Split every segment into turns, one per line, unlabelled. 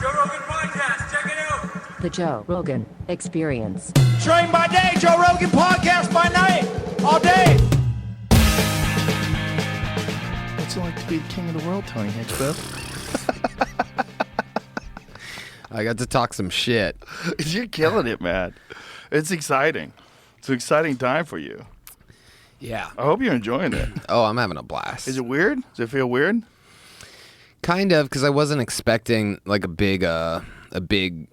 Joe Rogan Podcast. Check it out.
The Joe Rogan Experience.
Train by day, Joe Rogan Podcast by night, all day. What's it like to be the king of the world, Tony Hinchcliffe?
I got to talk some shit.
You're killing it, man. It's exciting. It's an exciting time for you.
Yeah.
I hope you're enjoying it.
Oh, I'm having a blast.
Is it weird? Does it feel weird?
Kind of, because I wasn't expecting like a big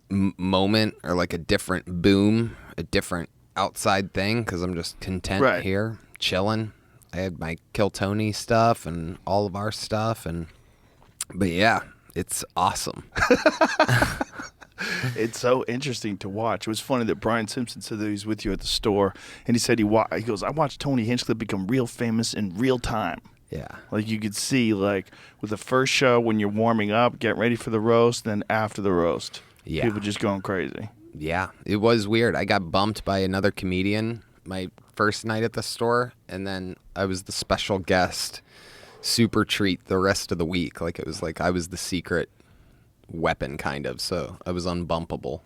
moment or like a different boom, a different outside thing, because I'm just content here, chilling. I had my Kill Tony stuff and all of our stuff, but yeah, it's awesome.
It's so interesting to watch. It was funny that Brian Simpson said that he was with you at the store, and he said he goes, I watched Tony Hinchcliffe become real famous in real time.
Yeah.
Like you could see, like with the first show when you're warming up, getting ready for the roast, then after the roast, people just going crazy.
Yeah, it was weird. I got bumped by another comedian my first night at the store, and then I was the special guest, super treat the rest of the week. Like it was like I was the secret weapon, kind of. So I was unbumpable.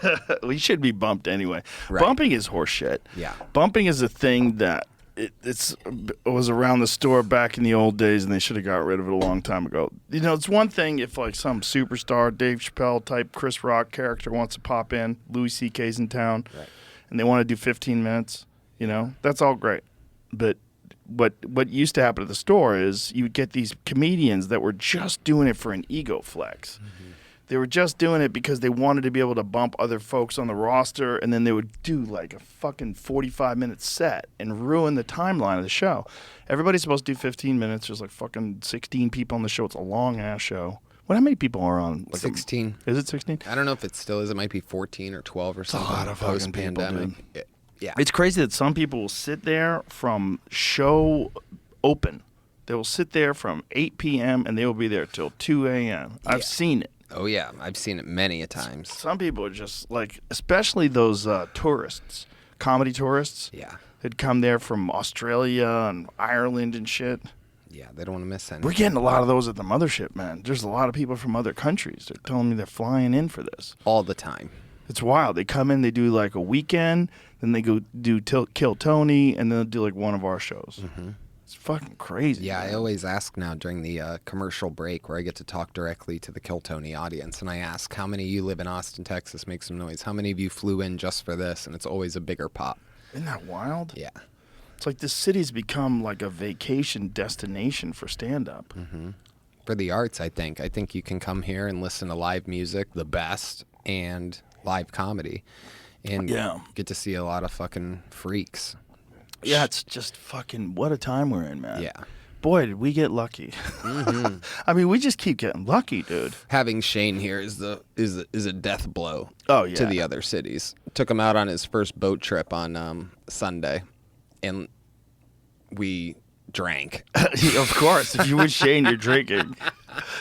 Well, you should be bumped anyway.
Right.
Bumping is horseshit.
Yeah.
Bumping is a thing that it was around the store back in the old days, and they should have got rid of it a long time ago. You know, it's one thing if like some superstar, Dave Chappelle type, Chris Rock character wants to pop in, Louis C.K.'s in town, and they want to do 15 minutes. You know, that's all great. But what used to happen at the store is you would get these comedians that were just doing it for an ego flex. Mm-hmm. They were just doing it because they wanted to be able to bump other folks on the roster, and then they would do like a fucking 45-minute set and ruin the timeline of the show. Everybody's supposed to do 15 minutes. There's like fucking 16 people on the show. It's a long-ass show. How many people are on? Like
16.
Is it 16?
I don't know if it still is. It might be 14 or 12 or something.
A lot of fucking
post-pandemic.
people, dude.
Yeah.
It's crazy that some people will sit there from show open. They will sit there from 8 p.m. and they will be there till 2 a.m. I've seen it.
Oh, yeah. I've seen it many a times.
Some people are just like, especially those tourists, comedy tourists.
Yeah.
They'd come there from Australia and Ireland and shit.
Yeah, they don't want to miss anything.
We're getting a lot of those at the mothership, man. There's a lot of people from other countries. They're telling me they're flying in for this.
All the time.
It's wild. They come in, they do like a weekend, then they go do Kill Tony, and then they'll do like one of our shows. Mm-hmm. It's fucking crazy.
Yeah,
man.
I always ask now during the commercial break where I get to talk directly to the Kill Tony audience, and I ask, how many of you live in Austin, Texas? Make some noise. How many of you flew in just for this? And it's always a bigger pop.
Isn't that wild?
Yeah.
It's like this city's become like a vacation destination for stand-up.
Mm-hmm. For the arts, I think. I think you can come here and listen to live music, the best, and live comedy, and get to see a lot of fucking freaks.
Yeah, it's just fucking what a time we're in, man.
Yeah.
Boy, did we get lucky. Mm-hmm. I mean, we just keep getting lucky, dude.
Having Shane here is a death blow to the other cities. Took him out on his first boat trip on Sunday, and we drank.
Of course. If you with Shane, you're drinking.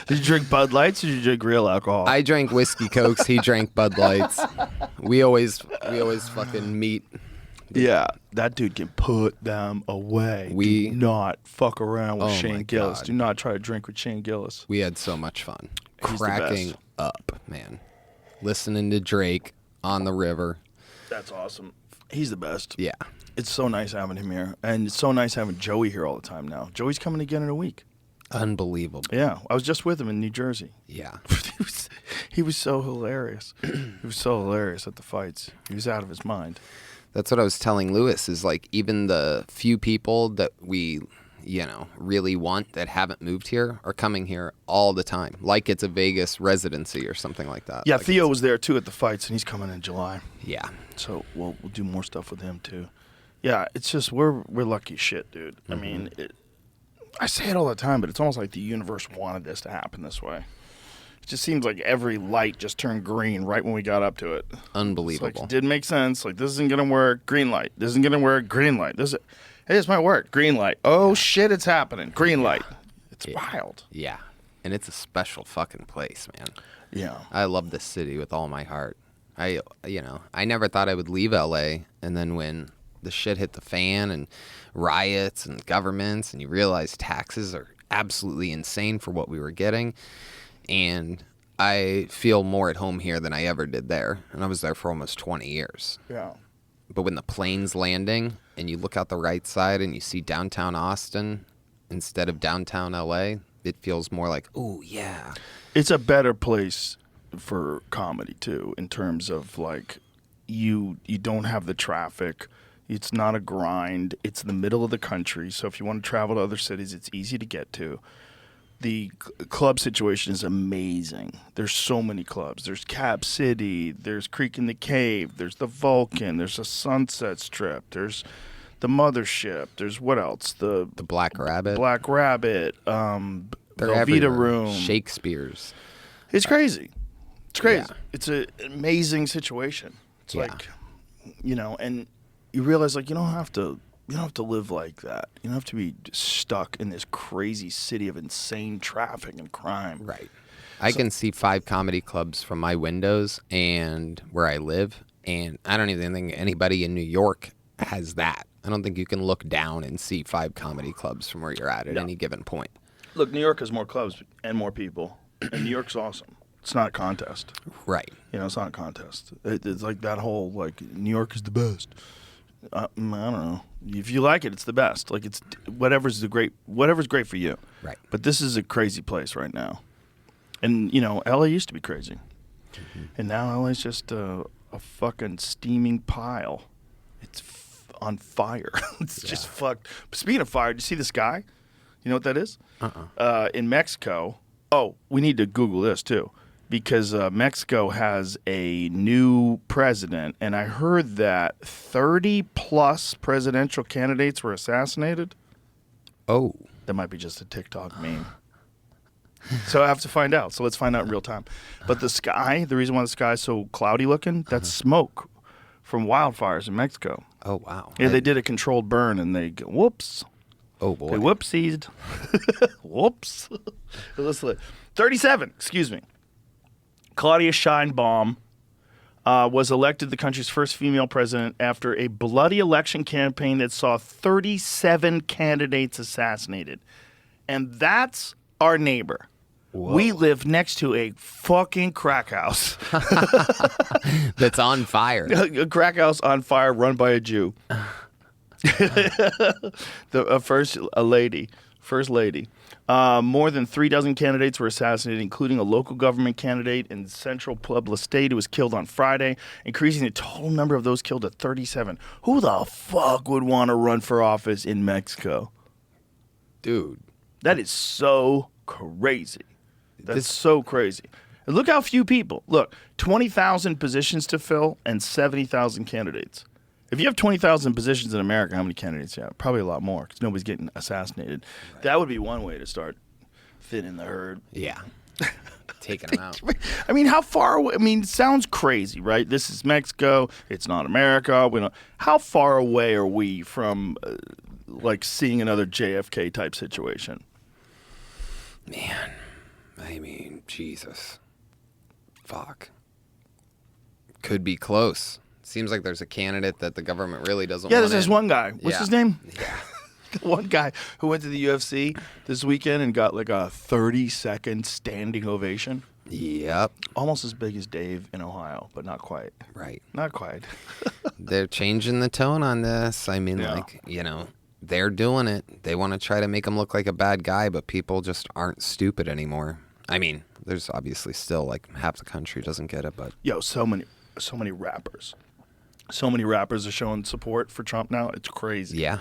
Did you drink Bud Lights or did you drink real alcohol?
I drank whiskey Cokes. He drank Bud Lights. We always fucking meet.
Yeah, that dude can put them away. Do not fuck around with Shane Gillis.
God.
Do not try to drink with Shane Gillis.
We had so much fun.
He's
cracking up, man. Listening to Drake on the river.
That's awesome. He's the best.
Yeah.
It's so nice having him here. And it's so nice having Joey here all the time now. Joey's coming again in a week.
Unbelievable.
Yeah, I was just with him in New Jersey.
Yeah.
he was so hilarious. He was so hilarious at the fights. He was out of his mind.
That's what I was telling Lewis is like even the few people that we, really want that haven't moved here are coming here all the time. Like it's a Vegas residency or something like that.
Yeah,
like
Theo was there too at the fights and he's coming in July.
Yeah.
So we'll do more stuff with him too. Yeah, it's just we're lucky shit, dude. Mm-hmm. I mean, I say it all the time, but it's almost like the universe wanted this to happen this way. It just seems like every light just turned green right when we got up to it.
Unbelievable.
It's like, it didn't make sense. Like, this isn't going to work. Green light. This isn't going to work. Green light. Hey, this might work. Green light. Oh, shit, it's happening. Green light. It's wild.
Yeah. And it's a special fucking place, man.
Yeah.
I love this city with all my heart. I never thought I would leave L.A., and then when the shit hit the fan and riots and governments and you realize taxes are absolutely insane for what we were getting, and I feel more at home here than I ever did there, and I was there for almost 20 years.
Yeah.
But when the plane's landing and you look out the right side and you see downtown Austin instead of downtown LA, it feels more like, ooh, yeah.
It's a better place for comedy too, in terms of like you don't have the traffic. It's not a grind. It's in the middle of the country, so if you want to travel to other cities, it's easy to get to. The club situation is amazing. There's so many clubs. There's Cap City. There's Creek in the Cave. There's the Vulcan. There's a Sunset Strip. There's the Mothership. There's what else? The
Black Rabbit.
Black Rabbit.
They're
Velveeta
everywhere.
Room.
Shakespeare's.
It's crazy. It's crazy.
Yeah.
It's an amazing situation. It's
Yeah.
like, and you realize like you don't have to live like that. You don't have to be stuck in this crazy city of insane traffic and crime.
Right. I can see 5 comedy clubs from my windows and where I live, and I don't even think anybody in New York has that. I don't think you can look down and see 5 comedy clubs from where you're at any given point.
Look, New York has more clubs and more people, and New York's awesome. It's not a contest.
Right.
It's not a contest. It's like that whole like New York is the best. I don't know. If you like it, it's the best. Like it's whatever's great for you.
Right.
But this is a crazy place right now, and LA used to be crazy, and now LA's just a fucking steaming pile. It's on fire. It's just fucked. Speaking of fire, did you see the sky? You know what that is? In Mexico. Oh, we need to Google this too. Because Mexico has a new president, and I heard that 30-plus presidential candidates were assassinated.
Oh.
That might be just a TikTok meme. So I have to find out. So let's find out in real time. But the sky, the reason why the sky is so cloudy looking, that's smoke from wildfires in Mexico.
Oh, wow.
Yeah, they did a controlled burn, and they go, whoops.
Oh, boy.
They whoopsied. Whoops. Listen, 37, excuse me. Claudia Sheinbaum was elected the country's first female president after a bloody election campaign that saw 37 candidates assassinated. And that's our neighbor. Whoa. We live next to a fucking crack house.
That's on fire.
A crack house on fire run by a Jew. First lady. More than 36 candidates were assassinated, including a local government candidate in Central Puebla State who was killed on Friday, increasing the total number of those killed to 37. Who the fuck would want to run for office in Mexico?
Dude.
That is so crazy. That's so crazy. And look how few people. Look, 20,000 positions to fill and 70,000 candidates. If you have 20,000 positions in America, how many candidates do you have? Probably a lot more because nobody's getting assassinated. Right. That would be one way to start thinning the herd.
Yeah. Taking them out.
I mean, how far away? I mean, it sounds crazy, right? This is Mexico. It's not America. We don't. How far away are we from, like, seeing another JFK type situation?
Man. I mean, Jesus. Fuck. Could be close. Seems like there's a candidate that the government really doesn't want.
Yeah, there's this one guy. What's his name?
Yeah.
The one guy who went to the UFC this weekend and got like a 30-second standing ovation.
Yep.
Almost as big as Dave in Ohio, but not quite.
Right.
Not quite.
They're changing the tone on this. I mean, they're doing it. They want to try to make him look like a bad guy, but people just aren't stupid anymore. I mean, there's obviously still like half the country doesn't get it, but
so many rappers. So many rappers are showing support for Trump now. It's crazy.
Yeah.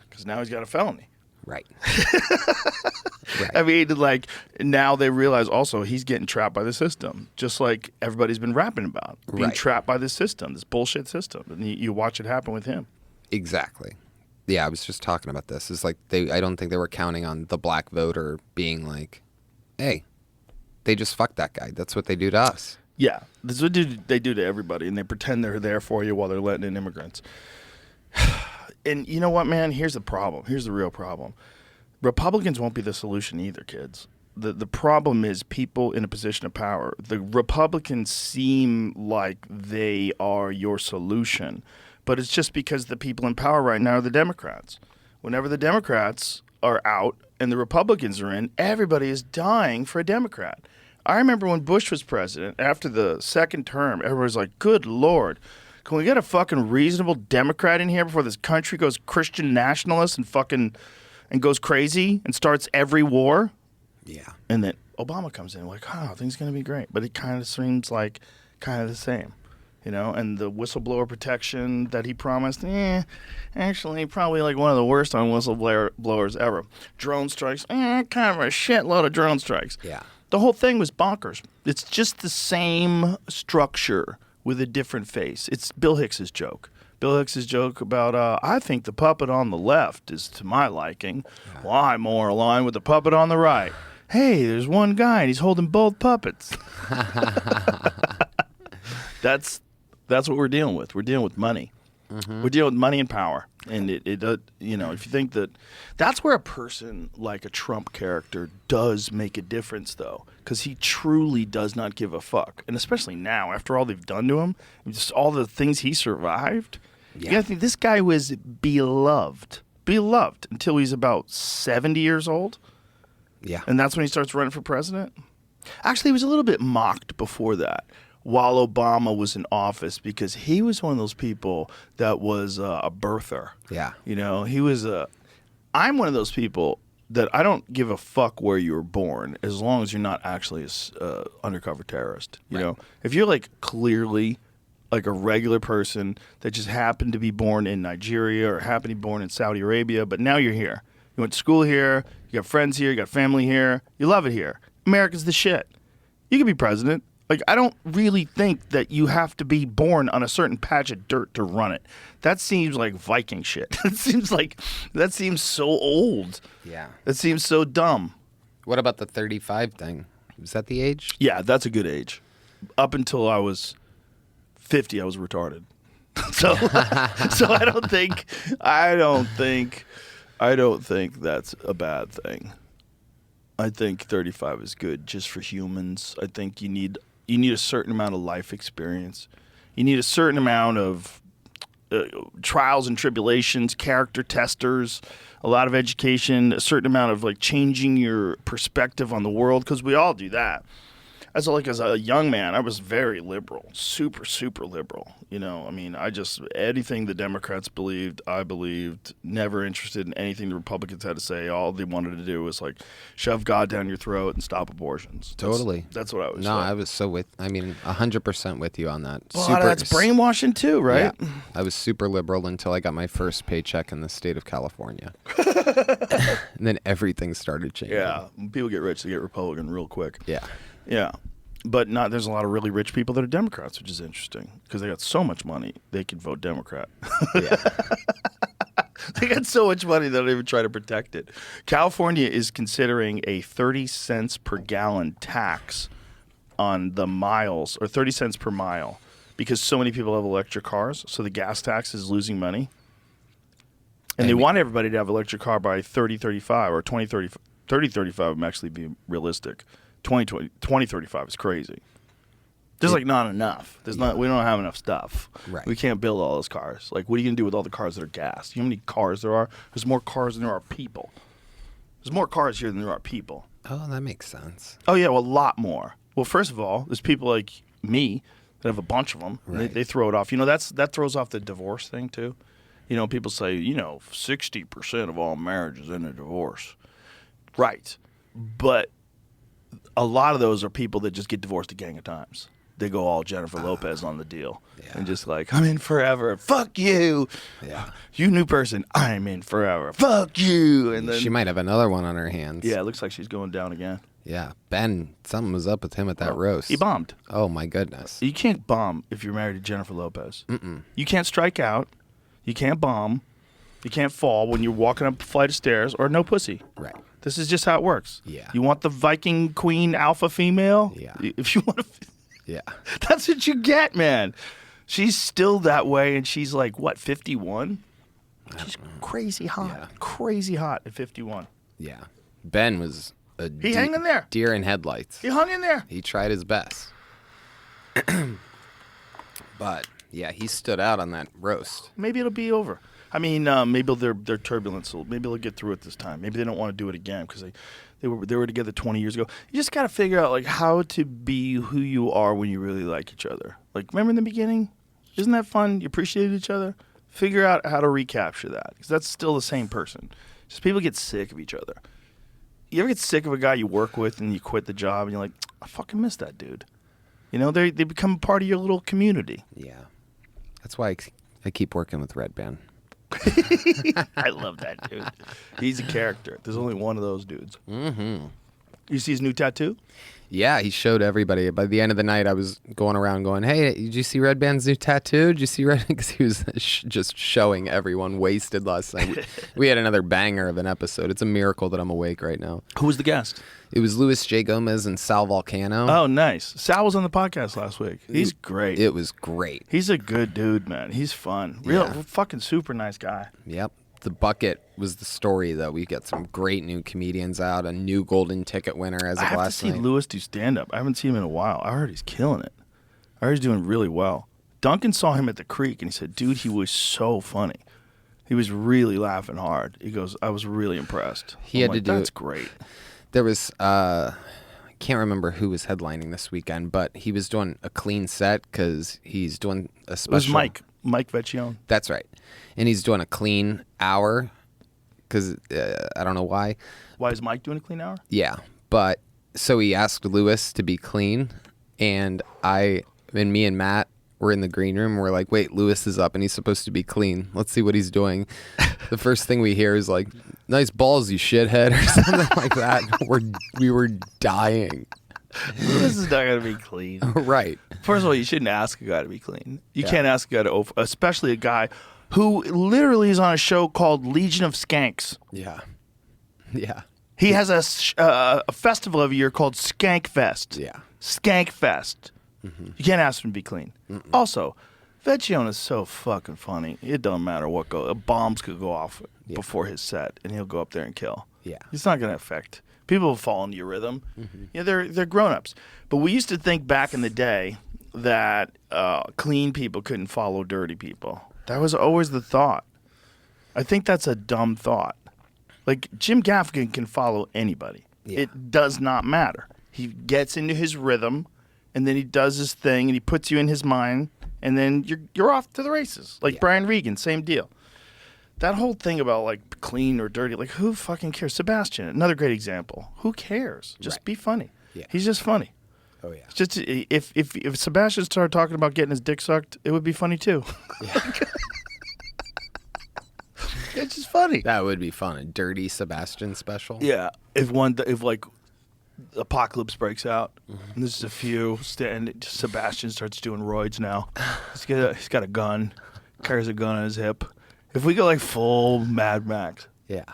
Because now he's got a felony.
Right.
Right. I mean, like, now they realize also he's getting trapped by the system, just like everybody's been rapping about. Being trapped by this system, this bullshit system. And you watch it happen with him.
Exactly. Yeah, I was just talking about this. It's like I don't think they were counting on the black voter being like, hey, they just fucked that guy. That's what they do to us.
Yeah, this is what they do to everybody, and they pretend they're there for you while they're letting in immigrants. And you know what, man? Here's the problem. Here's the real problem. Republicans won't be the solution either, kids. The problem is people in a position of power. The Republicans seem like they are your solution, but it's just because the people in power right now are the Democrats. Whenever the Democrats are out and the Republicans are in, everybody is dying for a Democrat. I remember when Bush was president, after the second term, everybody's like, good Lord, can we get a fucking reasonable Democrat in here before this country goes Christian nationalist and goes crazy and starts every war?
Yeah.
And then Obama comes in like, oh, things going to be great. But it kind of seems like kind of the same, and the whistleblower protection that he promised, actually probably like one of the worst on whistleblowers ever. Drone strikes, kind of a shitload of drone strikes.
Yeah.
The whole thing was bonkers. It's just the same structure with a different face. It's Bill Hicks's joke. Bill Hicks's joke about, I think the puppet on the left is to my liking. Well, I'm more aligned with the puppet on the right. Hey, there's one guy and he's holding both puppets. That's what we're dealing with. We're dealing with money. Mm-hmm. We're dealing with money and power. And if you think that's where a person like a Trump character does make a difference, though, because he truly does not give a fuck. And especially now, after all they've done to him, just all the things he survived. Yeah. You gotta think this guy was beloved until he's about 70 years old.
Yeah.
And that's when he starts running for president. Actually, he was a little bit mocked before that, while Obama was in office, because he was one of those people that was a birther.
Yeah.
He was I'm one of those people that I don't give a fuck where you were born as long as you're not actually a undercover terrorist. You know, if you're like clearly like a regular person that just happened to be born in Nigeria or happened to be born in Saudi Arabia, but now you're here. You went to school here, you got friends here, you got family here, you love it here. America's the shit. You can be president. Like, I don't really think that you have to be born on a certain patch of dirt to run it. That seems like Viking shit. That seems so old.
Yeah.
That seems so dumb.
What about the 35 thing? Is that the age?
Yeah, that's a good age. Up until I was 50, I was retarded. So I don't think that's a bad thing. I think 35 is good just for humans. I think you need a certain amount of life experience. You need a certain amount of trials and tribulations, character testers, a lot of education, a certain amount of like changing your perspective on the world, because we all do that. As a young man, I was very liberal, super, super liberal. Anything the Democrats believed, I believed, never interested in anything the Republicans had to say. All they wanted to do was like shove God down your throat and stop abortions.
Totally.
That's what I was.
No, I was 100% with you on that.
Well, that's brainwashing too, right?
Yeah. I was super liberal until I got my first paycheck in the state of California. And then everything started changing.
Yeah. When people get rich, they get Republican real quick.
Yeah.
Yeah. But there's a lot of really rich people that are Democrats, which is interesting because they got so much money they could vote Democrat.
Yeah.
They got so much money they don't even try to protect it. California is considering a 30 cents per gallon tax on the miles, or 30 cents per mile, because so many people have electric cars. So the gas tax is losing money. And they want everybody to have an electric car by 3035 or 3035 would actually be realistic. 2035 is crazy. There's not enough. We don't have enough stuff.
Right.
We can't build all those cars. Like, what are you going to do with all the cars that are gas? You know how many cars there are? There's more cars than there are people. There's more cars here than there are people.
Oh, that makes sense.
Oh, yeah, well, a lot more. Well, first of all, there's people like me that have a bunch of them.
Right.
They throw it off. That throws off the divorce thing, too. People say, 60% of all marriages end in divorce. Right. But a lot of those are people that just get divorced a gang of times. They go all Jennifer Lopez on the deal. Yeah. And just like, I'm in forever. Fuck you.
Yeah.
You new person, I'm in forever. Fuck you. And then
she might have another one on her hands.
Yeah, it looks like she's going down again.
Yeah. Ben, something was up with him at that roast.
He bombed.
Oh, my goodness.
You can't bomb if you're married to Jennifer Lopez.
Mm-mm.
You can't strike out. You can't bomb. You can't fall when you're walking up a flight of stairs, or no pussy.
Right.
This is just how it works.
Yeah.
You want the Viking queen alpha female?
Yeah.
If you want to...
Yeah.
That's what you get, man. She's still that way, and she's like, what, 51? She's crazy hot.
Yeah.
Crazy hot at 51.
Yeah. Ben was a
hung in there.
Deer in headlights.
He hung in there.
He tried his best. But, yeah, he stood out on that roast.
Maybe it'll be over. I mean, maybe their turbulence maybe they'll get through it this time. Maybe they don't want to do it again because they They were together 20 years ago. You just got to figure out like how to be who you are when you really like each other. Like, remember in the beginning? Isn't that fun? You appreciated each other. Figure out how to recapture that, because that's still the same person. Just people get sick of each other. You ever get sick of a guy you work with and you quit the job and you're like, I fucking miss that dude. You know, they become part of your little community.
Yeah. That's why I keep working with Redban.
I love that dude. He's a character. There's only one of those dudes.
Mm-hmm.
You see his new tattoo?
Yeah, he showed everybody. By the end of the night, I was going around going, hey, did you see Redban's new tattoo? Did you see Red? Because he was just showing everyone wasted last night. We had another banger of an episode. It's a miracle that I'm awake right now.
Who was the guest?
It was Luis J. Gomez and Sal Volcano.
Oh, nice. Sal was on the podcast last week. He's great.
It was great.
He's a good dude, man. He's fun. Real fucking super nice guy.
Yep. The bucket was the story, though. We got some great new comedians out, a new golden ticket winner as of last night. I have to see
Lewis do stand-up. I haven't seen him in a while. I heard he's killing it. I heard he's doing really well. Duncan saw him at the Creek, and he said, dude, he was so funny. He was really laughing hard. He goes, I was really impressed.
He had to do
that's great.
There was, I can't remember who was headlining this weekend, but he was doing a clean set because he's doing a special.
It was Mike Vecchione.
That's right. And he's doing a clean hour because I don't know why.
Why is Mike doing a clean hour?
Yeah. But so he asked Lewis to be clean. And me and Matt were in the green room. We're like, wait, Lewis is up and he's supposed to be clean. Let's see what he's doing. The first thing we hear is like, nice balls, you shithead, or something like that. We were dying.
This is not going to be clean.
Right.
First of all, you shouldn't ask a guy to be clean. You can't ask a guy to, especially a guy who literally is on a show called Legion of Skanks.
Yeah. Yeah.
He has a festival every year called Skank Fest.
Yeah.
Skank Fest. Mm-hmm. You can't ask him to be clean. Mm-mm. Also, Vecchione is so fucking funny. It don't matter what goes. Bombs could go off before his set, and he'll go up there and kill.
Yeah.
It's not going to affect. People will fall into your rhythm. Mm-hmm. Yeah, they're grown-ups. But we used to think back in the day that clean people couldn't follow dirty people. That was always the thought. I think that's a dumb thought. Like, Jim Gaffigan can follow anybody. Yeah. It does not matter. He gets into his rhythm, and then he does his thing, and he puts you in his mind, and then you're off to the races. Like Brian Regan, same deal. That whole thing about, like, clean or dirty, like, who fucking cares? Sebastian, another great example. Who cares? Just be funny. Yeah. He's just funny.
Oh, yeah.
It's just if Sebastian started talking about getting his dick sucked, it would be funny, too. Yeah. It's just funny.
That would be fun. A dirty Sebastian special.
Yeah. If like apocalypse breaks out, and there's a few, and Sebastian starts doing roids now. He's got a gun, carries a gun on his hip. If we go like full Mad Max.
Yeah.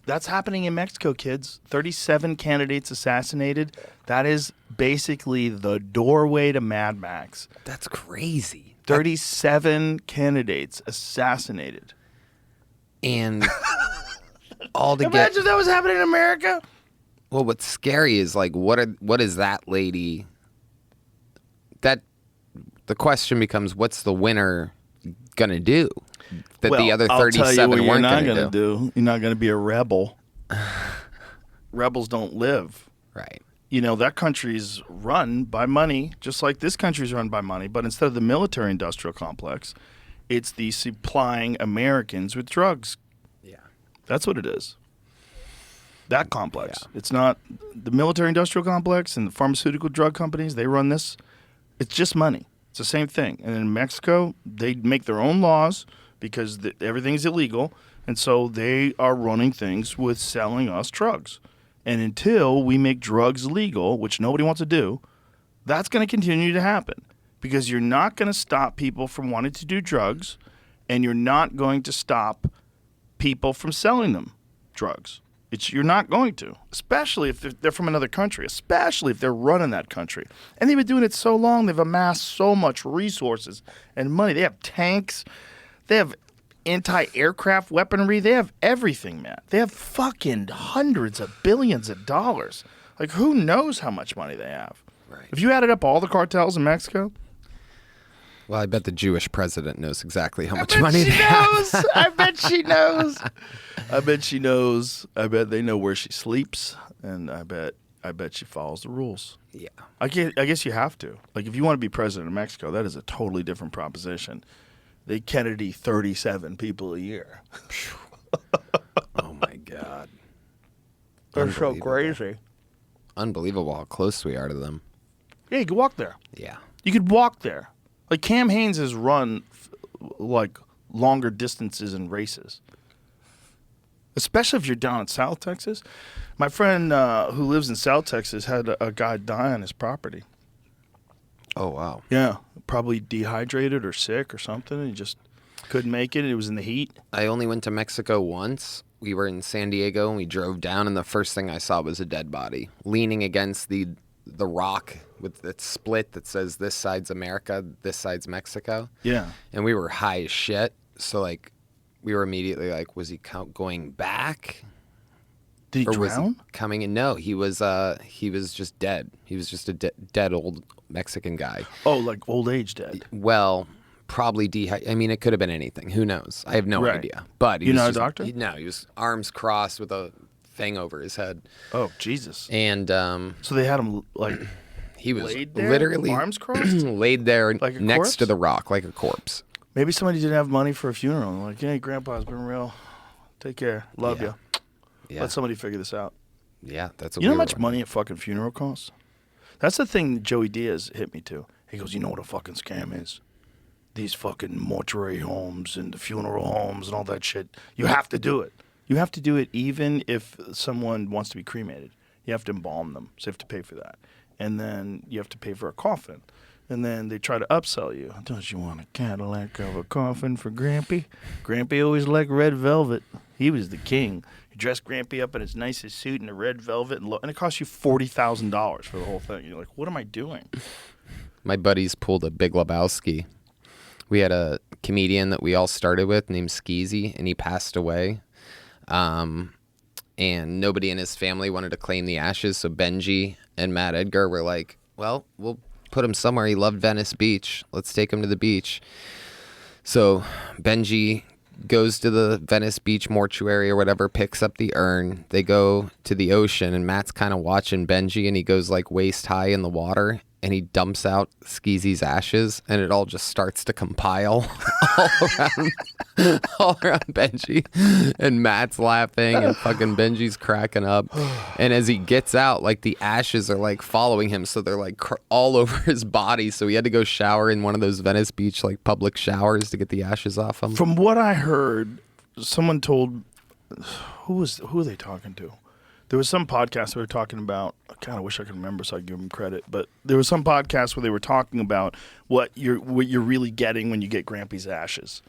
That's happening in Mexico, kids. 37 candidates assassinated. That is basically the doorway to Mad Max.
That's crazy.
37 candidates assassinated.
And all to
Imagine if that was happening in America.
Well, what's scary is like, what is that lady? That the question becomes, what's the winner gonna do? That the other 37 weren't gonna do.
You're not gonna be a rebel. Rebels don't live.
Right.
You know, that country's run by money, just like this country's run by money. But instead of the military-industrial complex, it's the supplying Americans with drugs.
Yeah.
That's what it is. That complex. Yeah. It's not the military-industrial complex and the pharmaceutical drug companies. They run this. It's just money. It's the same thing. And in Mexico, they make their own laws because everything's illegal. And so they are running things with selling us drugs. And until we make drugs legal, which nobody wants to do, that's going to continue to happen. Because you're not going to stop people from wanting to do drugs, and you're not going to stop people from selling them drugs. You're not going to, especially if they're from another country, especially if they're running that country. And they've been doing it so long, they've amassed so much resources and money. They have tanks. They have anti-aircraft weaponry. They have everything, man. They have fucking hundreds of billions of dollars. Like, who knows how much money they have?
Right.
If you added up all the cartels in Mexico,
Well, I bet the Jewish president knows exactly how much
bet
money
she
they have.
knows. I bet she knows. I bet she knows. I bet they know where she sleeps, and I bet she follows the rules.
Yeah.
I guess you have to. Like, if you want to be president of Mexico, that is a totally different proposition. They Kennedy 37 people a year.
Oh my God.
They're so
Unbelievable.
crazy.
Unbelievable how close we are to them.
Yeah, you could walk there.
Yeah.
You could walk there. Like, Cam Haines has run like longer distances in races, especially if you're down in South Texas. My friend who lives in South Texas had a guy die on his property.
Oh, wow.
Yeah, probably dehydrated or sick or something. And he just couldn't make it. It was in the heat.
I only went to Mexico once. We were in San Diego, and we drove down, and the first thing I saw was a dead body leaning against the rock with that split that says this side's America, this side's Mexico.
Yeah.
And we were high as shit. So, like, we were immediately like, was he going back?
Did he
Or was
drown?
he coming in? No, he was just dead. He was just a dead old Mexican guy.
Oh, like old age dead.
Well, probably I mean, it could have been anything. Who knows? I have no
Right.
idea. But he
You're
was
not a
just-
doctor?
No, he was arms crossed with a thing over his head.
Oh, Jesus.
And
So they had him, like,
he was
laid there,
literally
arms crossed?
laid there
Like a
next
corpse?
to the rock like a corpse.
maybe somebody didn't have money for a funeral. Like, hey, Grandpa's been real. Take care. Love
Yeah.
you.
Yeah.
Let somebody figure this out.
Yeah, that's what
You know
we
how
were
much
wondering.
money a fucking funeral costs? That's the thing Joey Diaz hit me to. He goes, you know what a fucking scam is? These fucking mortuary homes and the funeral homes and all that shit. You have to do it. You have to do it even if someone wants to be cremated. You have to embalm them, so you have to pay for that. And then you have to pay for a coffin. And then they try to upsell you. Don't you want a Cadillac of a coffin for Grampy? Grampy always liked red velvet. He was the king. He dressed Grampy up in his nicest suit in a red velvet, and it cost you $40,000 for the whole thing. You're like, what am I doing?
My buddies pulled a Big Lebowski. We had a comedian that we all started with named Skeezy, and he passed away. And nobody in his family wanted to claim the ashes, so Benji and Matt Edgar were like, well, we'll put him somewhere. He loved Venice Beach. Let's take him to the beach. So Benji goes to the Venice Beach mortuary or whatever, picks up the urn. They go to the ocean, and Matt's kind of watching Benji, and he goes like waist high in the water, and he dumps out Skeezy's ashes, and it all just starts to compile all around Benji. And Matt's laughing, and fucking Benji's cracking up. And as he gets out, like the ashes are like following him, so they're like all over his body. So he had to go shower in one of those Venice Beach like public showers to get the ashes off him.
From what I heard, someone told, who are they talking to? There was some podcast they were talking about. God, I wish I could remember so I could give them credit. But there was some podcast where they were talking about what you're really getting when you get Grampy's ashes.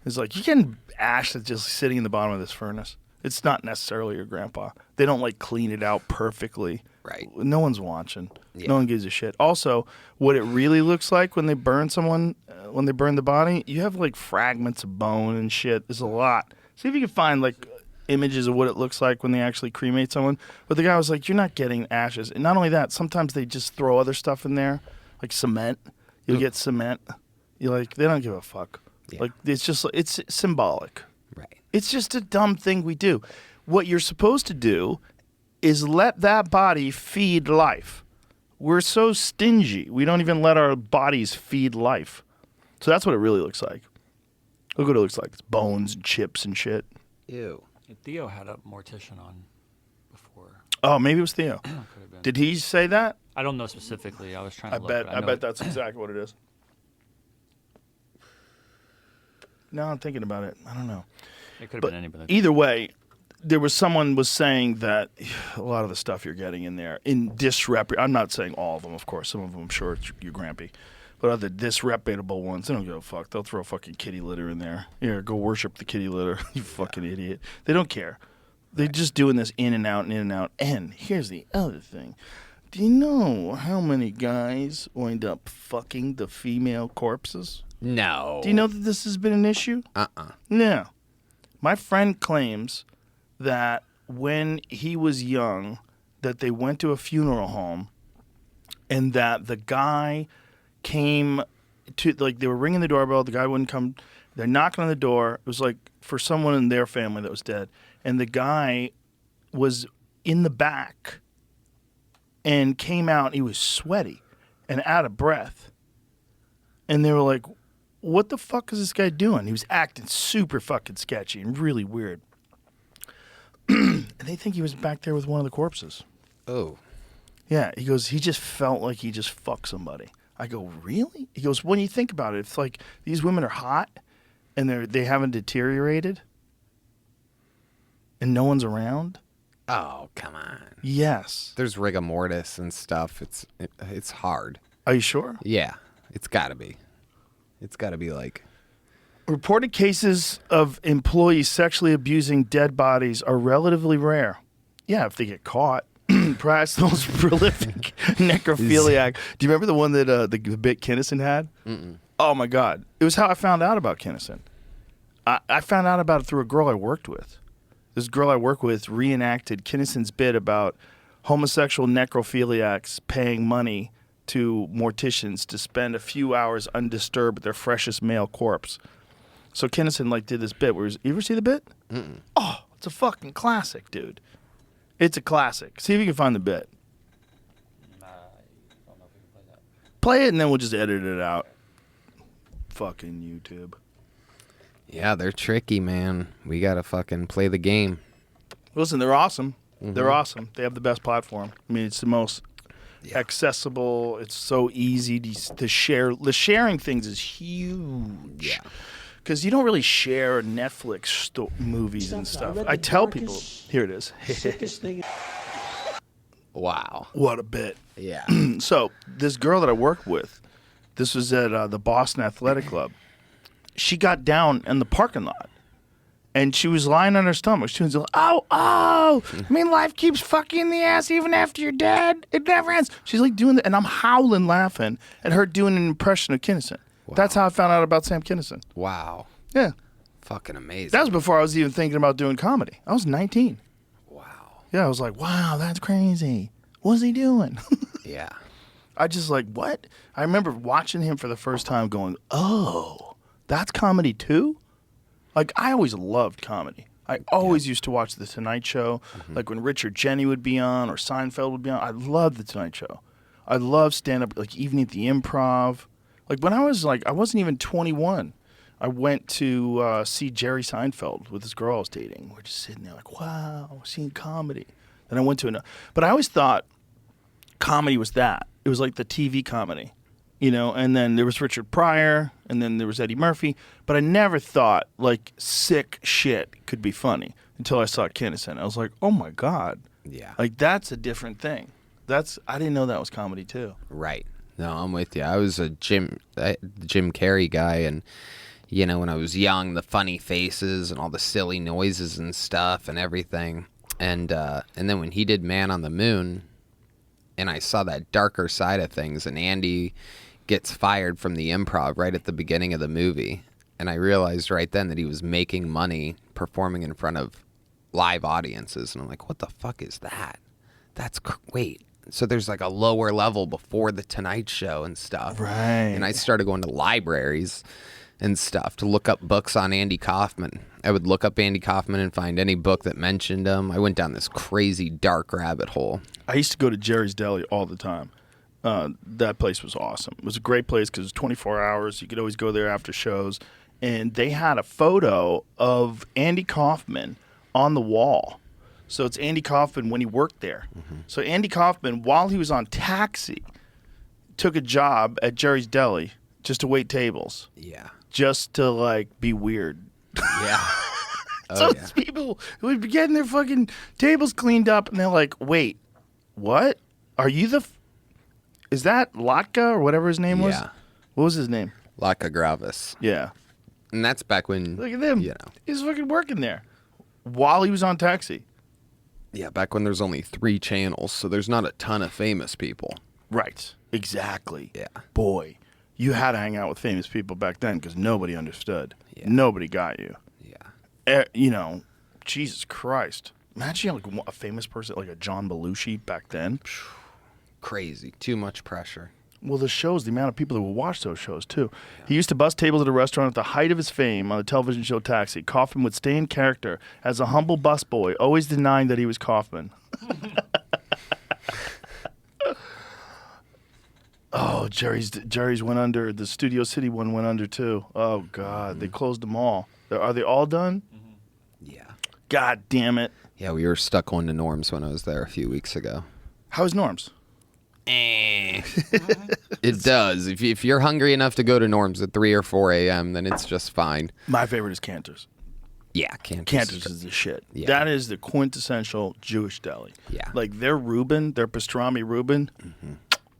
It's like you're getting ash that's just sitting in the bottom of this furnace. It's not necessarily your grandpa. They don't like clean it out perfectly.
Right.
No one's watching.
Yeah.
No one gives a shit. Also, what it really looks like when they burn someone, when they burn the body, you have like fragments of bone and shit. There's a lot. See if you can find like images of what it looks like when they actually cremate someone. But the guy was like, you're not getting ashes. And not only that, sometimes they just throw other stuff in there, like cement. You'll get cement. You're like, they don't give a fuck.
Yeah.
Like, it's just, it's symbolic.
Right.
It's just a dumb thing we do. What you're supposed to do is let that body feed life. We're so stingy. We don't even let our bodies feed life. So that's what it really looks like. Look what it looks like. It's bones and chips and shit.
Ew.
Theo had a mortician on before.
Oh, maybe it was Theo.
Could have been.
Did he say that?
I don't know specifically. I was trying to
I
look.
bet.
but
I
know
bet
it-
that's exactly what it is. No, I'm thinking about it. I don't know.
It could have
But
been anybody.
either way, there was someone was saying that a lot of the stuff you're getting in there in disreputable. I'm not saying all of them, of course. Some of them, I'm sure, it's your Grampy. But other disreputable ones, they don't give a fuck. They'll throw fucking kitty litter in there. Here, go worship the kitty litter. You fucking idiot. They don't care. They're just doing this in and out and in and out. And here's the other thing. Do you know how many guys wind up fucking the female corpses?
No.
Do you know that this has been an issue? No. My friend claims that when he was young, that they went to a funeral home and that the guy came, they were ringing the doorbell. The guy wouldn't come. They're knocking on the door. It was like for someone in their family that was dead. And the guy was in the back and came out. He was sweaty and out of breath. And they were like, what the fuck is this guy doing? He was acting super fucking sketchy and really weird. And they think he was back there with one of the corpses.
Oh.
Yeah, he goes, he just felt like he just fucked somebody. I go, really? He goes, when you think about it, it's like these women are hot and they haven't deteriorated and no one's around.
Oh, come on.
Yes.
There's rigor mortis and stuff. It's hard.
Are you sure?
Yeah, it's got to be. It's got to be like...
Reported cases of employees sexually abusing dead bodies are relatively rare. Yeah, if they get caught. Perhaps the most prolific necrophiliac. Do you remember the one that the bit Kinnison had?
Mm-mm.
Oh, my God. It was how I found out about Kinnison. I found out about it through a girl I worked with. This girl I work with reenacted Kinnison's bit about homosexual necrophiliacs paying money to morticians to spend a few hours undisturbed with their freshest male corpse. So Kinnison did this bit where you ever see the bit?
Mm-mm.
Oh, it's a fucking classic, dude. It's a classic. See if you can find the bit.
I don't know if we can play that.
Play it and then we'll just edit it out. Fucking YouTube.
Yeah, they're tricky, man. We got to fucking play the game.
Listen, they're awesome.
Mm-hmm.
They're awesome. They have the best platform. I mean, it's the most accessible. It's so easy to share. The sharing things is huge.
Yeah.
Because you don't really share Netflix movies and stuff. I tell people, here it is.
Wow.
What a bit.
Yeah.
So this girl that I worked with, this was at the Boston Athletic Club. She got down in the parking lot, and she was lying on her stomach. She was like, oh, I mean, life keeps fucking you in the ass even after you're dead. It never ends. She's like doing that, and I'm howling laughing at her doing an impression of Kinnison.
Wow.
That's how I found out about Sam Kinison.
Wow.
Yeah.
Fucking amazing.
That was before I was even thinking about doing comedy. I was 19.
Wow.
Yeah, I was like, wow, that's crazy. What's he doing?
Yeah.
I just what? I remember watching him for the first time going, oh, that's comedy too? I always loved comedy. I always used to watch The Tonight Show. Mm-hmm. When Richard Jeni would be on or Seinfeld would be on. I loved The Tonight Show. I loved stand-up, Evening at the Improv. When I was I wasn't even 21. I went to see Jerry Seinfeld with this girl I was dating. We're just sitting there wow, seeing comedy. Then I went to another. But I always thought comedy was that. It was the TV comedy, and then there was Richard Pryor, and then there was Eddie Murphy. But I never thought sick shit could be funny until I saw Kinnison. I was like, oh my God.
Yeah.
That's a different thing. I didn't know that was comedy too.
Right. No, I'm with you. I was a Jim Carrey guy, and when I was young, the funny faces and all the silly noises and stuff and everything, and then when he did Man on the Moon, and I saw that darker side of things, and Andy gets fired from the Improv right at the beginning of the movie, and I realized right then that he was making money performing in front of live audiences, and I'm like, what the fuck is that? Wait. So there's a lower level before the Tonight Show and stuff.
Right.
And I started going to libraries and stuff to look up books on Andy Kaufman. I would look up Andy Kaufman and find any book that mentioned him. I went down this crazy dark rabbit hole.
I used to go to Jerry's Deli all the time. That place was awesome. It was a great place because it was 24 hours. You could always go there after shows. And they had a photo of Andy Kaufman on the wall. So it's Andy Kaufman when he worked there. Mm-hmm. So Andy Kaufman, while he was on Taxi, took a job at Jerry's Deli just to wait tables.
Yeah.
Just to be weird.
Yeah.
So these people would be getting their fucking tables cleaned up, and they're like, wait, what? Are you is that Latka or whatever his name was?
Yeah.
What was his name?
Latka Gravis.
Yeah.
And that's back when...
Look at him. He's fucking working there while he was on Taxi.
Yeah, back when there's only 3 channels, so there's not a ton of famous people.
Right. Exactly.
Yeah.
Boy, you had to hang out with famous people back then because nobody understood.
Yeah.
Nobody got you.
Yeah.
Jesus Christ. Imagine a famous person like a John Belushi back then.
Crazy. Too much pressure.
Well, the shows, the amount of people that will watch those shows, too. He used to bust tables at a restaurant at the height of his fame on the television show Taxi. Kaufman would stay in character as a humble busboy, always denying that he was Kaufman. Oh, Jerry's went under. The Studio City one went under, too. Oh, God. They closed them all. Are they all done?
Yeah.
God damn it.
Yeah, we were stuck going to Norm's when I was there a few weeks ago.
How's Norm's?
It does. If you're hungry enough to go to Norm's at 3 or 4 a.m., then it's just fine.
My favorite is Cantor's.
Yeah, Cantor's.
Cantor's is the shit.
Yeah.
That is the quintessential Jewish deli.
Yeah.
Like their pastrami Reuben,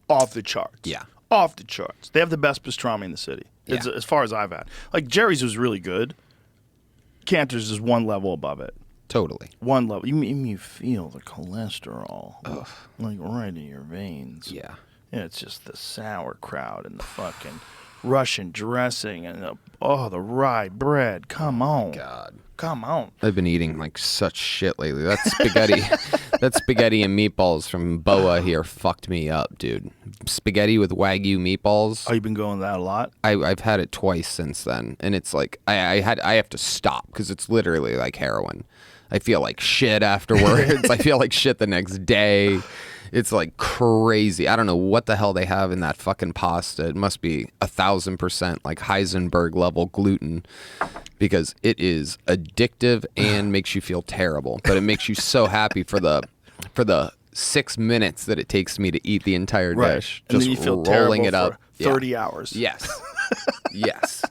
off the charts.
Yeah.
Off the charts. They have the best pastrami in the city,
Yeah.
as far as I've had. Like Jerry's was really good. Cantor's is one level above it.
Totally.
One level. You feel the cholesterol, like right in your veins.
Yeah.
Yeah, it's just the sauerkraut and the fucking Russian dressing and the rye bread. Come on.
God.
Come on.
I've been eating like such shit lately. That spaghetti, that spaghetti and meatballs from Boa here fucked me up, dude. Spaghetti with Wagyu meatballs.
Oh, you've been going that a lot?
I've had it twice since then, and it's like I have to stop because it's literally like heroin. I feel like shit afterwards. I feel like shit the next day. It's like crazy. I don't know what the hell they have in that fucking pasta. It must be 1,000% like Heisenberg level gluten because it is addictive and makes you feel terrible. But it makes you so happy for the 6 minutes that it takes me to eat the entire dish.
And
Just
then you feel
rolling
terrible
it up.
for 30 hours.
Yes. Yes.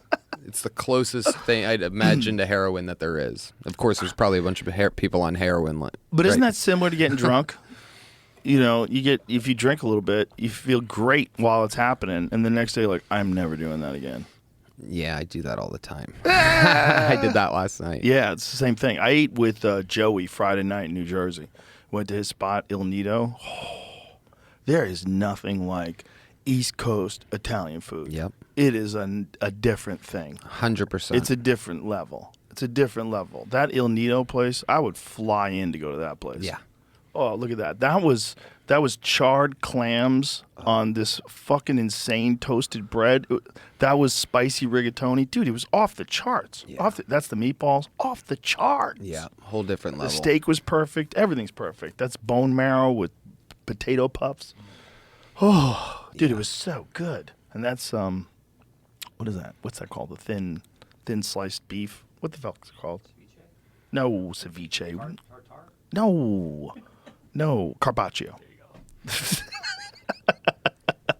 It's the closest thing I'd imagine to heroin that there is. Of course, there's probably a bunch of people on heroin.
But isn't that similar to getting drunk? You know, if you drink a little bit, you feel great while it's happening, and the next day, like, I'm never doing that again.
Yeah, I do that all the time. I did that last night.
Yeah, it's the same thing. I ate with Joey Friday night in New Jersey. Went to his spot, Il Nido. Oh, there is nothing like East Coast Italian food.
Yep.
It is a different thing.
100%.
It's a different level. It's a different level. That Il Nido place, I would fly in to go to that place.
Yeah.
Oh, look at that. That was charred clams on this fucking insane toasted bread. That was spicy rigatoni. Dude, it was off the charts.
Yeah.
That's the meatballs. Off the charts.
Yeah, whole different level.
The steak was perfect. Everything's perfect. That's bone marrow with potato puffs. Oh, dude, it was so good. And that's what is that? What's that called? The thin sliced beef. What the fuck is it called? Ceviche? No, ceviche. Tartar? No, carpaccio.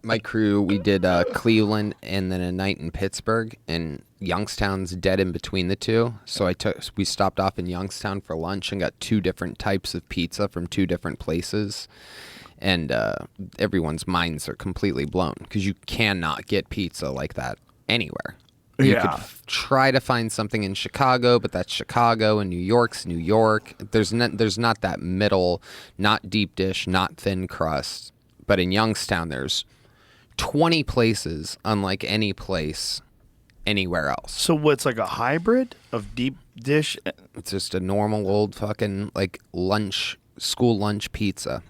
My crew, we did Cleveland and then a night in Pittsburgh, and Youngstown's dead in between the two. So we stopped off in Youngstown for lunch and got 2 different types of pizza from 2 different places. And everyone's minds are completely blown because you cannot get pizza like that anywhere. You could try to find something in Chicago, but that's Chicago, and New York's New York. There's not that middle, not deep dish, not thin crust. But in Youngstown, there's 20 places unlike any place anywhere else.
So what's like a hybrid of deep dish?
It's just a normal old fucking like school lunch pizza,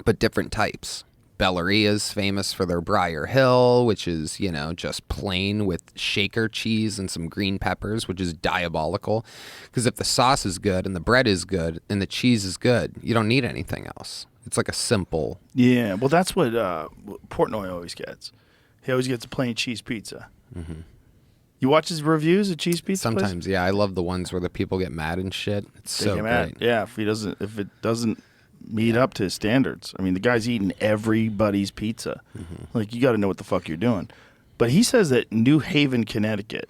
but different types. Belleria's famous for their Briar Hill, which is, just plain with shaker cheese and some green peppers, which is diabolical. Because if the sauce is good and the bread is good and the cheese is good, you don't need anything else. It's like a simple...
Yeah, well, that's what Portnoy always gets. He always gets a plain cheese pizza. Mm-hmm. You watch his reviews of cheese pizza?
Sometimes,
place?
yeah. I love the ones where the people get mad and shit. It's so great.
Yeah, if it doesn't meet up to his standards. I mean, the guy's eating everybody's pizza. Mm-hmm. Like, you got to know what the fuck you're doing. But he says that New Haven, Connecticut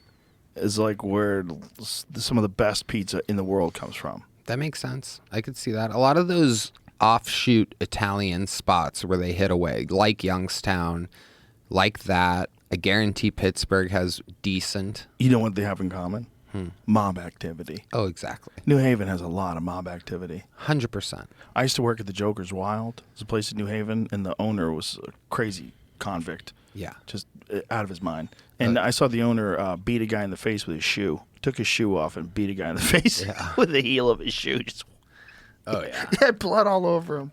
is like where some of the best pizza in the world comes from.
That makes sense. I could see that. A lot of those offshoot Italian spots where they hit away, like Youngstown, like that. I guarantee Pittsburgh has decent.
You know what they have in common? Mob activity.
Oh, exactly.
New Haven has a lot of mob activity.
100%.
I used to work at the Joker's Wild. It's a place in New Haven, and the owner was a crazy convict.
Yeah.
Just out of his mind. And I saw the owner beat a guy in the face with his shoe. Took his shoe off and beat a guy in the face with the heel of his shoe. Just,
oh, yeah.
He had blood all over him.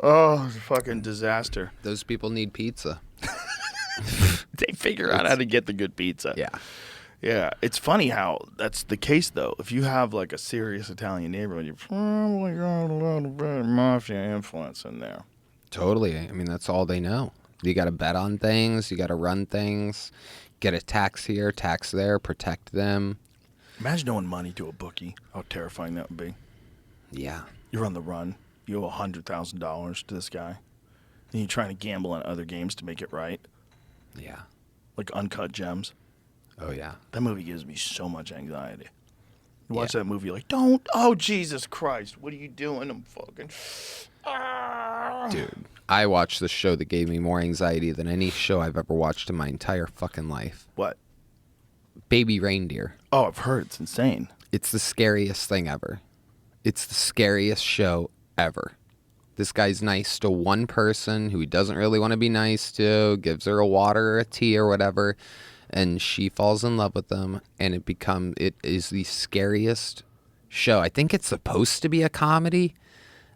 Oh, it's a fucking disaster.
Those people need pizza.
They figure out how to get the good pizza.
Yeah.
Yeah, it's funny how that's the case, though. If you have like a serious Italian neighborhood, you probably got a little bit of mafia influence in there.
Totally. I mean, that's all they know. You got to bet on things. You got to run things. Get a tax here, tax there, protect them.
Imagine owing money to a bookie. How terrifying that would be.
Yeah.
You're on the run. You owe $100,000 to this guy. And you're trying to gamble on other games to make it right.
Yeah.
Like Uncut Gems.
Oh, yeah.
That movie gives me so much anxiety. You watch that movie, like, don't. Oh, Jesus Christ. What are you doing? I'm fucking.
Dude, I watched the show that gave me more anxiety than any show I've ever watched in my entire fucking life.
What?
Baby Reindeer.
Oh, I've heard. It's insane.
It's the scariest thing ever. It's the scariest show ever. This guy's nice to one person who he doesn't really want to be nice to, gives her a water or a tea or whatever, and she falls in love with him, and it is the scariest show. I think it's supposed to be a comedy.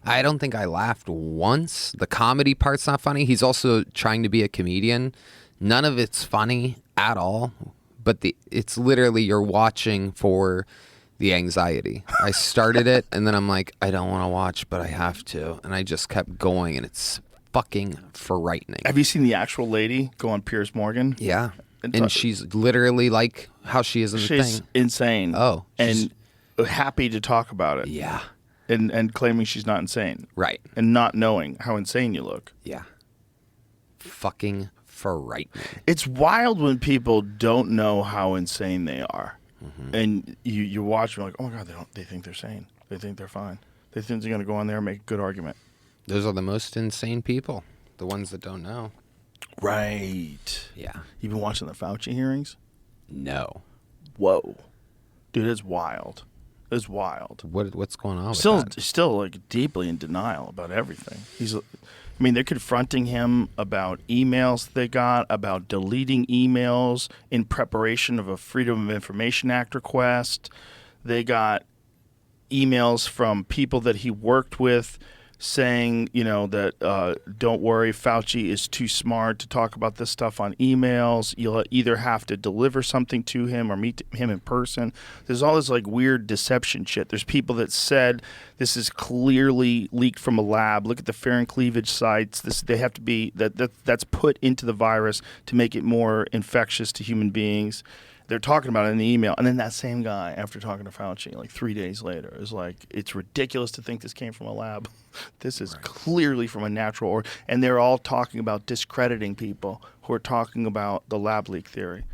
I don't think I laughed once. The comedy part's not funny. He's also trying to be a comedian. None of it's funny at all, but it's literally you're watching for the anxiety. I started it, and then I'm like, I don't want to watch, but I have to. And I just kept going, and it's fucking frightening.
Have you seen the actual lady go on Piers Morgan?
Yeah. And she's literally like how she is in the
She's
thing.
insane.
Oh.
And happy to talk about it.
Yeah.
And claiming she's not insane.
Right.
And not knowing how insane you look.
Yeah. Fucking frightening.
It's wild when people don't know how insane they are. Mm-hmm. And you watch them like, oh my God, they think they're sane. They think they're fine. They think they're going to go on there and make a good argument.
Those are the most insane people. The ones that don't know.
Right.
Yeah.
You been watching the Fauci hearings?
No.
Whoa. Dude, it's wild. It's wild.
What's going on with that?
Still like deeply in denial about everything. They're confronting him about emails they got, about deleting emails in preparation of a Freedom of Information Act request. They got emails from people that he worked with saying, that don't worry, Fauci is too smart to talk about this stuff on emails. You'll either have to deliver something to him or meet him in person. There's all this like weird deception shit. There's people that said this is clearly leaked from a lab. Look at the fair and cleavage sites. They have to be that's put into the virus to make it more infectious to human beings. They're talking about it in the email. And then that same guy, after talking to Fauci, like 3 days later, is like, it's ridiculous to think this came from a lab. This is clearly from a natural origin. And they're all talking about discrediting people who are talking about the lab leak theory.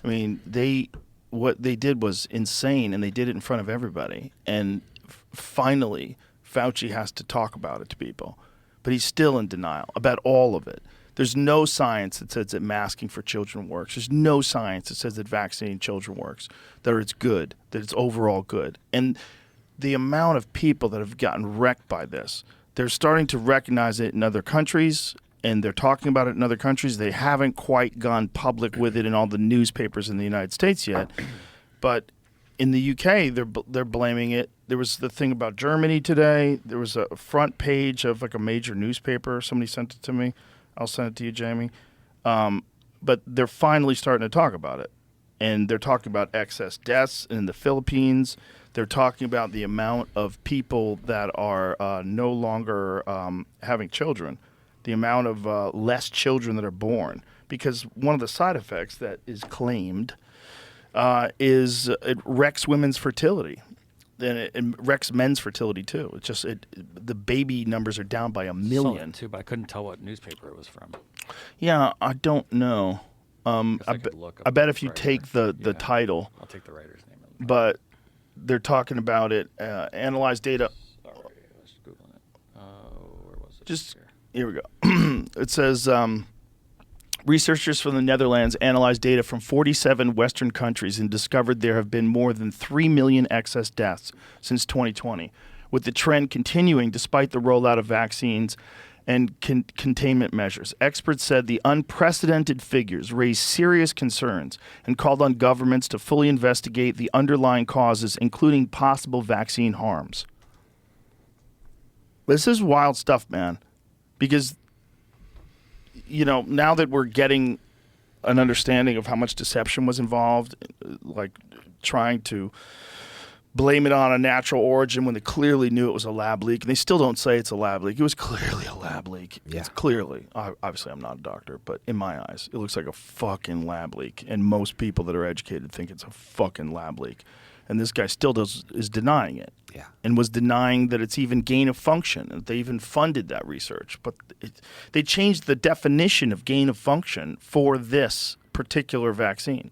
I mean, what they did was insane, and they did it in front of everybody. And finally, Fauci has to talk about it to people. But he's still in denial about all of it. There's no science that says that masking for children works. There's no science that says that vaccinating children works, that it's good, that it's overall good. And the amount of people that have gotten wrecked by this, they're starting to recognize it in other countries, and they're talking about it in other countries. They haven't quite gone public with it in all the newspapers in the United States yet. But in the UK, they're blaming it. There was the thing about Germany today. There was a front page of like a major newspaper. Somebody sent it to me. I'll send it to you, Jamie. But they're finally starting to talk about it. And they're talking about excess deaths in the Philippines. They're talking about the amount of people that are no longer having children, the amount of less children that are born. Because one of the side effects that is claimed is it wrecks women's fertility. Then it wrecks men's fertility too. It's just the baby numbers are down by 1 million.
Saw that too, but I couldn't tell what newspaper it was from.
Yeah, I don't know. I bet if you take the title,
I'll take the writer's name.
But they're talking about it. Analyze data.
Sorry, I was googling it. Where was it?
Just here we go. It says researchers from the Netherlands analyzed data from 47 Western countries and discovered there have been more than 3 million excess deaths since 2020, with the trend continuing despite the rollout of vaccines and containment measures. Experts said the unprecedented figures raised serious concerns and called on governments to fully investigate the underlying causes, including possible vaccine harms. This is wild stuff, man. Because, now that we're getting an understanding of how much deception was involved, like trying to blame it on a natural origin when they clearly knew it was a lab leak, and they still don't say it's a lab leak. It was clearly a lab leak.
Yeah.
It's clearly. Obviously, I'm not a doctor, but in my eyes, it looks like a fucking lab leak, and most people that are educated think it's a fucking lab leak. And this guy still is denying it.
Yeah.
And was denying that it's even gain of function, that they even funded that research. But they changed the definition of gain of function for this particular vaccine.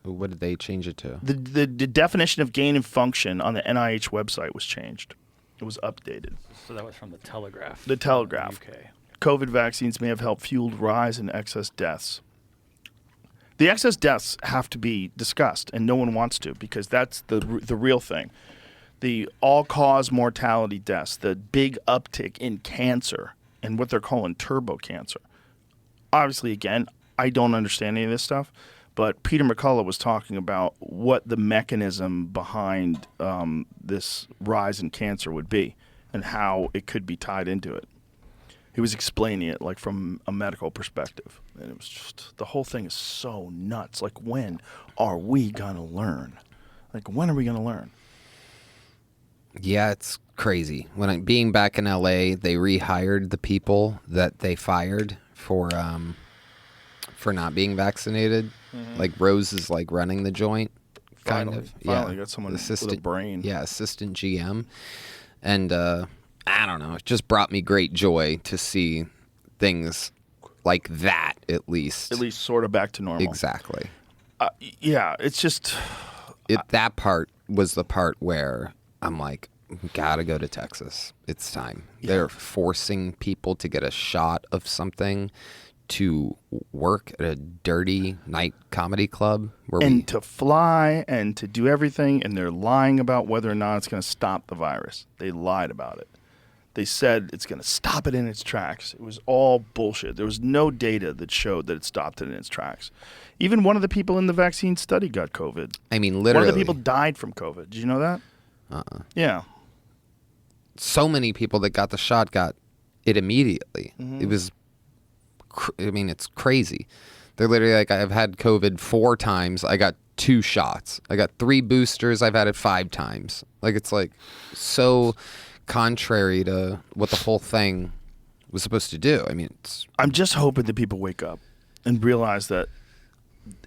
What did they change it to?
The definition of gain of function on the NIH website was changed. It was updated.
So that was from the Telegraph.
The Telegraph.
UK.
COVID vaccines may have helped fuel rise in excess deaths. The excess deaths have to be discussed, and no one wants to, because that's the real thing. The all-cause mortality deaths, the big uptick in cancer, and what they're calling turbo cancer. Obviously, again, I don't understand any of this stuff, but Peter McCullough was talking about what the mechanism behind this rise in cancer would be and how it could be tied into it. He was explaining it like from a medical perspective. And it was just, the whole thing is so nuts. Like, when are we going to learn? Like, when are we going to learn?
Yeah, it's crazy. Being back in LA, they rehired the people that they fired for not being vaccinated. Mm-hmm. Like, Rose is like running the joint,
Finally got someone with a brain.
Yeah, assistant GM. And I don't know. It just brought me great joy to see things like that, at least.
At least sort of back to normal.
Exactly.
Yeah, it's just...
that part was the part where I'm like, gotta go to Texas. It's time. Yeah. They're forcing people to get a shot of something to work at a dirty night comedy club.
To fly and to do everything, and they're lying about whether or not it's going to stop the virus. They lied about it. They said it's going to stop it in its tracks. It was all bullshit. There was no data that showed that it stopped it in its tracks. Even one of the people in the vaccine study got COVID.
I mean, literally.
One of the people died from COVID. Did you know that? Yeah.
So many people that got the shot got it immediately. Mm-hmm. It was, it's crazy. They're literally like, I've had COVID 4 times. I got 2 shots. I got 3 boosters. I've had it 5 times. Like, it's like so contrary to what the whole thing was supposed to do. I'm
just hoping that people wake up and realize that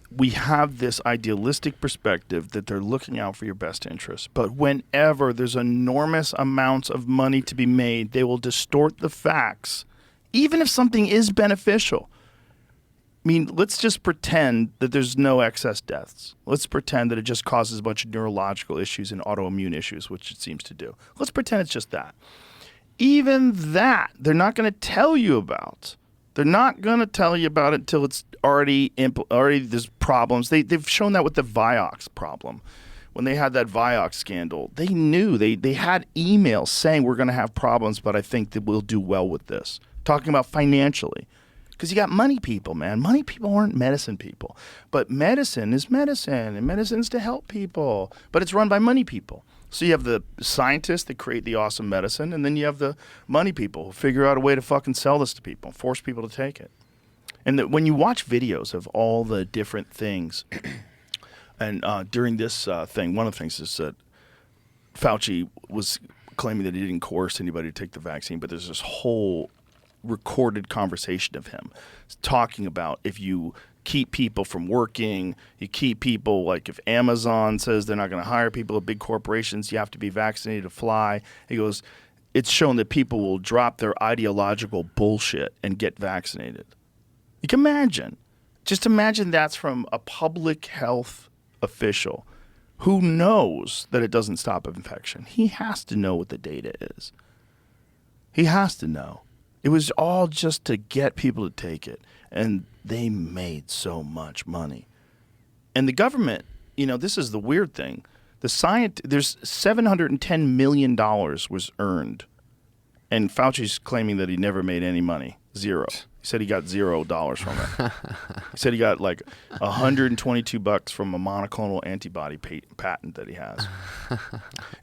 we have this idealistic perspective that they're looking out for your best interests. But whenever there's enormous amounts of money to be made, they will distort the facts, even if something is beneficial. Let's just pretend that there's no excess deaths. Let's pretend that it just causes a bunch of neurological issues and autoimmune issues, which it seems to do. Let's pretend it's just that. Even that, they're not going to tell you about. They're not going to tell you about it until it's already there's problems. They've shown that with the Vioxx problem. When they had that Vioxx scandal, they knew. They had emails saying we're going to have problems, but I think that we'll do well with this. Talking about financially. Because you got money people, man. Money people aren't medicine people. But medicine is medicine, and medicine's to help people. But it's run by money people. So you have the scientists that create the awesome medicine, and then you have the money people who figure out a way to fucking sell this to people, force people to take it. And when you watch videos of all the different things, and during this thing, one of the things is that Fauci was claiming that he didn't coerce anybody to take the vaccine, but there's this whole recorded conversation of him talking about if you keep people from working, you keep people, like if Amazon says they're not going to hire people at big corporations, you have to be vaccinated to fly. He goes, it's shown that people will drop their ideological bullshit and get vaccinated. You can imagine. Just imagine that's from a public health official who knows that it doesn't stop infection. He has to know what the data is. He has to know. It was all just to get people to take it. And they made so much money. And the government, this is the weird thing. There's $710 million was earned. And Fauci's claiming that he never made any money. 0. He said he got $0 from it. He said he got like $122 from a monoclonal antibody patent that he has.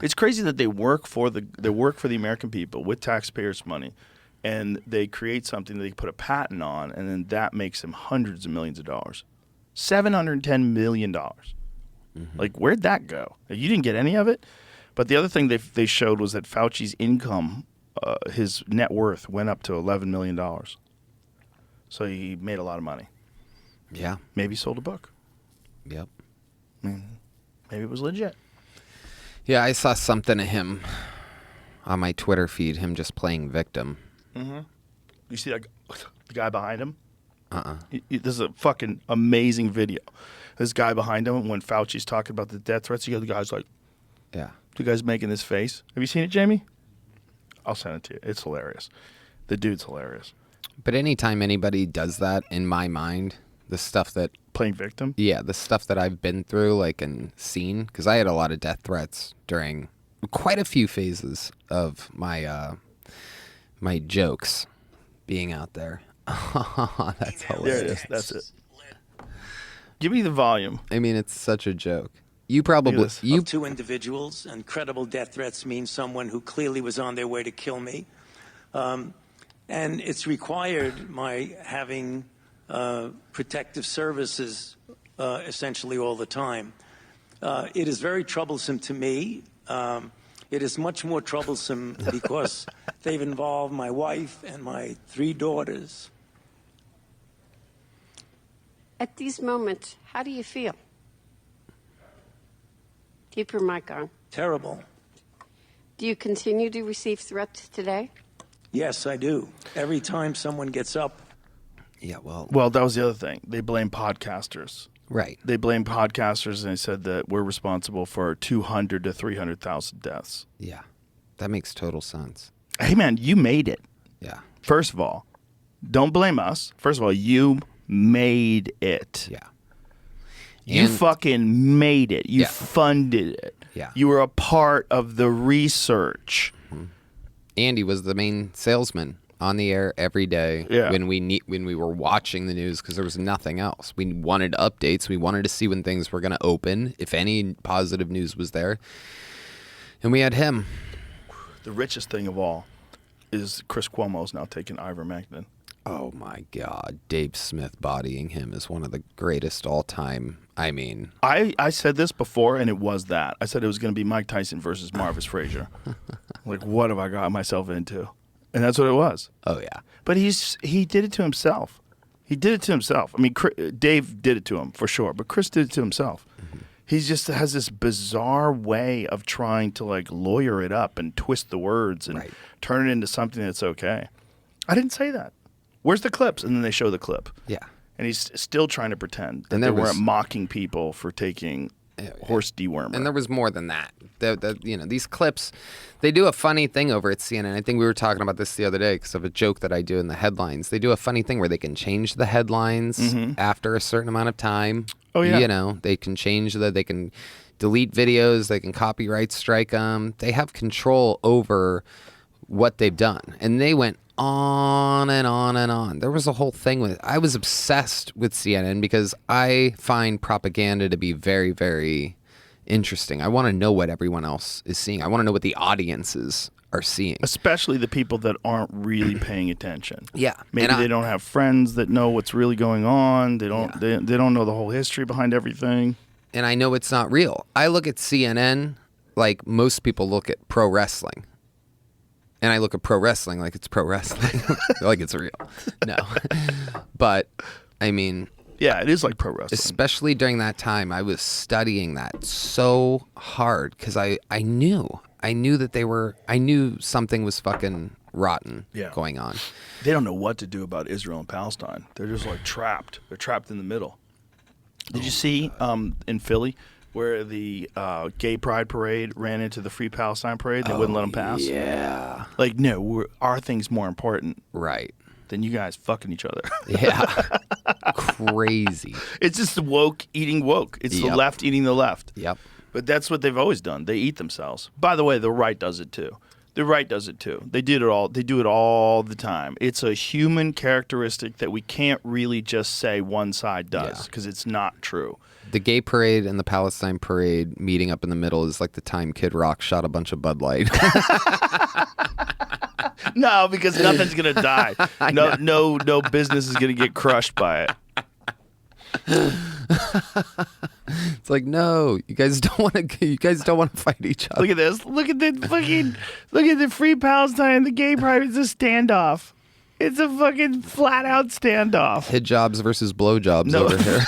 It's crazy that they work for the American people with taxpayers' money. and they create something that they put a patent on, and then that makes them hundreds of millions of dollars. $710 million. Like, where'd that go? You didn't get any of it? But the other thing they showed was that Fauci's income, his net worth, went up to $11 million. So he made a lot of money.
Yeah.
Maybe he sold a book.
Yep.
Maybe it was legit.
Yeah, I saw something of him on my Twitter feed, him just playing victim.
You see that the guy behind him?
Uh-uh.
This is a fucking amazing video. This guy behind him, when Fauci's talking about the death threats, you got the guy's like,
Yeah.
the guy's making this face. Have you seen it, Jamie? I'll send it to you. It's hilarious. The dude's hilarious.
But anytime anybody does that, in my mind, the stuff that,
Playing victim?
yeah, the stuff that I've been through, like, and seen, because I had a lot of death threats during quite a few phases of my my jokes being out there. That's
There
hilarious.
it is. That's it. Give me the volume.
I mean, it's such a joke. You
Look
probably
at this.
you
Of 2 individuals, and credible death threats mean someone who clearly was on their way to kill me. And it's required my having protective services essentially all the time. It is very troublesome to me. It is much more troublesome because they've involved my wife and my 3 daughters.
At these moments, how do you feel? Keep your mic on.
Terrible.
Do you continue to receive threats today?
Yes, I do. Every time someone gets up,
Yeah, well,
Well, that was the other thing. They blame podcasters.
right.
They blame podcasters, and they said that we're responsible for 200 to 300,000 deaths.
Yeah. That makes total sense.
Hey, man, you made it.
Yeah.
First of all, don't blame us. First of all, you made it.
Yeah.
You
And-
fucking made it. You
Yeah.
funded it.
Yeah.
You were a part of the research.
Andy was the main salesman on the air every day
Yeah.
when we were watching the news because there was nothing else. We wanted updates. We wanted to see when things were going to open, if any positive news was there. And we had him.
The richest thing of all is Chris Cuomo's now taking ivermectin.
Oh my God. Dave Smith bodying him is one of the greatest all time. I mean,
I said this before, and it was that. I said it was going to be Mike Tyson versus Marvis Frazier. Like, what have I got myself into? And that's what it was.
oh yeah.
But he did it to himself. He did it to himself. I mean, Dave did it to him for sure, but Chris did it to himself. He just has this bizarre way of trying to like lawyer it up and twist the words and
Right.
turn it into something that's okay. I didn't say that. Where's the clips? And then they show the clip.
Yeah.
And he's still trying to pretend that
And
they
there
weren't
was-
mocking people for taking horse dewormer.
And there was more than that. These clips, they do a funny thing over at CNN. I think we were talking about this the other day because of a joke that I do in the headlines. They do a funny thing where they can change the headlines after a certain amount of time.
Oh, yeah.
You know, they can change they can delete videos. They can copyright strike them. They have control over what they've done. And they went on and on and on. There was a whole thing with it. I was obsessed with CNN because I find propaganda to be very, very interesting. I want to know what everyone else is seeing. I want to know what the audiences are seeing.
Especially the people that aren't really paying attention.
Yeah.
Maybe
And
they don't have friends that know what's really going on. They don't. They don't know the whole history behind everything.
And I know it's not real. I look at CNN like most people look at pro wrestling. And I look at pro wrestling like it's pro wrestling. Like it's real. No. But, I mean,
Yeah, it is like pro wrestling.
especially during that time, I was studying that so hard because I knew that I knew something was fucking rotten
Yeah.
going on.
They don't know what to do about Israel and Palestine. They're just like trapped. They're trapped in the middle. Did you see in Philly where the gay pride parade ran into the Free Palestine parade? They wouldn't let them pass.
Yeah.
Like, no, our thing's more important
Right.
than you guys fucking each other.
Yeah. Crazy.
It's just the woke eating woke. It's the
Yep.
left eating the left.
Yep.
But that's what they've always done. They eat themselves. By the way, the right does it too. The right does it too. They did it all. They do it all the time. It's a human characteristic that we can't really just say one side does
Yeah.
because it's not true.
The gay parade and the Palestine parade meeting up in the middle is like the time Kid Rock shot a bunch of Bud Light.
No, because nothing's gonna die. No business is gonna get crushed by it.
It's like, no, you guys don't want to fight each other.
Look at this. Look at the Free Palestine, the gay pride. It's a standoff. It's a fucking flat out standoff.
Hijabs versus blowjobs over here.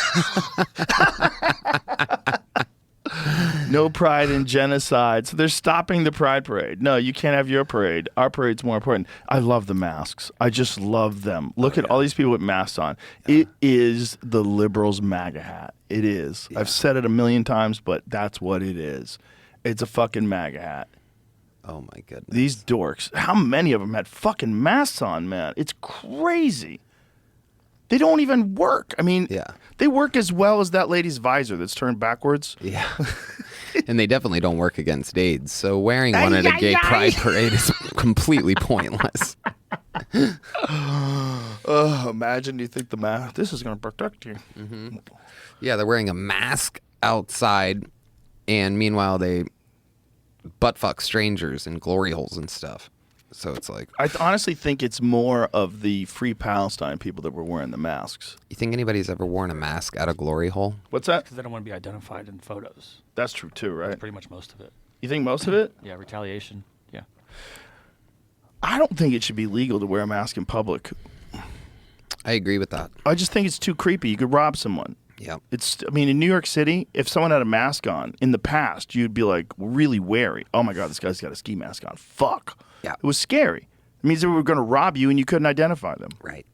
No pride in genocide. So they're stopping the pride parade. No, you can't have your parade. Our parade's more important. I love the masks. I just love them. Look at all these people with masks on. Yeah. It is the liberals' MAGA hat. It is. Yeah. I've said it a million times, but that's what it is. It's a fucking MAGA hat.
Oh my goodness.
These dorks. How many of them had fucking masks on, man? It's crazy. They don't even work. I mean, they work as well as that lady's visor that's turned backwards.
Yeah. And they definitely don't work against AIDS. So wearing one at a gay pride parade is completely pointless.
Imagine you think the mask, this is going to protect you.
Mm-hmm. Yeah, they're wearing a mask outside, and meanwhile they butt-fuck strangers in glory holes and stuff. So it's like...
I honestly think it's more of the Free Palestine people that were wearing the masks.
You think anybody's ever worn a mask at a glory hole?
What's that?
Because they don't want to be identified in photos.
That's true too, right?
That's pretty much most of it.
You think most of it?
Yeah, retaliation. Yeah.
I don't think it should be legal to wear a mask in public.
I agree with that.
I just think it's too creepy. You could rob someone.
Yeah.
I mean, in New York City, if someone had a mask on, in the past, you'd be like really wary. Oh my God, this guy's got a ski mask on. Fuck.
Yeah.
It was scary. It means they were going to rob you and you couldn't identify them.
Right.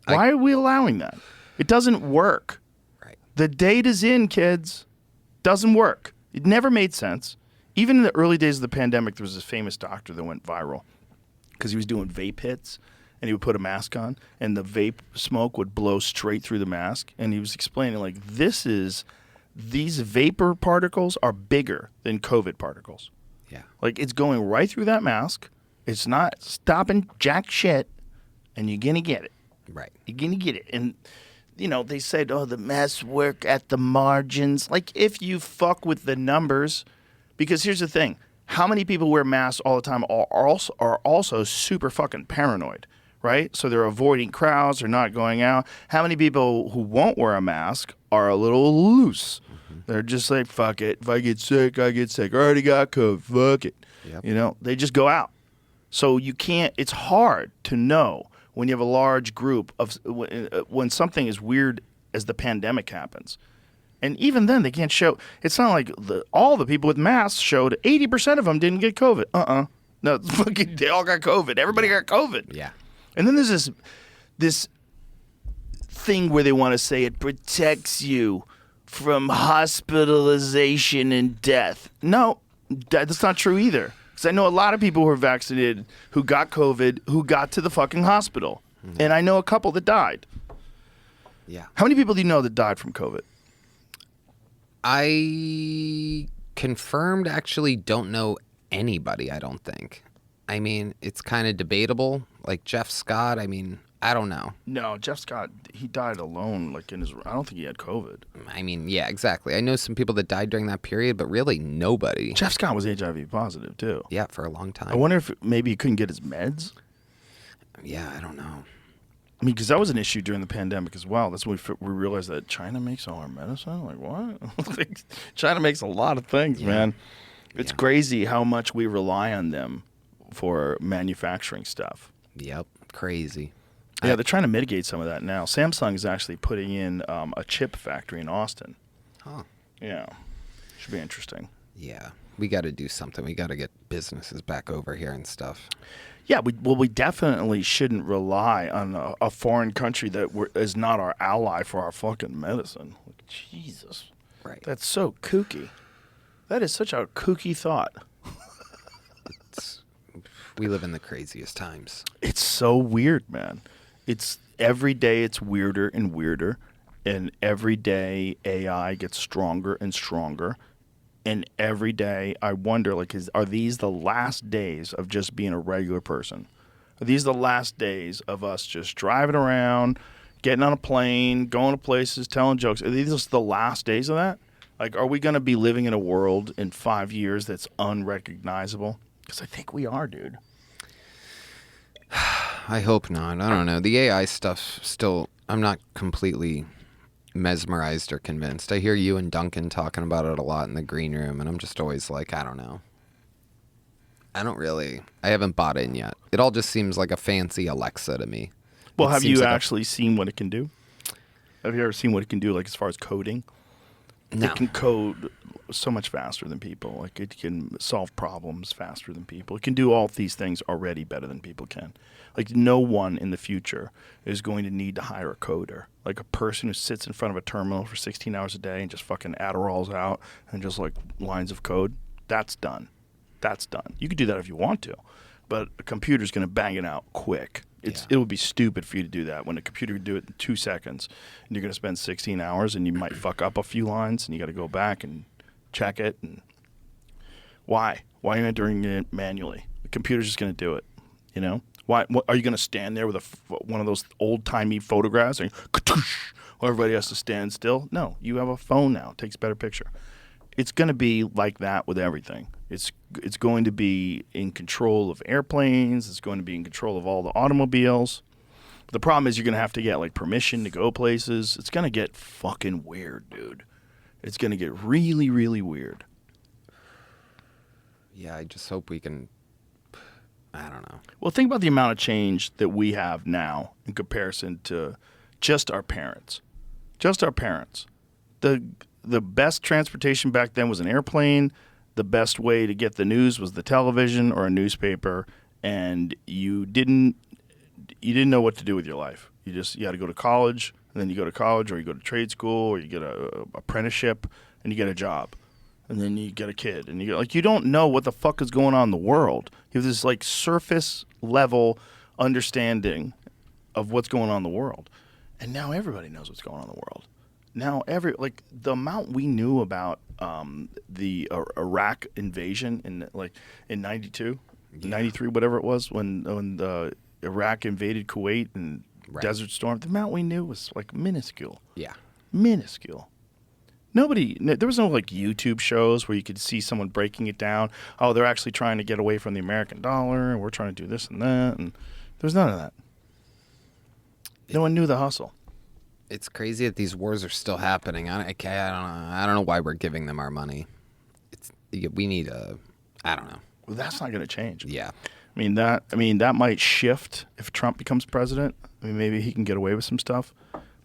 Why are we allowing that? It doesn't work.
Right.
The data's in, kids. Doesn't work. It never made sense. Even in the early days of the pandemic, there was this famous doctor that went viral because he was doing vape hits. And he would put a mask on, and the vape smoke would blow straight through the mask. And he was explaining, like, these vapor particles are bigger than COVID particles.
Yeah.
Like, it's going right through that mask. It's not stopping jack shit, and you're going to get it.
Right.
You're going to get it. And, you know, they said, the masks work at the margins. Like, if you fuck with the numbers, because here's the thing. How many people wear masks all the time are also super fucking paranoid? Right? So they're avoiding crowds, they're not going out. How many people who won't wear a mask are a little loose? Mm-hmm. They're just like, fuck it. If I get sick, I get sick. I already got COVID. Fuck it.
Yep.
You know, they just go out. So you can't, it's hard to know when you have a large group of, when something as weird as the pandemic happens. And even then, they can't show, it's not like all the people with masks showed 80% of them didn't get COVID. No, fucking, they all got COVID. Everybody got COVID.
Yeah.
And then there's this thing where they want to say it protects you from hospitalization and death. No, that's not true either. Because I know a lot of people who are vaccinated who got COVID who got to the fucking hospital. Mm-hmm. And I know a couple that died.
Yeah.
How many people do you know that died from COVID?
I confirmed actually don't know anybody, I don't think. I mean, it's kind of debatable. Like Jeff Scott, I mean, I don't know.
No, Jeff Scott, he died alone. Like I don't think he had COVID.
I mean, yeah, exactly. I know some people that died during that period, but really nobody.
Jeff Scott was HIV positive too.
Yeah, for a long time.
I wonder if maybe he couldn't get his meds.
Yeah, I don't know.
I mean, because that was an issue during the pandemic as well. That's when we realized that China makes all our medicine. Like, what? Like, China makes a lot of things, man. It's crazy how much we rely on them for manufacturing stuff.
Yep, crazy.
Yeah, they're trying to mitigate some of that now. Samsung is actually putting in a chip factory in Austin.
Huh.
Yeah. Should be interesting.
Yeah. We got to do something. We got to get businesses back over here and stuff.
Yeah, we definitely shouldn't rely on a foreign country that is not our ally for our fucking medicine. Like, Jesus.
Right.
That's so kooky. That is such a kooky thought.
We live in the craziest times.
It's so weird, man. It's every day it's weirder and weirder, and every day AI gets stronger and stronger, and every day I wonder, like, are these the last days of just being a regular person? Are these the last days of us just driving around, getting on a plane, going to places, telling jokes? Are these just the last days of that? Like, are we going to be living in a world in 5 years that's unrecognizable? Because I think we are, dude.
I hope not. I don't know. The AI stuff still, I'm not completely mesmerized or convinced. I hear you and Duncan talking about it a lot in the green room, and I'm just always like, I don't know. I haven't bought in yet. It all just seems like a fancy Alexa to me.
Well,
It
have
seems
you
like
actually seen what it can do? Have you ever seen what it can do, like as far as coding?
No.
It can code so much faster than people. Like it can solve problems faster than people. It can do all these things already better than people can. Like no one in the future is going to need to hire a coder. Like a person who sits in front of a terminal for 16 hours a day and just fucking Adderalls out and just like lines of code. That's done. That's done. You could do that if you want to, but a computer's going to bang it out quick. It would be stupid for you to do that when a computer could do it in 2 seconds, and you're going to spend 16 hours, and you might fuck up a few lines, and you got to go back and check it. And why? Why are you entering it manually? The computer's just going to do it. You know? Why? What, are you going to stand there with one of those old timey photographs and while everybody has to stand still? No, you have a phone now. It takes a better picture. It's going to be like that with everything. It's going to be in control of airplanes. It's going to be in control of all the automobiles. The problem is you're going to have to get like permission to go places. It's going to get fucking weird, dude. It's going to get really, really weird.
Yeah, I just hope we can. I don't know.
Well, think about the amount of change that we have now in comparison to just our parents. Just our parents. The best transportation back then was an airplane. The best way to get the news was the television or a newspaper, and you didn't know what to do with your life. You had to go to college, and then you go to college, or you go to trade school, or you get a apprenticeship, and you get a job, and then you get a kid, and you don't know what the fuck is going on in the world. You have this like surface level understanding of what's going on in the world, and now everybody knows what's going on in the world. Now, the amount we knew about the Iraq invasion in 92, 93, whatever it was, when the Iraq invaded Kuwait and Desert Storm, the amount we knew was like minuscule.
Yeah.
Minuscule. There was no like YouTube shows where you could see someone breaking it down. Oh, they're actually trying to get away from the American dollar, and we're trying to do this and that, and there's none of that. No one knew the hustle.
It's crazy that these wars are still happening. I don't know why we're giving them our money. We need I don't know.
Well, that's not going to change.
Yeah.
I mean that might shift if Trump becomes president. I mean, maybe he can get away with some stuff.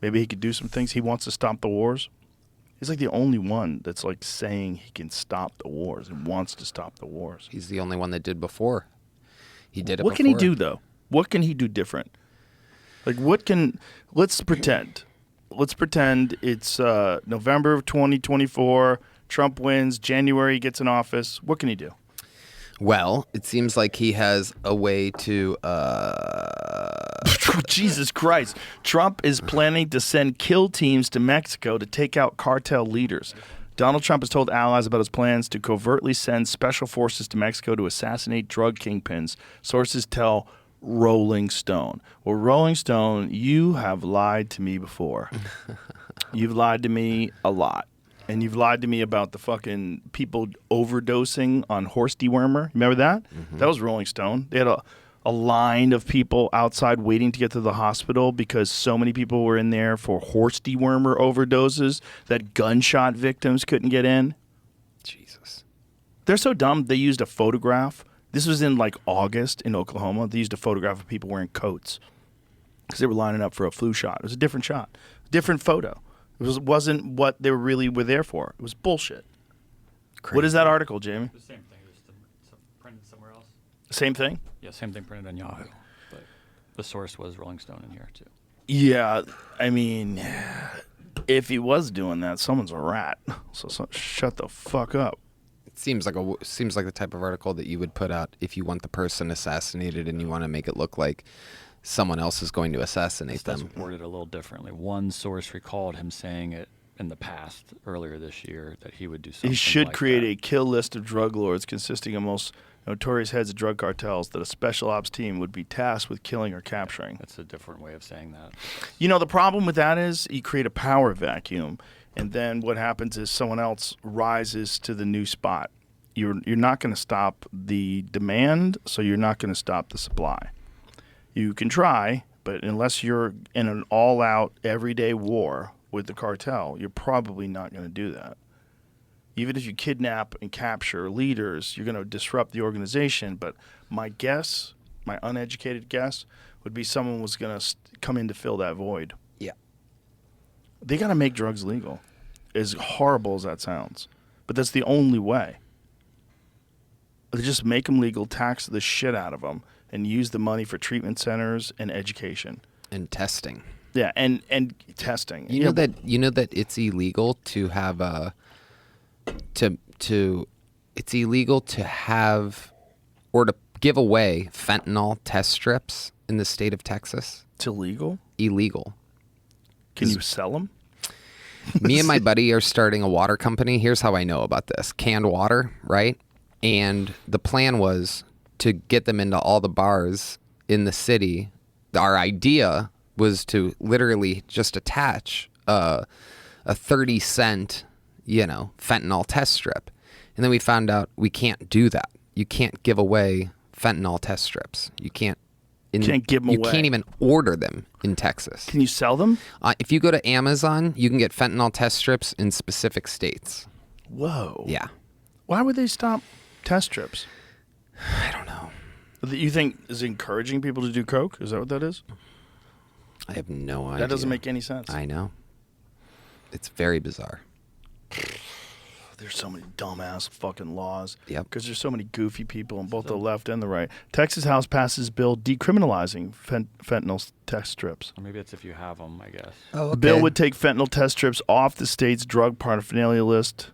Maybe he could do some things. He wants to stop the wars. He's like the only one that's like saying he can stop the wars and wants to stop the wars.
He's the only one that did before. He did it
What can he
before.
do though? What can he do different? Like let's pretend it's November of 2024. Trump wins. January he gets in office. What can he do?
Well, it seems like he has a way to.
Jesus Christ. Trump is planning to send kill teams to Mexico to take out cartel leaders. Donald Trump has told allies about his plans to covertly send special forces to Mexico to assassinate drug kingpins. Sources tell Rolling Stone. Well, Rolling Stone, you have lied to me before. You've lied to me a lot. And you've lied to me about the fucking people overdosing on horse dewormer. Remember that? Mm-hmm. That was Rolling Stone. They had a line of people outside waiting to get to the hospital because so many people were in there for horse dewormer overdoses that gunshot victims couldn't get in.
Jesus.
They're so dumb, they used a photograph. This was in like August in Oklahoma. They used a photograph of people wearing coats because they were lining up for a flu shot. It was a different shot, different photo. It wasn't what they really were there for. It was bullshit. Crazy. What is that article, Jamie?
The same thing, just printed somewhere else.
Same thing?
Yeah, same thing printed on Yahoo. But the source was Rolling Stone in here, too.
Yeah, I mean, if he was doing that, someone's a rat. So shut the fuck up.
It seems like the type of article that you would put out if you want the person assassinated and you want to make it look like someone else is going to assassinate them.
That's worded a little differently. One source recalled him saying it in the past, earlier this year, that he would do something.
He should
like
create
that.
a kill list of drug lords consisting of most notorious heads of drug cartels that a special ops team would be tasked with killing or capturing.
That's a different way of saying that.
You know, the problem with that is you create a power vacuum, and then what happens is someone else rises to the new spot. You're not going to stop the demand, so you're not going to stop the supply. You can try, but unless you're in an all-out, everyday war with the cartel, you're probably not going to do that. Even if you kidnap and capture leaders, you're going to disrupt the organization. But my guess, my uneducated guess, would be someone was going to come in to fill that void.
Yeah.
They got to make drugs legal, as horrible as that sounds. But that's the only way. They just make them legal, tax the shit out of them, and use the money for treatment centers and education.
And testing.
Yeah, and testing.
You know that it's illegal to have it's illegal to have or to give away fentanyl test strips in the state of Texas.
It's illegal?
Illegal.
Can you sell them?
Me and my buddy are starting a water company. Here's how I know about this. Canned water, right? And the plan was to get them into all the bars in the city. Our idea was to literally just attach a 30-cent, fentanyl test strip. And then we found out we can't do that. You can't give away fentanyl test strips. You can't
give them
you
away.
can't even order them in Texas.
Can you sell them?
If you go to Amazon, you can get fentanyl test strips in specific states.
Whoa.
Yeah.
Why would they stop test strips?
I don't know.
You think is encouraging people to do coke? Is that what that is?
I have no idea.
That doesn't make any sense.
I know. It's very bizarre.
There's so many dumbass fucking laws.
Yep.
Because there's so many goofy people on both the left and the right. Texas House passes bill decriminalizing fentanyl test strips.
Or maybe it's if you have them, I guess.
Oh,
The bill would take fentanyl test strips off the state's drug paraphernalia list,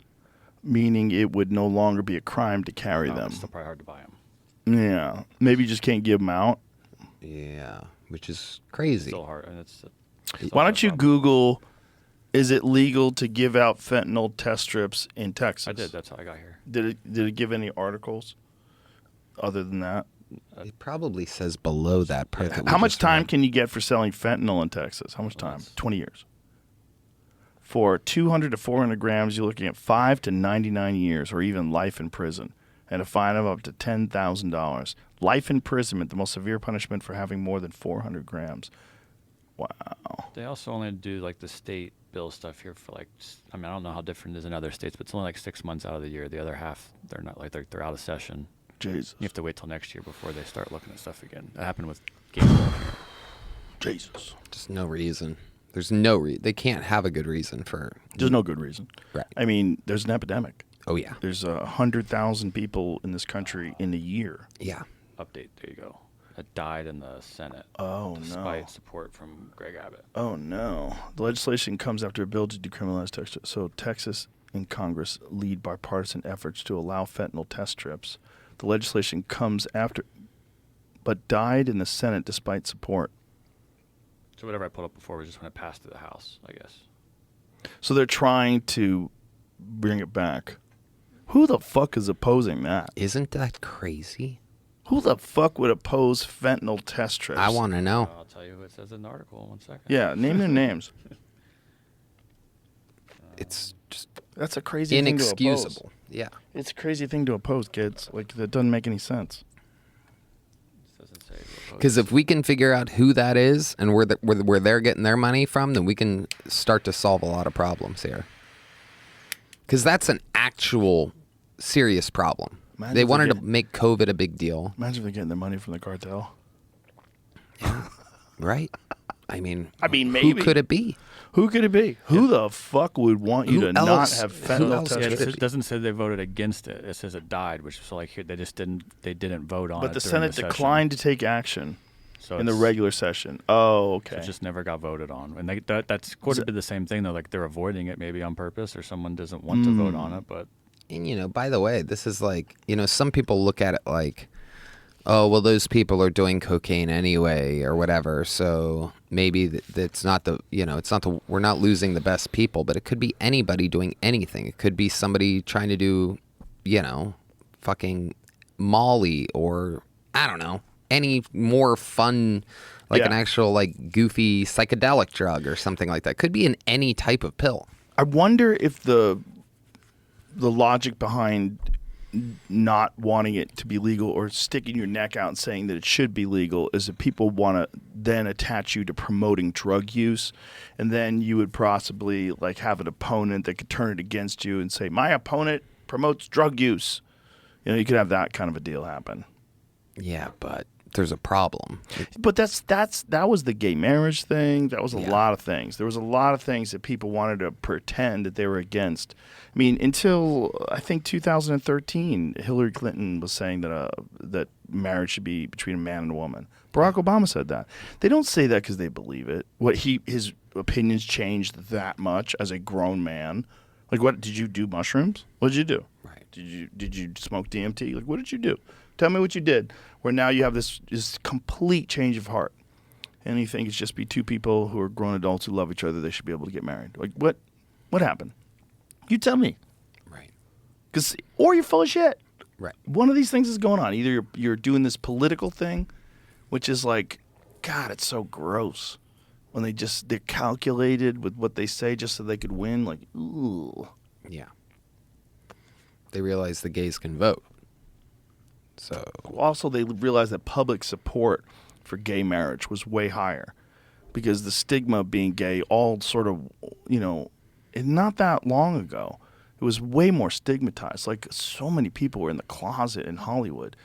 meaning it would no longer be a crime to carry them.
It's still probably hard to buy them.
Yeah. Maybe you just can't give them out.
Yeah, which is crazy.
Still hard, and it's.
Why don't you Google, is it legal to give out fentanyl test strips in Texas?
I did. That's how I got here.
Did it give any articles other than that?
It probably says below that part. That we
How much
just
time
read.
can you get for selling fentanyl in Texas? How much time? 20 years. For 200 to 400 grams, you're looking at 5 to 99 years, or even life in prison, and a fine of up to $10,000. Life imprisonment, the most severe punishment for having more than 400 grams. Wow.
They also only do like the state bill stuff here for I don't know how different it is in other states, but it's only like 6 months out of the year. The other half, they're not they're out of session.
Jesus.
You have to wait till next year before they start looking at stuff again. That happened with games.
Jesus.
Just no reason. There's no reason. They can't have a good reason for.
There's no good reason.
Right.
I mean, there's an epidemic.
Oh yeah.
There's 100,000 people in this country in a year.
Yeah.
Update. There you go. That died in the Senate.
Oh, no.
Despite support from Greg Abbott.
Oh, no. The legislation comes after a bill to decriminalize test strips. So Texas and Congress lead bipartisan efforts to allow fentanyl test strips. The legislation comes after, but died in the Senate despite support.
So whatever I pulled up before was just when it passed through the House, I guess.
So they're trying to bring it back. Who the fuck is opposing that?
Isn't that crazy?
Who the fuck would oppose fentanyl test strips?
I want to know.
I'll tell you who it says in the article in 1 second.
Yeah, name their names.
It's just
That's a crazy thing to oppose.
inexcusable. Yeah.
It's a crazy thing to oppose, kids. Like, that doesn't make any sense.
It doesn't say who opposed.
Because if we can figure out who that is and where they're getting their money from, then we can start to solve a lot of problems here. Because that's an actual serious problem.
Imagine
They
if they
wanted to
get-
make COVID a big deal,
Imagine if they're getting their money from the cartel.
right? I mean,
maybe.
who could it be?
Who could it be? Who the fuck would want you
Who
to not
else-
have
who
fentanyl
else
test
Yeah,
could
strips?
it doesn't say they voted against it. It says it died, which so like here they didn't vote on it.
But the
during
Senate
session.
declined to take action
So
in the
it's-
regular session. Oh, okay.
It just never got voted on, and that's could have been the same thing though. Like they're avoiding it maybe on purpose, or someone doesn't want to vote on it. But
And, by the way, this is like, some people look at it like, oh, well, those people are doing cocaine anyway or whatever. So maybe it's not we're not losing the best people, but it could be anybody doing anything. It could be somebody trying to do, fucking Molly or, I don't know, any more fun, like an
Yeah.
actual, like, goofy psychedelic drug or something like that. Could be in any type of pill.
I wonder if the logic behind not wanting it to be legal or sticking your neck out and saying that it should be legal is that people want to then attach you to promoting drug use, and then you would possibly like have an opponent that could turn it against you and say, my opponent promotes drug use. You know, you could have that kind of a deal happen.
Yeah, but there's a problem.
But that was the gay marriage thing. That was a lot of things. There was a lot of things that people wanted to pretend that they were against. I mean, until I think 2013, Hillary Clinton was saying that that marriage should be between a man and a woman. Barack Obama said that. They don't say that because they believe it. His opinions changed that much as a grown man. Like, what did you do? Mushrooms? What did you do?
Right.
Did you smoke DMT? Like, what did you do? Tell me what you did. Where now you have this complete change of heart, and you think it's just be two people who are grown adults who love each other. They should be able to get married. Like, what happened? You tell me.
Right.
Or you're full of shit.
Right.
One of these things is going on. Either you're doing this political thing, which is like, God, it's so gross. When they're calculated with what they say just so they could win. Like, ooh.
Yeah. They realize the gays can vote. So
also, they realized that public support for gay marriage was way higher because the stigma of being gay all sort of, not that long ago, it was way more stigmatized. Like, so many people were in the closet in Hollywood,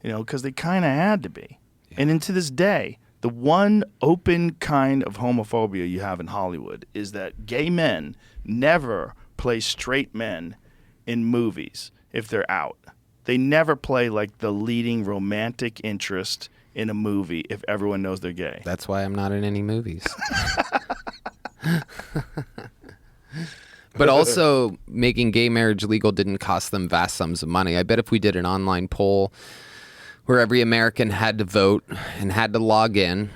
because they kind of had to be. Yeah. And to this day, the one open kind of homophobia you have in Hollywood is that gay men never play straight men in movies if they're out. They never play like the leading romantic interest in a movie if everyone knows they're gay.
That's why I'm not in any movies. But also, making gay marriage legal didn't cost them vast sums of money. I bet if we did an online poll where every American had to vote and had to log in,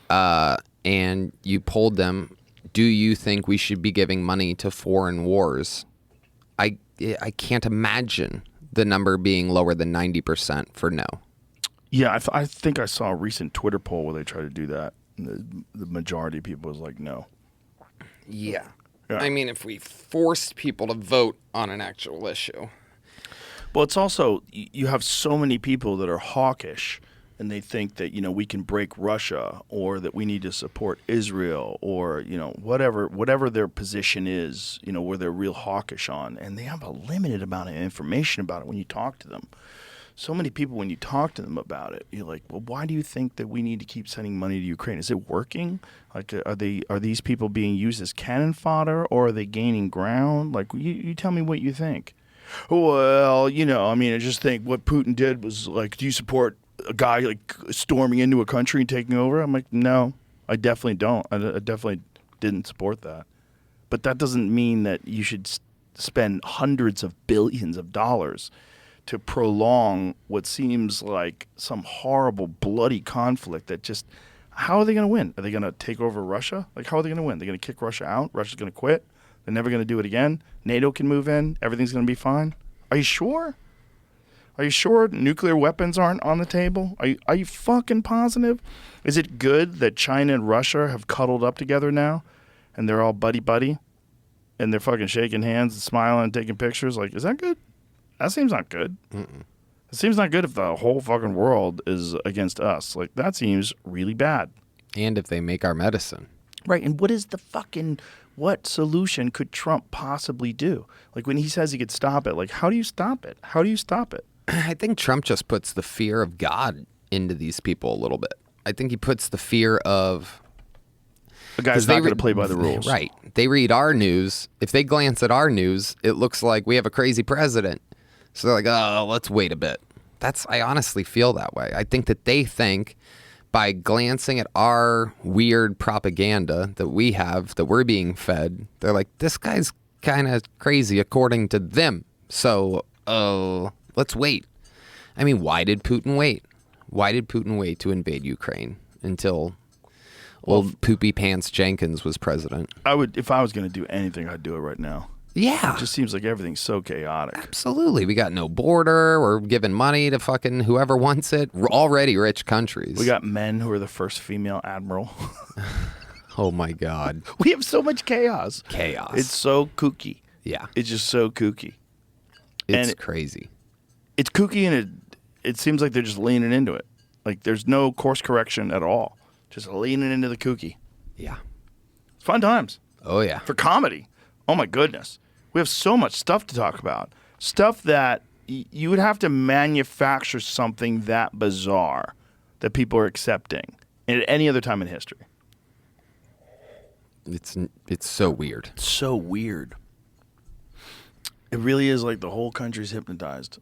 and you polled them, do you think we should be giving money to foreign wars? I can't imagine the number being lower than 90% for no.
Yeah, I think I saw a recent Twitter poll where they tried to do that. The majority of people was like, no.
Yeah.
Yeah.
I mean, if we forced people to vote on an actual issue.
Well, it's also, you have so many people that are hawkish and they think that, we can break Russia or that we need to support Israel or, whatever their position is, where they're real hawkish on. And they have a limited amount of information about it when you talk to them. So many people, when you talk to them about it, you're like, well, why do you think that we need to keep sending money to Ukraine? Is it working? Like, are these people being used as cannon fodder or are they gaining ground? Like, you tell me what you think. Well, I just think what Putin did was like, do you support a guy like storming into a country and taking over? I'm like, no, I definitely don't. I definitely didn't support that. But that doesn't mean that you should spend hundreds of billions of dollars to prolong what seems like some horrible, bloody conflict that just, how are they going to win? Are they going to take over Russia? Like, how are they going to win? They're going to kick Russia out? Russia's going to quit? They're never going to do it again? NATO can move in? Everything's going to be fine? Are you sure? Are you sure nuclear weapons aren't on the table? Are you fucking positive? Is it good that China and Russia have cuddled up together now and they're all buddy-buddy and they're fucking shaking hands and smiling and taking pictures? Like, is that good? That seems not good. Mm-mm. It seems not good if the whole fucking world is against us. Like, that seems really bad.
And if they make our medicine.
Right, and what solution could Trump possibly do? Like, when he says he could stop it, like, how do you stop it? How do you stop it?
I think Trump just puts the fear of God into these people a little bit. I think he puts the fear of...
The guy's not going to play by the rules.
Right. They read our news. If they glance at our news, it looks like we have a crazy president. So they're like, oh, let's wait a bit. I honestly feel that way. I think that they think by glancing at our weird propaganda that we have, that we're being fed, they're like, this guy's kind of crazy according to them. So, let's wait. I mean, why did Putin wait? Why did Putin wait to invade Ukraine until old Poopy Pants Jenkins was president?
If I was going to do anything, I'd do it right now.
Yeah.
It just seems like everything's so chaotic.
Absolutely. We got no border. We're giving money to fucking whoever wants it. We're already rich countries.
We got men who are the first female admiral.
Oh, my God.
We have so much chaos.
Chaos.
It's so kooky.
Yeah.
It's just so kooky.
It's crazy.
it's kooky, and it seems like they're just leaning into it. Like there's no course correction at all. Just leaning into the kooky.
Yeah.
It's fun times
Oh yeah.
for comedy. Oh my goodness, we have so much stuff to talk about. Stuff that you would have to manufacture something that bizarre that people are accepting at any other time in history.
It's so weird.
So weird. It really is like the whole country's hypnotized.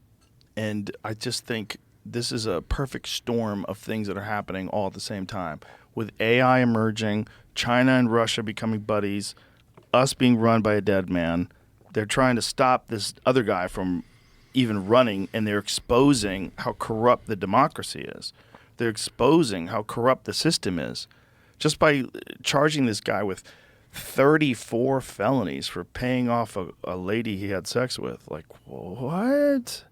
And I just think this is a perfect storm of things that are happening all at the same time. With AI emerging, China and Russia becoming buddies, us being run by a dead man. They're trying to stop this other guy from even running, and they're exposing how corrupt the democracy is. They're exposing how corrupt the system is. Just by charging this guy with 34 felonies for paying off a lady he had sex with. Like, what?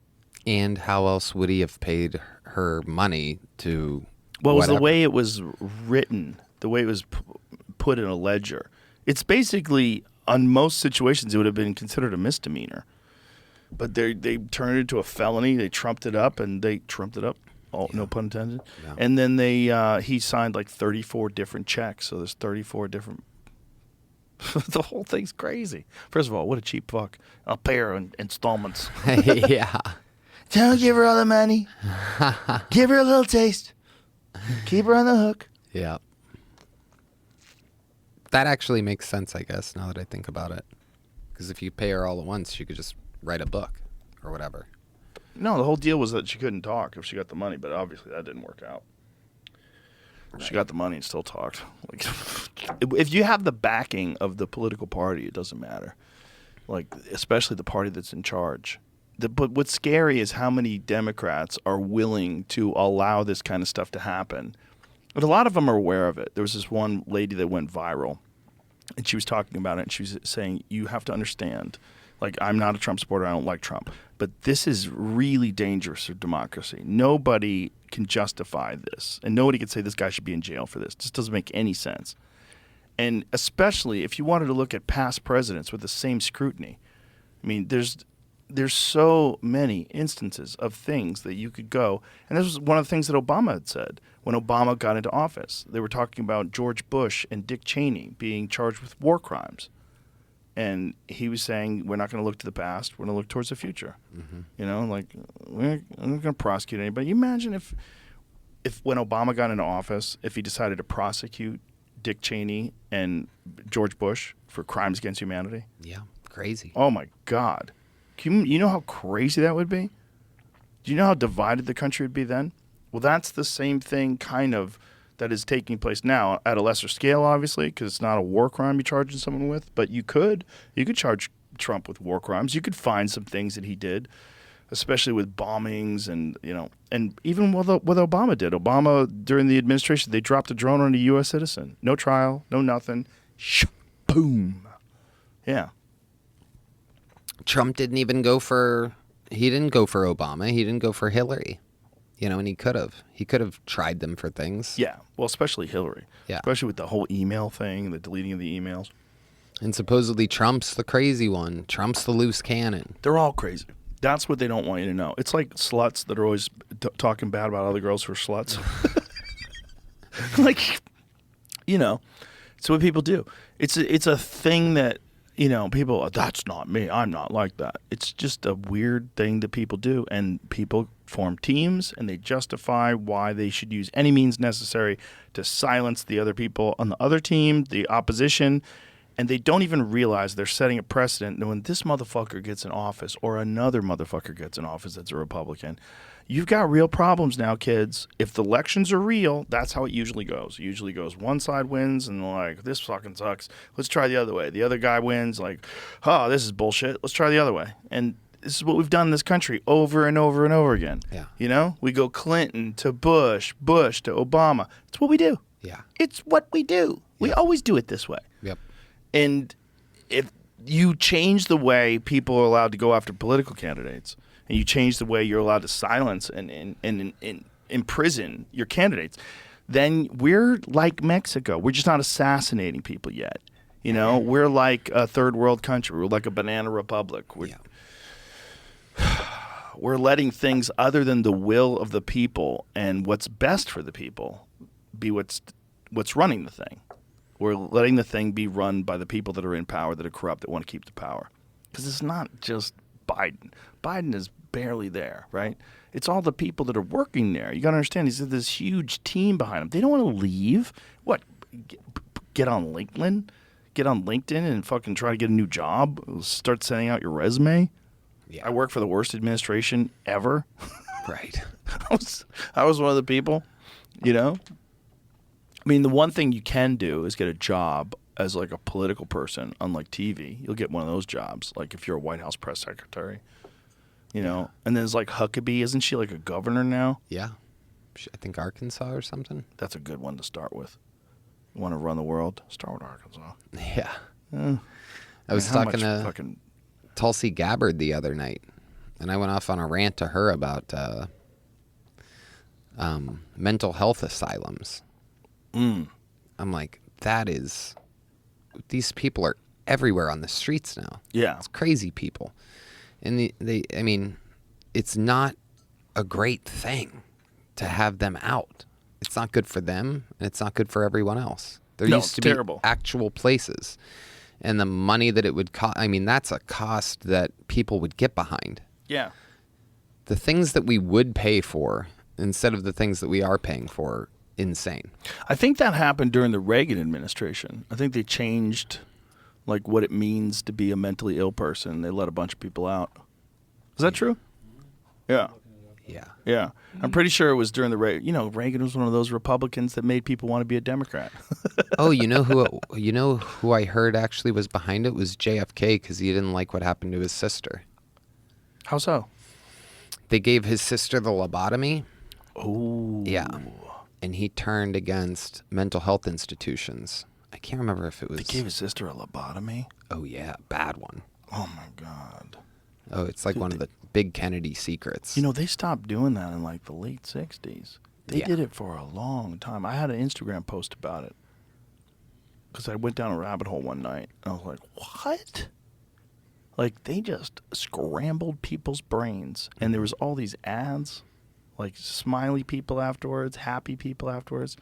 And how else would he have paid her money to?
Well, it was
whatever?
the way it was written, the way it was put in a ledger. It's basically, on most situations, it would have been considered a misdemeanor. But they turned it into a felony. They trumped it up, Oh, no pun intended.
Yeah.
And then he signed like 34 different checks. So there's 34 different. The whole thing's crazy. First of all, what a cheap fuck. I'll pay her in installments.
Yeah.
Don't give her all the money. Give her a little taste. Keep her on the hook.
Yeah. That actually makes sense, I guess, now that I think about it. Because if you pay her all at once, she could just write a book or whatever.
No, the whole deal was that she couldn't talk if she got the money, but obviously that didn't work out. Right. She got the money and still talked. Like, if you have the backing of the political party, it doesn't matter. Like, especially the party that's in charge. But what's scary is how many Democrats are willing to allow this kind of stuff to happen. But a lot of them are aware of it. There was this one lady that went viral, and she was talking about it, and she was saying, you have to understand, like, I'm not a Trump supporter. I don't like Trump. But this is really dangerous for democracy. Nobody can justify this, and nobody can say this guy should be in jail for this. It just doesn't make any sense. And especially if you wanted to look at past presidents with the same scrutiny. I mean, there's so many instances of things that you could go. And this was one of the things that Obama had said when Obama got into office. They were talking about George Bush and Dick Cheney being charged with war crimes. And he was saying, we're not going to look to the past. We're going to look towards the future. Mm-hmm. You know, like, we're not going to prosecute anybody. You imagine if when Obama got into office, if he decided to prosecute Dick Cheney and George Bush for crimes against humanity?
Yeah, crazy.
Oh, my God. You know how crazy that would be? Do you know how divided the country would be then? Well, that's the same thing kind of that is taking place now at a lesser scale, obviously, because it's not a war crime you're charging someone with. But you could charge Trump with war crimes. You could find some things that he did, especially with bombings and even what Obama did. Obama, during the administration, they dropped a drone on a U.S. citizen. No trial, no nothing. Boom. Yeah.
Trump didn't even go for Obama. He didn't go for Hillary. And he could have. He could have tried them for things.
Yeah, well, especially Hillary.
Yeah.
Especially with the whole email thing, the deleting of the emails.
And supposedly Trump's the crazy one. Trump's the loose cannon.
They're all crazy. That's what they don't want you to know. It's like sluts that are always talking bad about other girls who are sluts. Like, it's what people do. It's a thing that, people, that's not me. I'm not like that. It's just a weird thing that people do. And people form teams, and they justify why they should use any means necessary to silence the other people on the other team, the opposition. And they don't even realize they're setting a precedent that when this motherfucker gets in office or another motherfucker gets in office that's a Republican, you've got real problems now, kids. If the elections are real, that's how it usually goes. It usually goes one side wins and like, this fucking sucks. Let's try the other way. The other guy wins like, oh, this is bullshit. Let's try the other way. And this is what we've done in this country over and over and over again.
Yeah.
We go Clinton to Bush, Bush to Obama. It's what we do.
Yeah.
It's what we do. We always do it this way.
Yep.
And if you change the way people are allowed to go after political candidates, and you change the way you're allowed to silence and imprison your candidates, then we're like Mexico. We're just not assassinating people yet. We're like a third world country. We're like a banana republic. we're letting things other than the will of the people and what's best for the people be what's running the thing. We're letting the thing be run by the people that are in power, that are corrupt, that want to keep the power. Because it's not just Biden. Biden is barely there, right? It's all the people that are working there. You got to understand, he's this huge team behind him. They don't want to leave. What? Get on LinkedIn? Get on LinkedIn and fucking try to get a new job? Start sending out your resume?
Yeah.
I work for the worst administration ever.
Right.
I was one of the people, you know? I mean, the one thing you can do is get a job as like a political person, unlike TV. You'll get one of those jobs, like if you're a White House press secretary, you know? And there's like Huckabee. Isn't she like a governor now?
Yeah. I think Arkansas or something.
That's a good one to start with. You want to run the world? Start with Arkansas.
Yeah. I was talking to
fucking
Tulsi Gabbard the other night, and I went off on a rant to her about mental health asylums. I'm like, these people are everywhere on the streets now.
Yeah.
It's crazy people. And I mean, it's not a great thing to have them out. It's not good for them, and it's not good for everyone else. There used to be
terrible.
actual places. And the money that it would cost, I mean, that's a cost that people would get behind.
Yeah.
The things that we would pay for instead of the things that we are paying for, insane.
I think that happened during the Reagan administration. I think they changed like what it means to be a mentally ill person. They let a bunch of people out. Is that true? Yeah.
Yeah.
Yeah. I'm pretty sure it was during the Reagan. You know, Reagan was one of those Republicans that made people want to be a Democrat.
Oh, you know who I heard actually was behind it was JFK, because he didn't like what happened to his sister.
How so?
They gave his sister the lobotomy.
Oh.
Yeah. And he turned against mental health institutions. I can't remember if it was...
They gave his sister a lobotomy?
Oh, yeah. Bad one.
Oh, my God.
Oh, it's like one of the big Kennedy secrets.
You know, they stopped doing that in like the late 60s. They
Yeah.
did it for a long time. I had an Instagram post about it because I went down a rabbit hole one night. And I was like, what? Like, they just scrambled people's brains. And there was all these ads, like smiley people afterwards, happy people afterwards.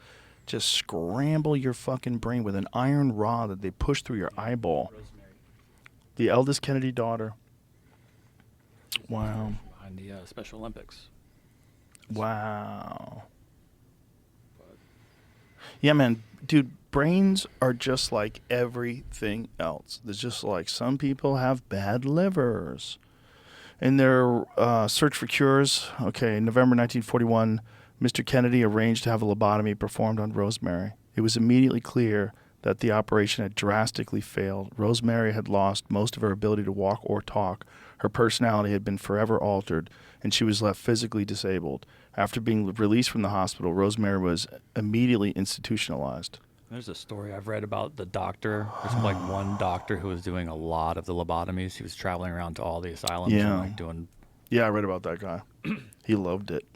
Just scramble your fucking brain with an iron rod that they push through your eyeball. The eldest Kennedy daughter. Wow.
Behind the Special Olympics.
Wow. Yeah, man. Dude, brains are just like everything else. There's just like some people have bad livers. In their search for cures, November 1941, Mr. Kennedy arranged to have a lobotomy performed on Rosemary. It was immediately clear that the operation had drastically failed. Rosemary had lost most of her ability to walk or talk. Her personality had been forever altered, and she was left physically disabled. After being released from the hospital, Rosemary was immediately institutionalized.
There's a story I've read about the doctor. There's like one doctor who was doing a lot of the lobotomies. He was traveling around to all the asylums
Yeah.
and like doing...
Yeah, I read about that guy. He loved it.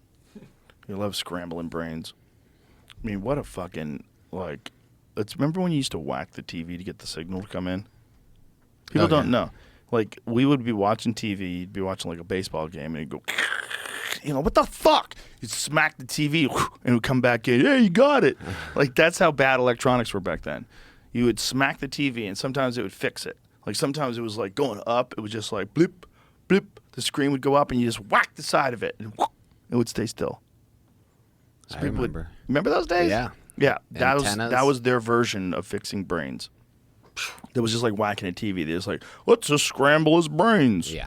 He loved scrambling brains. I mean, what a fucking, like... remember when you used to whack the TV to get the signal to come in? People don't know. Like, we would be watching TV, you'd be watching like a baseball game, and you'd go, what the fuck? You'd smack the TV, and it would come back in, hey, you got it. Like, that's how bad electronics were back then. You would smack the TV, and sometimes it would fix it. Like, sometimes it was like going up, it was just like blip, blip. The screen would go up, and you just whack the side of it, and it would stay still. So
I
people
remember.
Remember those days?
Yeah.
Yeah, that
Antennas.
was their version of fixing brains. It was just like whacking a TV. They was like, let's just scramble his brains.
Yeah.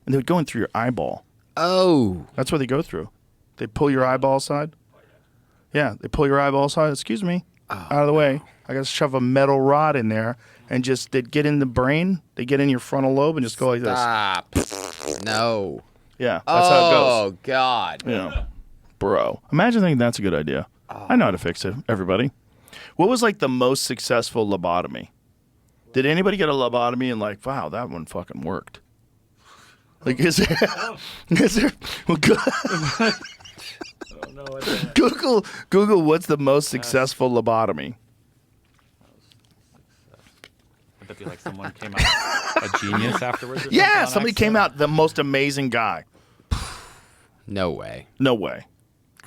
And they would go in through your eyeball.
Oh.
That's what they go through. They pull your eyeball aside. Yeah, they pull your eyeball aside. Excuse me. Out of the way. I got to shove a metal rod in there and just, they'd get in the brain. They get in your frontal lobe and just go like this.
Stop. No.
Yeah, that's how it goes.
Oh, God.
Yeah. Bro. Imagine thinking that's a good idea. I know how to fix it, everybody. What was like the most successful lobotomy? Did anybody get a lobotomy and like, wow, that one fucking worked? Like, is there, well, Google what's the most successful lobotomy?
I bet you like someone came out a genius afterwards. Or
Yeah,
something on
somebody came
accident.
out the most amazing guy.
No way.
No way.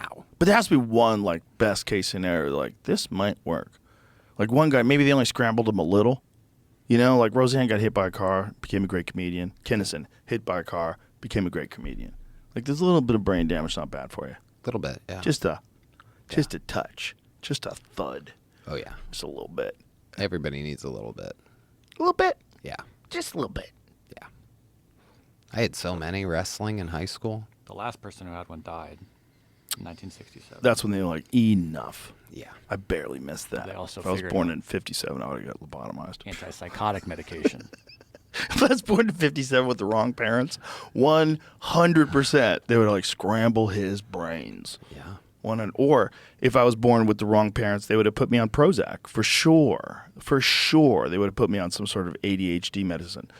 Ow.
But there has to be one, like, best case scenario. Like, this might work. Like, one guy, maybe they only scrambled him a little. You know, like Roseanne got hit by a car, became a great comedian. Kinnison, hit by a car, became a great comedian. Like, there's a little bit of brain damage, not bad for you.
A little bit, yeah.
Just a touch. Just a thud.
Oh, yeah.
Just a little bit.
Everybody needs a little bit.
A little bit.
Yeah.
Just a little bit.
Yeah. I had so many wrestling in high school.
The last person who had one died in 1967.
That's when they were like, enough.
Yeah.
I barely missed that.
They also
if I was
figured
born
out-
in 57, I would have got lobotomized.
Antipsychotic medication.
If I was born in 57 with the wrong parents, 100% they would like scramble his brains.
Yeah.
Or if I was born with the wrong parents, they would have put me on Prozac for sure. For sure, they would have put me on some sort of ADHD medicine.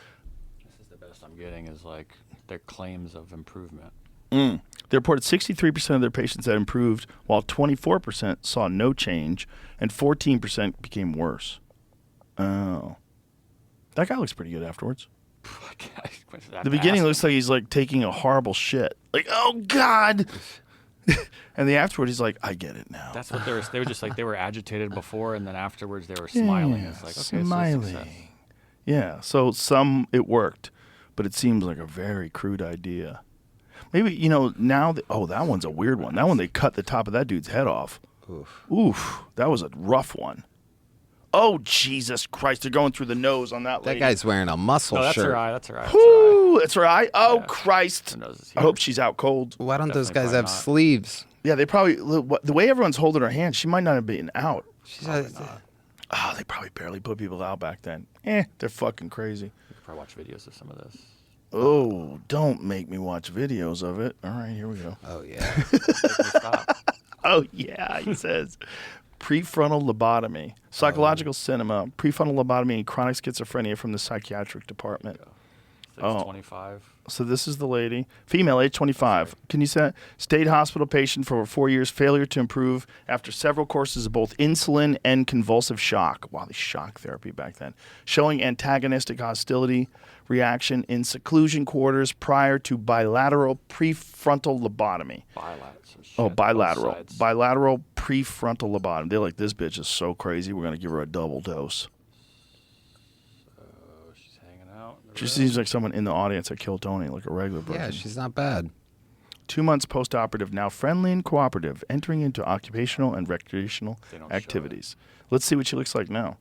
This is the best I'm getting is like their claims of improvement.
They reported 63% of their patients had improved, while 24% saw no change, and 14% became worse. Oh. That guy looks pretty good afterwards. The beginning looks like he's like taking a horrible shit. Like, oh, God. And the afterward, he's like, I get it now.
That's what they were just like, they were agitated before, and then afterwards they were smiling. It's like, okay,
smiling.
so success.
Yeah, so it worked, but it seems like a very crude idea. Maybe, you know, now, that one's a weird one. That one, they cut the top of that dude's head off. Oof, that was a rough one. Oh, Jesus Christ, they're going through the nose on that lady.
That guy's wearing a muscle
No, that's
shirt.
her eye. That's her eye.
Whoo, that's right. Oh,
Yeah.
Christ.
Her nose is
I
here.
hope she's out cold.
Why don't those
Definitely
guys have
probably not.
sleeves?
Yeah, they probably, the way everyone's holding her hand, she might not have been out. Oh, they probably barely put people out back then. They're fucking crazy.
You could probably watch videos of some of this.
Oh, don't make me watch videos of it. All right, here we go.
Oh, yeah.
Stop.
Oh, yeah, he says. Prefrontal lobotomy, psychological cinema, prefrontal lobotomy, and chronic schizophrenia from the psychiatric department.
625.
So this is the lady, female, age 25. Can you say state hospital patient for over 4 years, failure to improve after several courses of both insulin and convulsive shock. Wow, the shock therapy back then. Showing antagonistic hostility reaction in seclusion quarters prior to bilateral prefrontal lobotomy. Bilateral.
Sides.
Bilateral prefrontal lobotomy. They're like, this bitch is so crazy, we're going to give her a double dose.
She's hanging out.
She seems like someone in the audience that killed Tony, like a regular person.
Yeah, she's not bad.
2 months post-operative, now friendly and cooperative, entering into occupational and recreational
They don't show
activities. Let's see what she looks like now.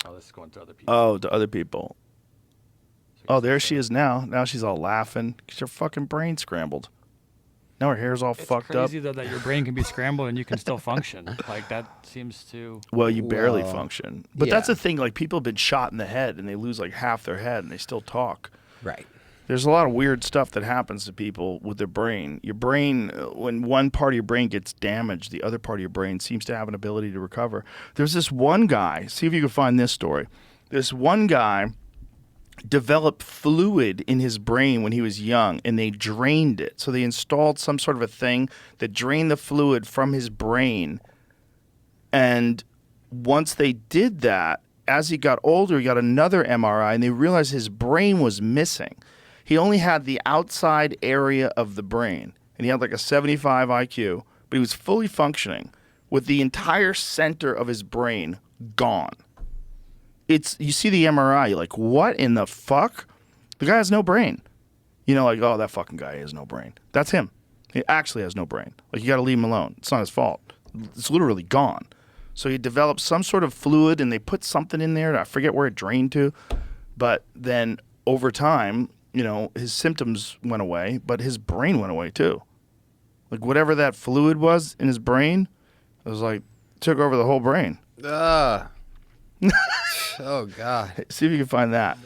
Oh, this is going to other people.
Oh, to other people. Oh, there she is now. Now she's all laughing because her fucking brain scrambled. Now her hair's all
It's
fucked up.
crazy though that your brain can be scrambled and you can still function. Like that seems to.
Well, you barely
Well,
function. But that's
yeah.
the thing. Like, people have been shot in the head and they lose like half their head and they still talk.
Right.
There's a lot of weird stuff that happens to people with their brain. Your brain, when one part of your brain gets damaged, the other part of your brain seems to have an ability to recover. There's this one guy, see if you can find this story. This one guy developed fluid in his brain when he was young, and they drained it. So they installed some sort of a thing that drained the fluid from his brain. And once they did that, as he got older, he got another MRI, and they realized his brain was missing. He only had the outside area of the brain, and he had like a 75 IQ, but he was fully functioning with the entire center of his brain gone. You see the MRI, you're like, what in the fuck? The guy has no brain. You know, like, oh, that fucking guy has no brain. That's him. He actually has no brain. Like, you got to leave him alone. It's not his fault. It's literally gone. So he developed some sort of fluid, and they put something in there. I forget where it drained to. But then over time, you know, his symptoms went away, but his brain went away too. Like, whatever that fluid was in his brain, it was like, took over the whole brain.
Oh, God.
See if you can find that.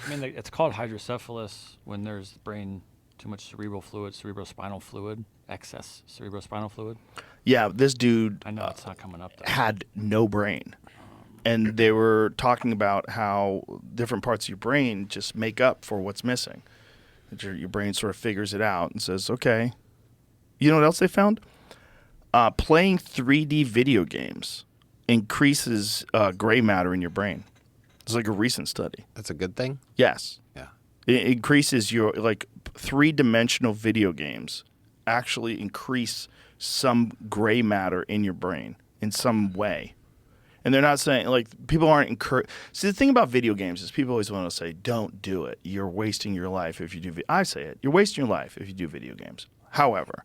I mean, it's called hydrocephalus when there's brain too much cerebral fluid, cerebrospinal fluid, excess cerebrospinal fluid.
Yeah, this dude
I know it's not coming up though.
had no brain. And they were talking about how different parts of your brain just make up for what's missing. That your brain sort of figures it out and says, okay. You know what else they found? Playing 3D video games increases gray matter in your brain. It's like a recent study.
That's a good thing?
Yes.
Yeah.
It increases your, like, three-dimensional video games actually increase some gray matter in your brain in some way. And they're not saying, like, people aren't encouraged. See, the thing about video games is people always want to say, don't do it. You're wasting your life if you do. I say it. You're wasting your life if you do video games. However,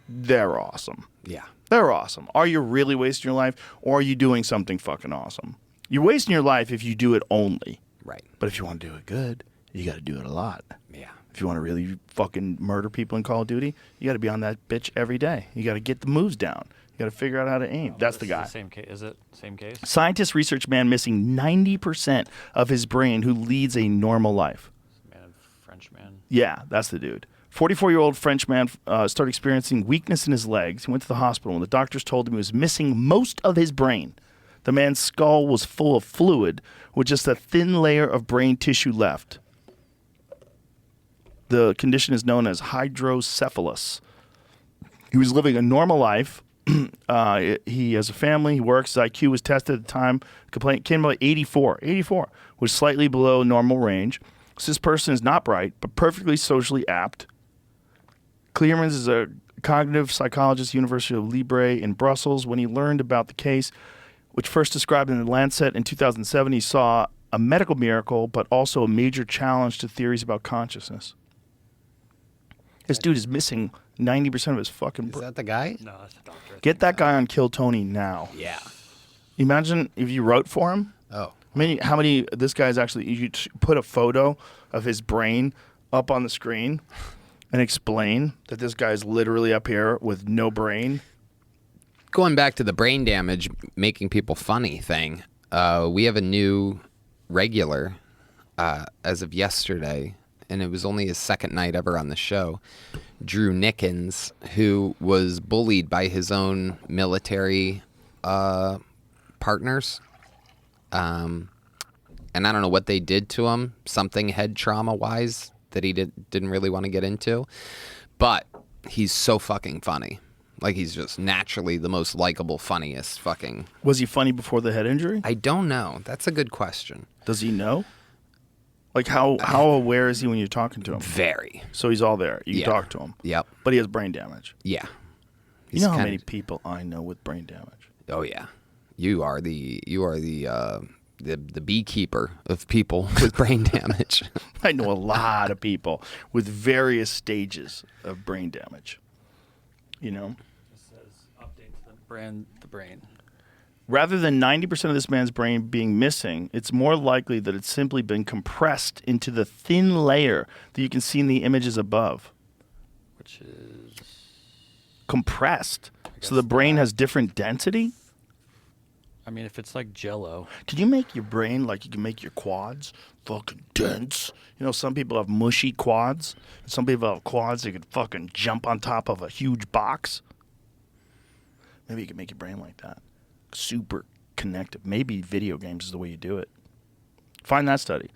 they're awesome.
Yeah.
They're awesome. Are you really wasting your life, or are you doing something fucking awesome? You're wasting your life if you do it only.
Right.
But if you want to do it good, you got to do it a lot.
Yeah.
If you want to really fucking murder people in Call of Duty, you got to be on that bitch every day. You got to get the moves down. You got to figure out how to aim. That's the guy.
Same case. Is it same case?
Scientists research man missing 90% of his brain who leads a normal life.
Man, French man.
Yeah, that's the dude. 44-year-old French man started experiencing weakness in his legs. He went to the hospital, and the doctors told him he was missing most of his brain. The man's skull was full of fluid with just a thin layer of brain tissue left. The condition is known as hydrocephalus. He was living a normal life. He has a family. He works. His IQ was tested at the time. Complaint came about 84. 84 was slightly below normal range. So this person is not bright, but perfectly socially apt. Clearmans is a cognitive psychologist, University of Libre in Brussels. When he learned about the case, which first described in the Lancet in 2007, he saw a medical miracle, but also a major challenge to theories about consciousness. This dude is missing 90% of his fucking
Is
brain.
that the guy?
No, that's the doctor.
Get that guy on Kill Tony now.
Yeah.
Imagine if you wrote for him.
Oh.
How many? This guy's actually. You put a photo of his brain up on the screen, and explain that this guy's literally up here with no brain.
Going back to the brain damage making people funny thing, we have a new regular as of yesterday, and it was only his second night ever on the show. Drew Nickens, who was bullied by his own military partners. And I don't know what they did to him, something head trauma-wise that he didn't really want to get into. But he's so fucking funny. Like, he's just naturally the most likable, funniest fucking...
Was he funny before the head injury?
I don't know. That's a good question.
Does he know? Like, how aware is he when you're talking to him?
Very.
So he's all there. You
Yeah.
can talk to him.
Yep.
But he has brain damage.
Yeah.
You know how many people I know with brain damage?
Oh yeah. You are the beekeeper of people with brain damage.
I know a lot of people with various stages of brain damage. You know?
It says update to the brain.
Rather than 90% of this man's brain being missing, it's more likely that it's simply been compressed into the thin layer that you can see in the images above.
Which is
Compressed? So the brain has different density?
I mean, if it's like Jell-O.
Can you make your brain like you can make your quads fucking dense? You know, some people have mushy quads. And some people have quads that could fucking jump on top of a huge box. Maybe you can make your brain like that. Super connected. Maybe video games is the way you do it. Find that study.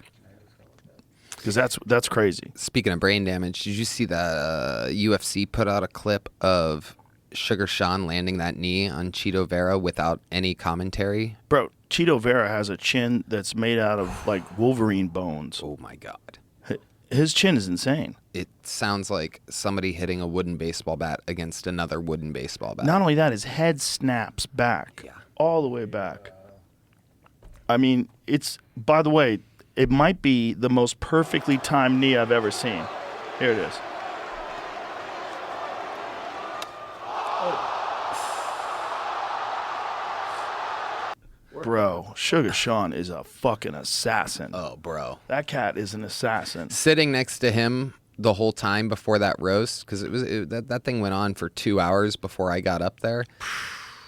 Because that's crazy.
Speaking of brain damage, did you see that UFC put out a clip of Sugar Sean landing that knee on Cheeto Vera without any commentary?
Bro, Cheeto Vera has a chin that's made out of like Wolverine bones.
Oh my God.
His chin is insane.
It sounds like somebody hitting a wooden baseball bat against another wooden baseball bat.
Not only that, his head snaps back.
Yeah.
All the way back. I mean, it's, by the way, it might be the most perfectly timed knee I've ever seen. Here it is. Bro, Sugar Sean is a fucking assassin.
Oh, bro.
That cat is an assassin.
Sitting next to him the whole time before that roast, because that thing went on for 2 hours before I got up there,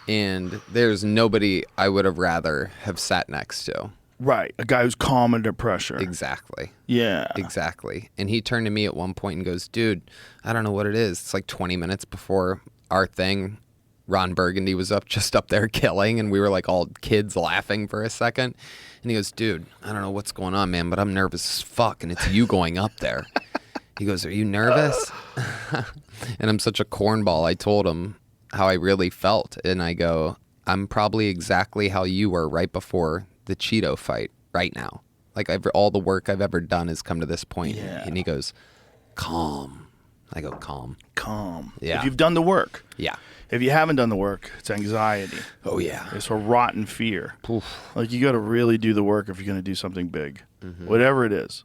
and there's nobody I would have rather have sat next to.
Right, a guy who's calm under pressure.
Exactly.
Yeah.
Exactly. And he turned to me at one point and goes, dude, I don't know what it is. It's like 20 minutes before our thing. Ron Burgundy was just up there killing, and we were like all kids laughing for a second. And he goes, dude, I don't know what's going on, man, but I'm nervous as fuck, and it's you going up there. He goes, are you nervous? And I'm such a cornball. I told him how I really felt, and I go, I'm probably exactly how you were right before the Cheeto fight right now. Like all the work I've ever done has come to this point.
Yeah.
And he goes, calm. I go, calm.
Calm.
Yeah.
If you've done the work.
Yeah.
If you haven't done the work, it's anxiety.
Oh, yeah.
It's a rotten fear.
Oof.
Like, you got to really do the work if you're going to do something big, whatever it is.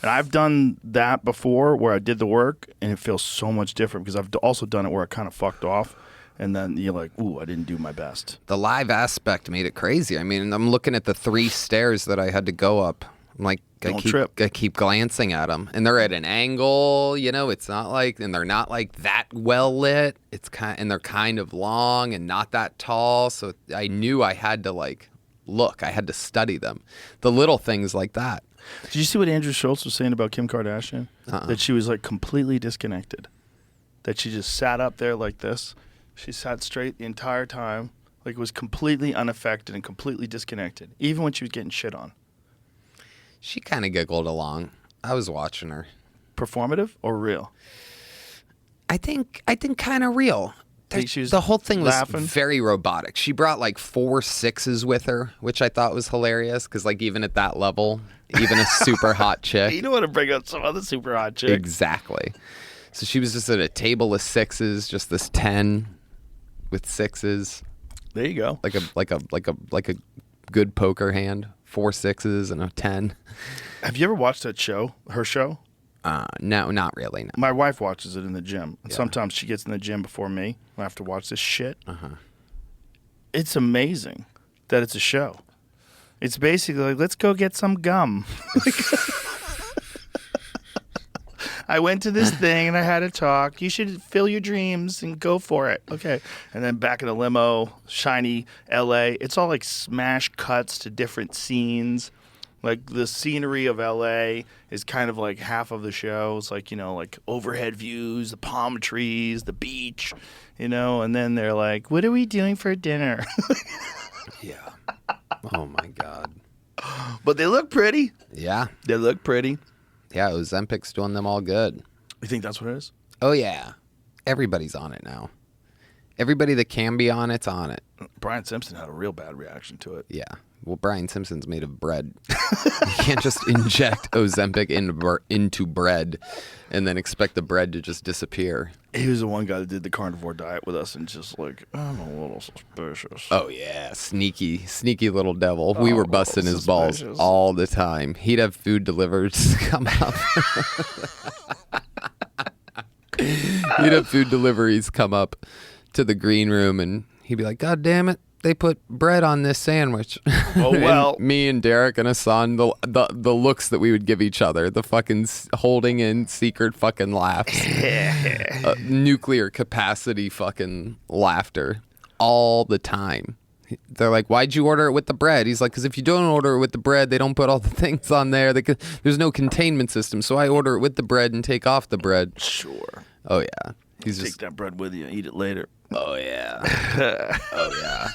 And I've done that before where I did the work, and it feels so much different because I've also done it where I kind of fucked off, and then you're like, ooh, I didn't do my best.
The live aspect made it crazy. I mean, I'm looking at the 3 stairs that I had to go up. I'm like, I keep glancing at them, and they're at an angle. You know, it's not like, and they're not like that well lit. And they're kind of long and not that tall. So I knew I had to like look. I had to study them. The little things like that.
Did you see what Andrew Schultz was saying about Kim Kardashian? That she was like completely disconnected. That she just sat up there like this. She sat straight the entire time, like was completely unaffected and completely disconnected, even when she was getting shit on.
She kind of giggled along. I was watching her.
Performative or real?
I think kind of real.
Think she was
The whole thing was
laughing?
very robotic. She brought like 4 6s with her, which I thought was hilarious because like even at that level, even a super hot chick.
You don't want to bring up some other super hot chick.
Exactly. So she was just at a table of 6s, just this 10 with 6s,
There you go.
like a good poker hand. 4 6s and a 10.
Have you ever watched that show, her show?
No, not really. No.
My wife watches it in the gym. And sometimes she gets in the gym before me. I have to watch this shit. It's amazing that it's a show. It's basically like, let's go get some gum. I went to this thing and I had a talk. You should fill your dreams and go for it. Okay. And then back in the limo, shiny LA. It's all like smash cuts to different scenes. Like the scenery of LA is kind of like half of the show. It's like, you know, like overhead views, the palm trees, the beach, you know, and then they're like, what are we doing for dinner?
Yeah. Oh my God.
But they look pretty.
Yeah.
They look pretty.
Yeah, Ozempic's doing them all good.
You think that's what it is?
Oh, yeah. Everybody's on it now. Everybody that can be on it's on it.
Brian Simpson had a real bad reaction to it.
Yeah. Well, Brian Simpson's made of bread. You can't just inject Ozempic into bread and then expect the bread to just disappear.
He was the one guy that did the carnivore diet with us and just like, I'm a little suspicious.
Oh, yeah. Sneaky little devil. We were busting his
suspicious.
balls all the time. He'd have food delivered come up. He'd have food deliveries come up to the green room and he'd be like, God damn it. They put bread on this sandwich.
Oh, well.
And me and Derek and Hassan, the looks that we would give each other, the fucking holding in secret fucking laughs, nuclear capacity fucking laughter all the time. They're like, why'd you order it with the bread? He's like, because if you don't order it with the bread, they don't put all the things on there. There's no containment system. So I order it with the bread and take off the bread.
Sure.
Oh, yeah. He's
Take
just,
that bread with you and eat it later.
oh, yeah. Oh, yeah.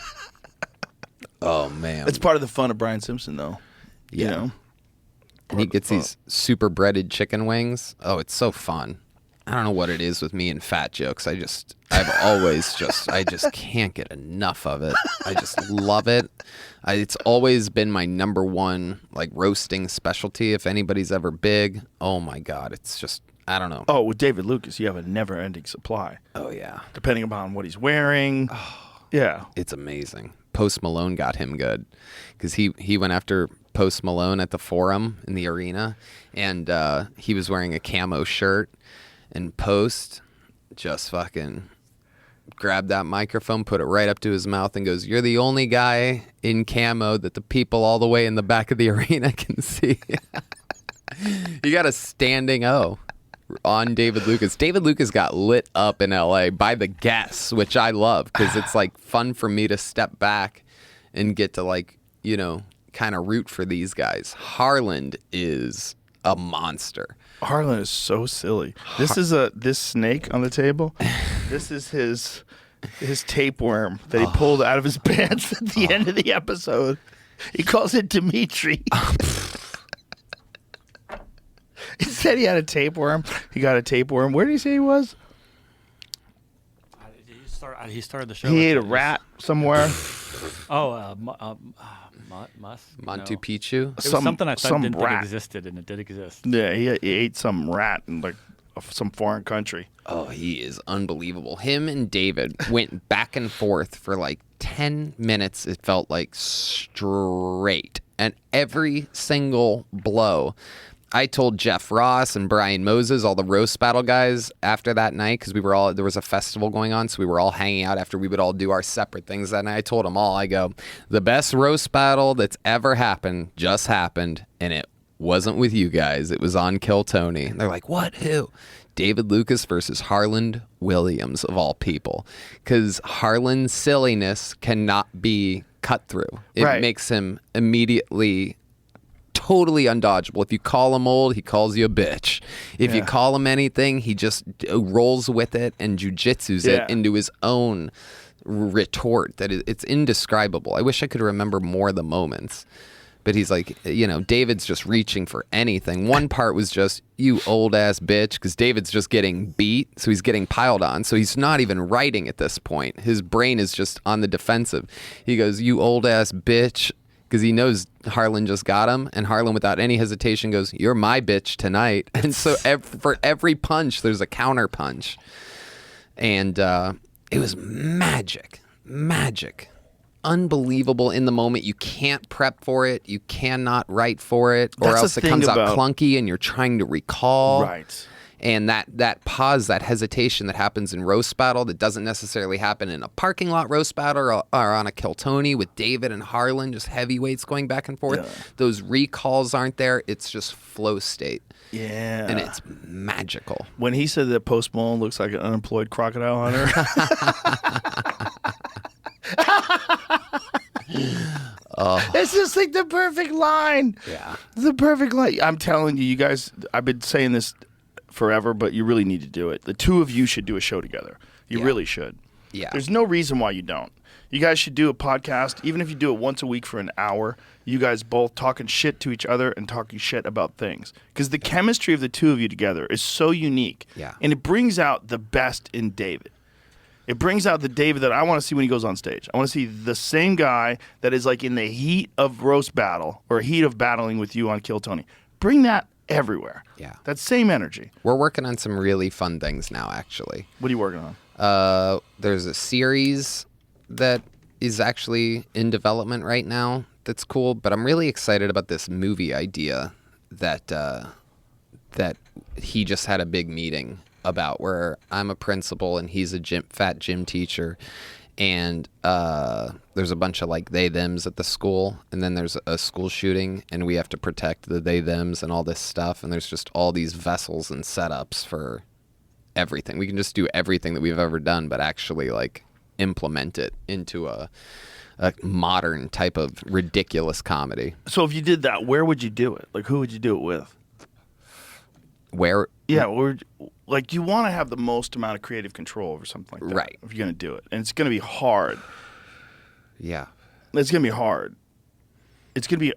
Oh, man.
It's part of the fun of Brian Simpson, though.
Yeah.
You know?
And he gets these super breaded chicken wings. Oh, it's so fun. I don't know what it is with me and fat jokes. I just can't get enough of it. I just love it. It's always been my number one, like, roasting specialty. If anybody's ever big, oh my God, it's just, I don't know.
Oh, with David Lucas, you have a never-ending supply.
Oh, yeah.
Depending upon what he's wearing. Yeah.
It's amazing. Post Malone got him good because he went after Post Malone at the Forum in the arena, and he was wearing a camo shirt, and Post just fucking grabbed that microphone, put it right up to his mouth, and goes, "You're the only guy in camo that the people all the way in the back of the arena can see." You got a standing O on David Lucas. David Lucas got lit up in LA by the guests, which I love because it's like fun for me to step back and get to, like, you know, kind of root for these guys. Harland is a monster.
Harlan is so silly. This snake on the table. This is his tapeworm that he pulled out of his pants at the end of the episode. He calls it Dimitri. He said he had a tapeworm. He got a tapeworm. Where did he say he was?
He started the show.
He
with
ate a
it.
rat somewhere.
Musk?
Montu
No.
Picchu.
It was something I thought
some
didn't think
rat.
existed, and it did exist.
Yeah, he ate some rat in like some foreign country.
Oh, he is unbelievable. Him and David went back and forth for like 10 minutes, it felt like, straight. And every single blow. I told Jeff Ross and Brian Moses, all the roast battle guys, after that night, because there was a festival going on, so we were all hanging out after we would all do our separate things that night. I told them all, I go, the best roast battle that's ever happened just happened, and it wasn't with you guys. It was on Kill Tony. And they're like, what? Who? David Lucas versus Harland Williams, of all people. Because Harland's silliness cannot be cut through. It
Right.
makes him immediately totally undodgeable. If you call him old, he calls you a bitch. If you call him anything, he just rolls with it and jujitsus it into his own retort. It's indescribable. I wish I could remember more of the moments. But he's like, David's just reaching for anything. One part was just, you old ass bitch, because David's just getting beat, so he's getting piled on. So he's not even writing at this point. His brain is just on the defensive. He goes, you old ass bitch, because he knows Harlan just got him. And Harlan, without any hesitation, goes, you're my bitch tonight. And so for every punch, there's a counter punch. And it was magic. Unbelievable in the moment. You can't prep for it. You cannot write for it, or
That's
else
the
it comes
thing
out
about-
clunky and you're trying to recall.
Right.
And that pause, that hesitation that happens in roast battle that doesn't necessarily happen in a parking lot roast battle or on a Kill Tony with David and Harlan, just heavyweights going back and forth.
Yeah.
Those recalls aren't there. It's just flow state.
Yeah.
And it's magical.
When he said that Post Malone looks like an unemployed crocodile hunter. It's just like the perfect line.
Yeah.
The perfect line. I'm telling you, you guys, I've been saying this forever, but you really need to do it. The two of you should do a show together. You really should.
Yeah.
There's no reason why you don't. You guys should do a podcast, even if you do it once a week for an hour. You guys both talking shit to each other and talking shit about things. Because the chemistry of the two of you together is so unique.
Yeah.
And it brings out the best in David. It brings out the David that I want to see when he goes on stage. I want to see the same guy that is like in the heat of roast battle or heat of battling with you on Kill Tony. Bring that everywhere.
Yeah.
That same energy.
We're working on some really fun things now, actually.
What are you working on?
There's a series that is actually in development right now that's cool, but I'm really excited about this movie idea that that he just had a big meeting about, where I'm a principal and he's a fat gym teacher, and there's a bunch of like they thems at the school, and then there's a school shooting and we have to protect the they thems and all this stuff, and there's just all these vessels and setups for everything. We can just do everything that we've ever done, but actually like implement it into a modern type of ridiculous comedy.
So if you did that, where would you do it? Like, who would you do it with?
Where
Yeah, like you want to have the most amount of creative control over something like that.
Right.
If you're going to do it. And it's going to be hard.
Yeah.
It's going to be hard. It's going to be,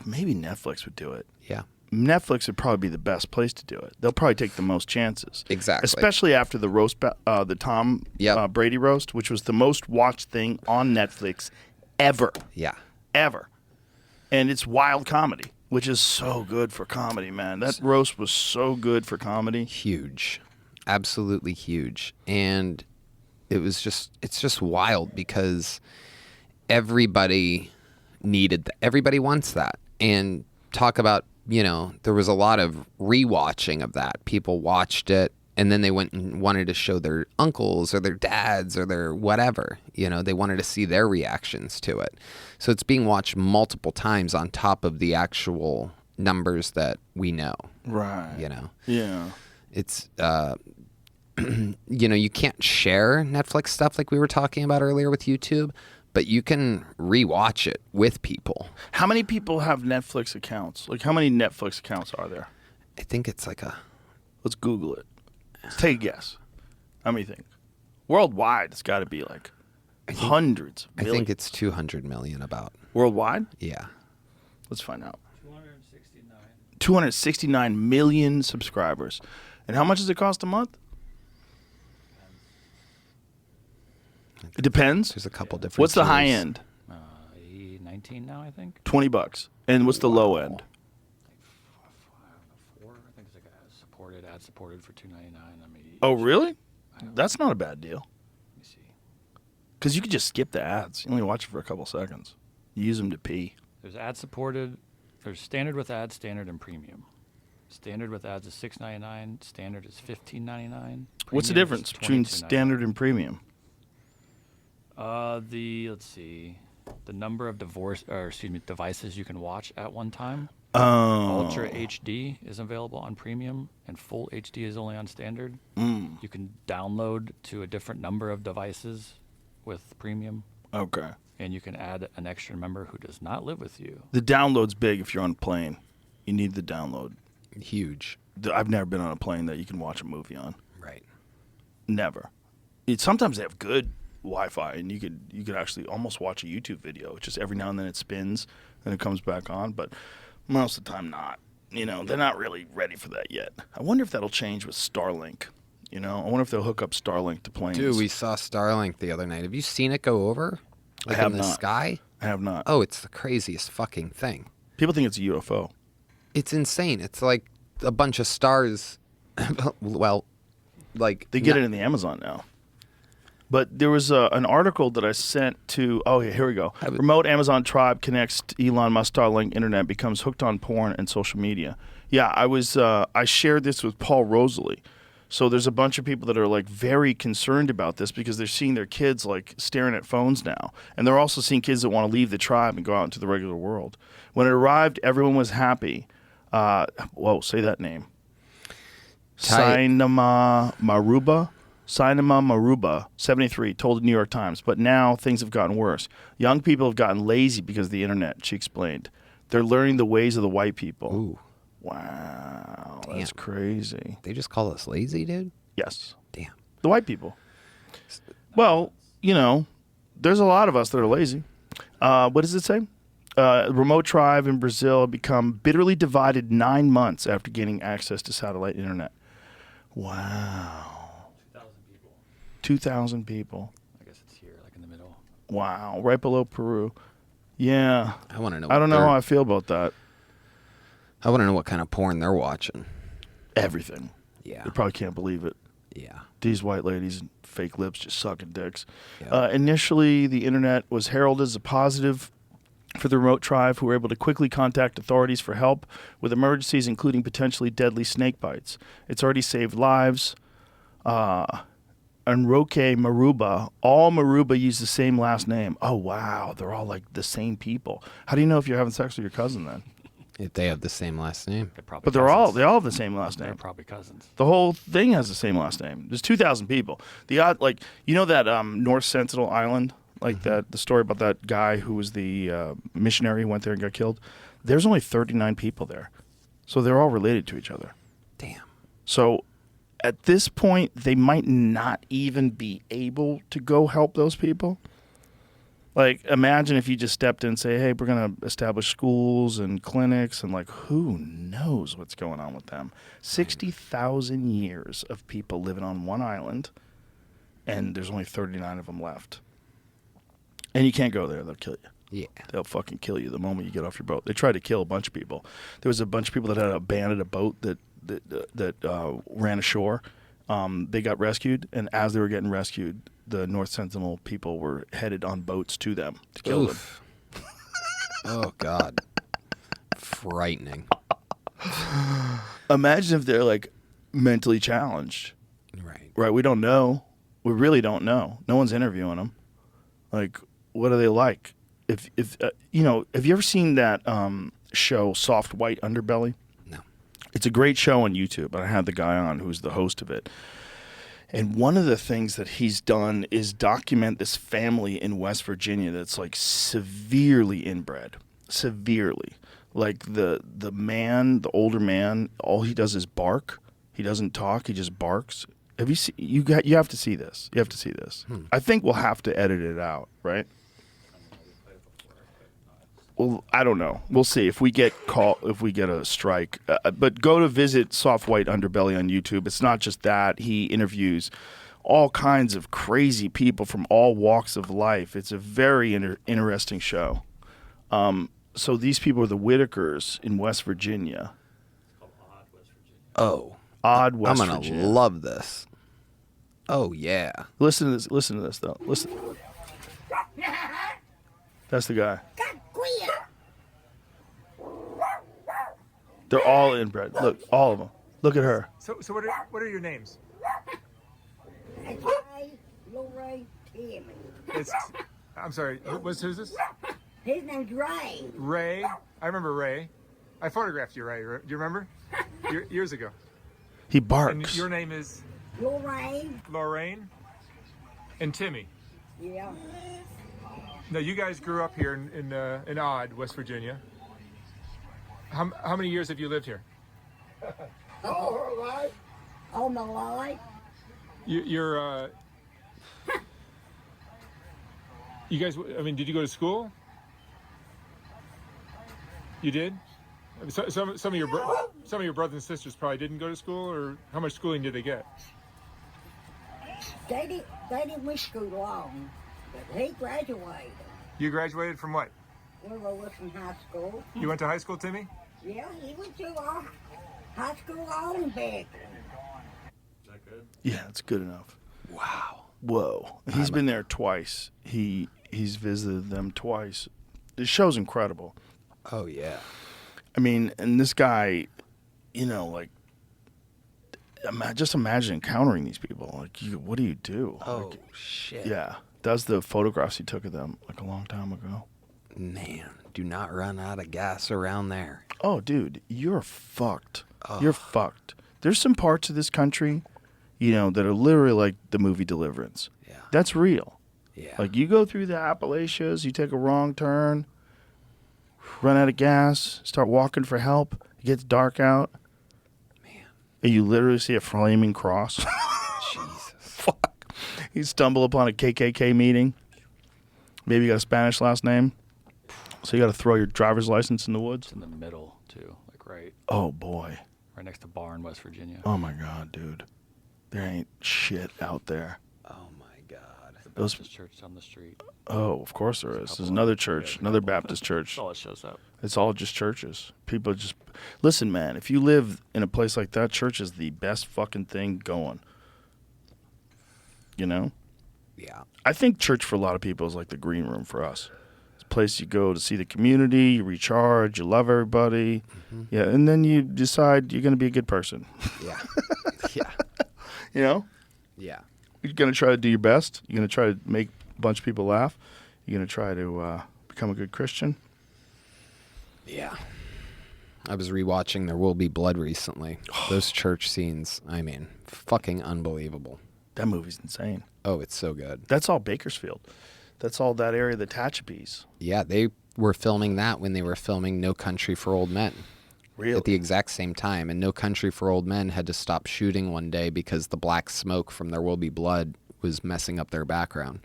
maybe Netflix would do it.
Yeah.
Netflix would probably be the best place to do it. They'll probably take the most chances.
Exactly.
Especially after the roast, the Tom Brady roast, which was the most watched thing on Netflix ever.
Yeah.
Ever. And it's wild comedy, which is so good for comedy, man. That roast was so good for comedy.
Huge. Absolutely huge. And it's just wild because everybody everybody wants that. And talk about, there was a lot of rewatching of that. People watched it and then they went and wanted to show their uncles or their dads or their whatever. They wanted to see their reactions to it. So it's being watched multiple times on top of the actual numbers that we know.
Right.
Yeah. It's, you can't share Netflix stuff like we were talking about earlier with YouTube, but you can rewatch it with people.
How many people have Netflix accounts? Like, how many Netflix accounts are there?
I think it's like
Let's Google it. Let's take a guess. How many think? Worldwide, it's got to be like hundreds.
I think it's 200 million about.
Worldwide?
Yeah.
Let's find out. 269 million subscribers. And how much does it cost a month? It depends.
There's a couple different.
What's the high
tiers.
end?
19 now, I think.
$20. And what's the low end?
4. I think it's like ad supported for $2.99. I mean,
Oh, really? That's not a bad deal.
let me see.
Because you could just skip the ads. You only watch it for a couple seconds. You use them to pee.
There's ad supported. There's standard with ads, standard and premium. Standard with ads is $6.99. Standard is $15.99.
What's the
Premium is
difference between
$22.99.
standard and premium?
Let's see, the number of devices you can watch at one time.
Oh.
Ultra HD is available on premium, and full HD is only on standard. You can download to a different number of devices with premium,
Okay.
and you can add an extra member who does not live with you.
The download's big if you're on a plane. You need the download.
Huge.
I've never been on a plane that you can watch a movie on.
Right.
Never. Sometimes they have good Wi-Fi, and you could actually almost watch a YouTube video. Just every now and then it spins, and it comes back on. But most of the time, not. You know, they're not really ready for that yet. I wonder if that'll change with Starlink. You know, I wonder if they'll hook up Starlink to planes.
Dude, we saw Starlink the other night. Have you seen it go over? Like
have
in the
not.
sky?
I have not.
Oh, it's the craziest fucking thing.
People think it's a UFO.
It's insane. It's like a bunch of stars. Well, like
They get it in the Amazon now. But there was an article that I sent to. Oh, yeah, here we go. Remote Amazon tribe connects to Elon Musk Starlink internet, becomes hooked on porn and social media. Yeah, I shared this with Paul Rosalie. So there's a bunch of people that are like very concerned about this because they're seeing their kids like staring at phones now, and they're also seeing kids that want to leave the tribe and go out into the regular world. When it arrived, everyone was happy. Whoa, say that name. Sinema Maruba, 73, told the New York Times. But now things have gotten worse. Young people have gotten lazy because of the internet, she explained. They're learning the ways of the white people.
Ooh.
Wow,
Damn.
that's crazy.
They just call us lazy, dude?
Yes,
Damn.
the white people. Well, you know, there's a lot of us that are lazy. What does it say? Remote tribe in Brazil become bitterly divided 9 months after gaining access to satellite internet. Wow. 2,000 people.
I guess it's here, like in the middle.
Wow, right below Peru. Yeah.
I want to know.
I don't know how I feel about that.
I want to know what kind of porn they're watching.
Everything.
Yeah.
They probably can't believe it.
Yeah.
These white ladies and fake lips just sucking dicks.
Yeah.
Initially, the internet was heralded as a positive for the remote tribe, who were able to quickly contact authorities for help with emergencies, including potentially deadly snake bites. It's already saved lives. Enroque Maruba, all Maruba use the same last name. Oh, wow. They're all like the same people. How do you know if you're having sex with your cousin then?
If they have the same last name.
They're probably
But they all have the same last
They're
name.
probably cousins.
The whole thing has the same last name. There's 2,000 people. The odd, like, you know that North Sentinel Island, like that, the story about that guy who was the missionary who went there and got killed. There's only 39 people there, so they're all related to each other.
Damn.
So at this point, they might not even be able to go help those people. Like, imagine if you just stepped in and say, hey, we're going to establish schools and clinics, and, like, who knows what's going on with them. 60,000 years of people living on one island, and there's only 39 of them left. And you can't go there. They'll kill you.
Yeah.
They'll fucking kill you the moment you get off your boat. They tried to kill a bunch of people. There was a bunch of people that had abandoned a boat that ran ashore. They got rescued, and as they were getting rescued, the North Sentinel people were headed on boats to them to kill them.
Oh, God. Frightening.
Imagine if they're, like, mentally challenged.
Right.
Right? We don't know. We really don't know. No one's interviewing them. Like, what are they like? If you know, have you ever seen that show, Soft White Underbelly?
No.
It's a great show on YouTube. I had the guy on who's the host of it. And one of the things that he's done is document this family in West Virginia that's like severely inbred. Severely. Like the man, the older man, all he does is bark. He doesn't talk, he just barks. Have you seen you have to see this. You have to see this. I think we'll have to edit it out, right? Well, I don't know. We'll see if we get a strike. But go to visit Soft White Underbelly on YouTube. It's not just that. He interviews all kinds of crazy people from all walks of life. It's a very interesting show. So these people are the Whitakers in West Virginia.
Oh.
Odd West
I'm gonna
Virginia.
love this. Oh yeah.
Listen to this. Listen to this though. Listen. That's the guy. They're all inbred. Look, all of them. Look at her.
So what are your names?
Ray, Timmy.
I'm sorry. Who's this?
His name's Ray.
Ray. I remember Ray. I photographed you, Ray. Do you remember? Years ago.
He
And
barks.
your name is
Lorraine.
Lorraine and Timmy.
Yeah.
Now you guys grew up here in Odd, West Virginia. How many years have you lived here?
All my life.
You're you guys. I mean, did you go to school? You did. Some of your brothers and sisters probably didn't go to school, or how much schooling did they get?
They didn't wish school long, but he graduated.
You graduated from what?
We were in high school.
You went to high school, Timmy?
Yeah, he went to high school on back.
Is that good?
Yeah, it's good enough.
Wow.
Whoa. He's been there twice. He's visited them twice. The show's incredible.
Oh yeah.
I mean, and this guy, you know, like, just imagine encountering these people. Like, what do you do?
Oh
Like,
shit.
yeah. That's the photographs he took of them like a long time ago.
Man, do not run out of gas around there.
Oh, dude, you're fucked. You're fucked. There's some parts of this country, you know, that are literally like the movie Deliverance.
Yeah.
That's real.
Yeah.
Like, you go through the Appalachians, you take a wrong turn, run out of gas, start walking for help, it gets dark out.
Man.
And you literally see a flaming cross.
Jesus.
Fuck. You stumble upon a KKK meeting. Maybe you got a Spanish last name. So you got to throw your driver's license in the woods.
It's in the middle too, like right
Oh, boy.
next to Bar in West Virginia.
Oh, my God, dude. There ain't shit out there.
Oh my God.
Those,
Baptist church down the street.
oh, of course there is.
couple
There's another
of-
church,
yeah,
another
couple.
Baptist church.
That's all it shows up.
It's all just churches. People just listen, man. If you live in a place like that, church is the best fucking thing going. You know,
Yeah.
I think church for a lot of people is like the green room for us. It's a place you go to see the community, you recharge, you love everybody, yeah, and then you decide you're going to be a good person.
Yeah. Yeah.
You know,
Yeah.
you're going to try to do your best. You're going to try to make a bunch of people laugh. You're going to try to become a good Christian.
Yeah. I was rewatching There Will Be Blood recently. Those church scenes, I mean, fucking unbelievable.
That movie's insane.
Oh, it's so good.
That's all Bakersfield. That's all that area of the Tehachapi's.
Yeah, they were filming that when they were filming No Country for Old Men.
Really?
At the exact same time. And No Country for Old Men had to stop shooting one day because the black smoke from There Will Be Blood was messing up their background.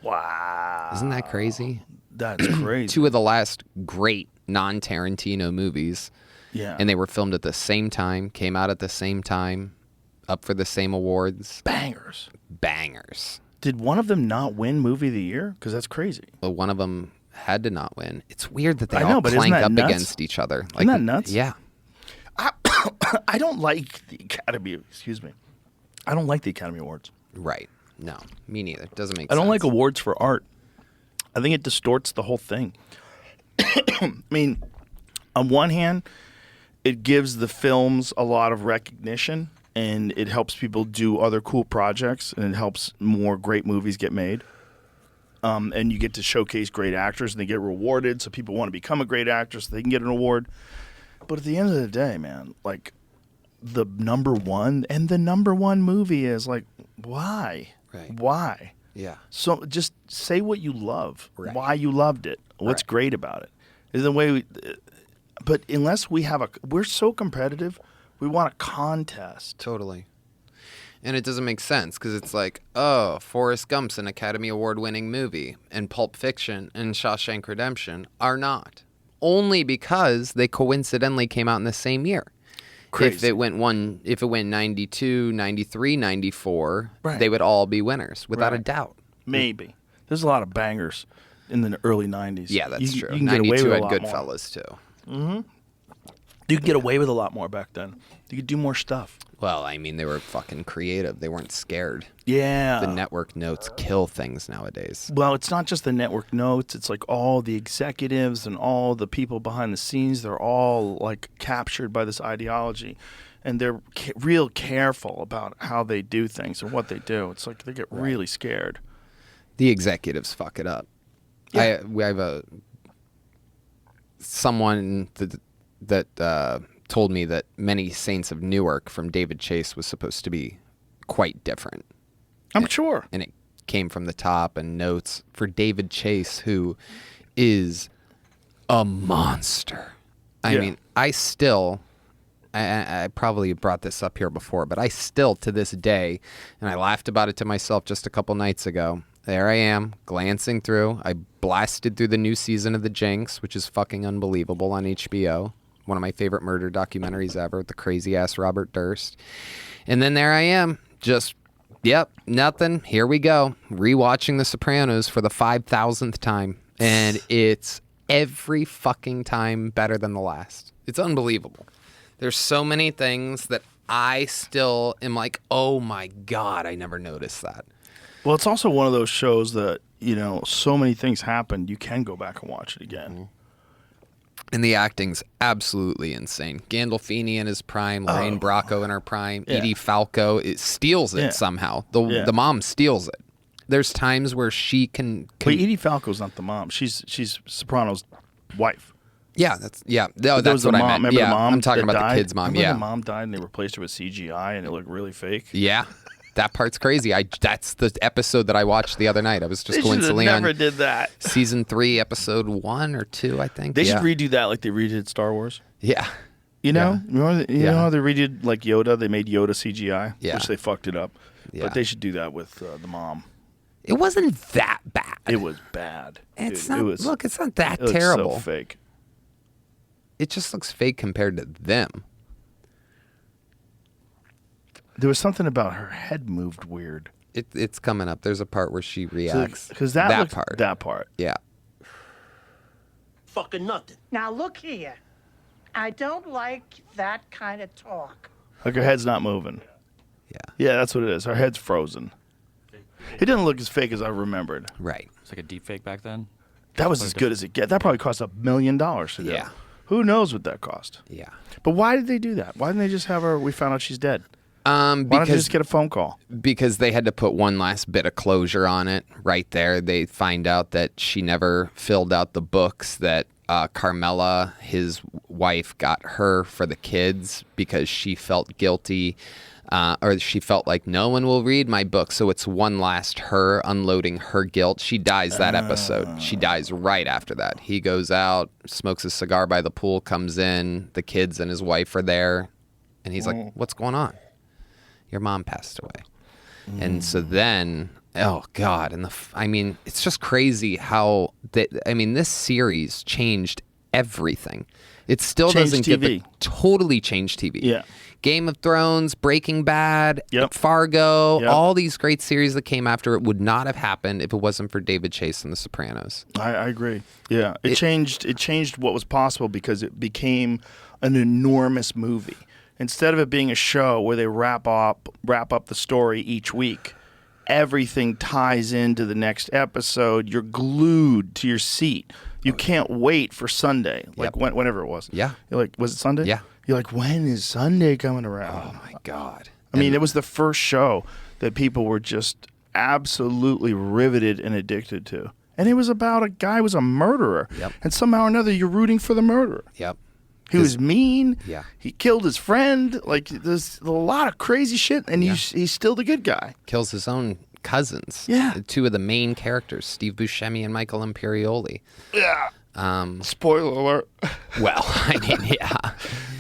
Wow.
Isn't that crazy?
That's crazy.
Two of the last great non-Tarantino movies.
Yeah.
And they were filmed at the same time, came out at the same time, up for the same awards.
bangers.
Bangers.
Did one of them not win movie of the year? Because that's crazy.
But one of them had to not win. It's weird that they
I
all
know, but isn't
clank
that
up
nuts?
against each other.
Isn't that nuts?
Yeah.
I don't like the Academy. Excuse me. I don't like the Academy Awards.
Right. No, me neither. Doesn't make
I
sense.
don't like awards for art. I think it distorts the whole thing. I mean, on one hand, it gives the films a lot of recognition and it helps people do other cool projects and it helps more great movies get made. And you get to showcase great actors and they get rewarded, so people want to become a great actor so they can get an award. But at the end of the day, man, like the number one movie is like, why?
Right.
Why?
Yeah.
So just say what you love,
Right.
why you loved it, what's
Right.
great about it. Is the way we, but unless we have we're so competitive, we want a contest.
Totally. And it doesn't make sense because it's like, oh, Forrest Gump's an Academy Award-winning movie, and Pulp Fiction and Shawshank Redemption are not. Only because they coincidentally came out in the same year.
Crazy.
If it went 92, 93, 94,
Right.
they would all be winners without a
Right.
doubt.
Maybe. There's a lot of bangers in the early 90s.
Yeah, that's true.
You can get away
92
with a
had
lot more.
Goodfellas too.
You could get away with a lot more back then. You could do more stuff.
Well, I mean, they were fucking creative. They weren't scared.
Yeah.
The network notes kill things nowadays.
Well, it's not just the network notes. It's like all the executives and all the people behind the scenes. They're all like captured by this ideology. And they're real careful about how they do things and what they do. It's like they get really scared.
The executives fuck it up.
Yeah.
We have someone that told me that Many Saints of Newark from David Chase was supposed to be quite different.
I'm sure.
And it came from the top and notes for David Chase, who is a monster. I
Yeah.
mean, I probably brought this up here before, but I still, to this day, and I laughed about it to myself just a couple nights ago, there I am, glancing through. I blasted through the new season of The Jinx, which is fucking unbelievable on HBO. One of my favorite murder documentaries ever with the crazy-ass Robert Durst. And then there I am, just, yep, nothing. Here we go. Rewatching The Sopranos for the 5,000th time. And it's every fucking time better than the last. It's unbelievable. There's so many things that I still am like, oh my God, I never noticed that.
Well, it's also one of those shows that, you know, so many things happen, you can go back and watch it again.
And the acting's absolutely insane. Gandolfini in his prime, Lorraine Bracco in her prime,
Yeah.
Edie Falco, it steals it
Yeah.
somehow.
Yeah.
The mom steals it. There's times where she can
But Edie Falco's not the mom. She's Soprano's wife.
Yeah, that's
There
that's
was the
what I
mom.
meant.
Remember
Yeah,
the mom
I'm talking
that
about
died?
the kid's mom.
Remember
Yeah,
the mom died and they replaced her with CGI and it looked really fake.
yeah, that part's crazy. That's the episode that I watched the other night. I was just
They should have
coincidentally
never
on
did that.
season 3, episode 1 or 2, I think.
They
yeah.
should redo that like they redid Star Wars.
Yeah,
You know, you know
Yeah.
how they redid like Yoda? They made Yoda CGI,
Yeah.
which they fucked it up.
Yeah.
But they should do that with the mom.
it wasn't that bad.
It was bad.
It's
Dude,
not.
It was,
Look, it's not that
it looked
terrible.
So fake.
It just looks fake compared to them.
There was something about her head moved weird.
It's coming up. There's a part where she reacts.
Because that looked-
part.
That part.
Yeah.
Fucking nothing.
Now look here. I don't like that kind of talk.
Like her head's not moving.
Yeah.
Yeah, that's what it is. Her head's frozen. It didn't look as fake as I remembered.
Right.
It's like a deep fake back then.
That was as good as it gets. That probably cost $1 million to do.
Yeah.
Who knows what that cost?
Yeah.
But why did they do that? Why didn't they just have her? We found out she's dead. Why don't they
Because
just get a phone call?
because they had to put one last bit of closure on it right there. They find out that she never filled out the books that Carmela, his wife, got her for the kids because she felt guilty or she felt like no one will read my book. So it's one last her unloading her guilt. She dies that episode. She dies right after that. He goes out, smokes a cigar by the pool, comes in. The kids and his wife are there. And he's like, what's going on? Your mom passed away. And so then, oh God. And I mean, it's just crazy how this series changed everything. It still
Changed
doesn't get
TV.
totally changed TV.
Yeah.
Game of Thrones, Breaking Bad,
Yep.
Fargo,
Yep.
all these great series that came after it would not have happened if it wasn't for David Chase and The Sopranos.
I agree. Yeah, it changed what was possible because it became an enormous movie. Instead of it being a show where they wrap up the story each week, everything ties into the next episode. You're glued to your seat. You can't wait for Sunday, like
Yep.
whenever it was.
Yeah.
You're like, was it Sunday?
Yeah.
You're like, when is Sunday coming around?
Oh my God.
I mean, it was the first show that people were just absolutely riveted and addicted to. And it was about a guy who was a murderer.
Yep.
And somehow or another, you're rooting for the murderer.
Yep.
He was mean.
Yeah.
He killed his friend. Like, there's a lot of crazy shit, and he's still the good guy.
Kills his own cousins.
Yeah.
Two of the main characters, Steve Buscemi and Michael Imperioli.
Yeah. Spoiler alert.
Well, I mean, yeah.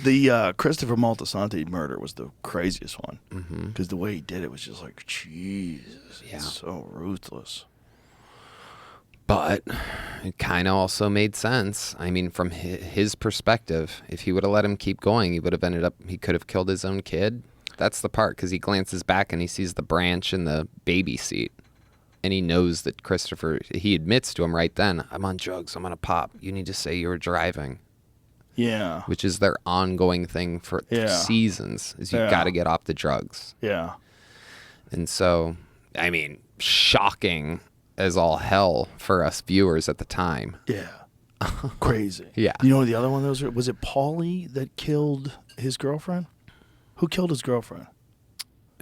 The Christopher Moltisanti murder was the craziest one. Because the way he did it was just like, Jesus.
Yeah.
It's so ruthless.
But it kind of also made sense. I mean, from his perspective, if he would have let him keep going, he could have killed his own kid. That's the part, because he glances back and he sees the branch in the baby seat. And he knows that he admits to him right then, I'm on drugs, I'm on a pop. You need to say you were driving.
Yeah.
Which is their ongoing thing for seasons, is you got to get off the drugs.
Yeah.
And so, I mean, shocking as all hell for us viewers at the time.
Yeah. Crazy.
Yeah.
You know the other one was it Paulie that killed his girlfriend? Who killed his girlfriend?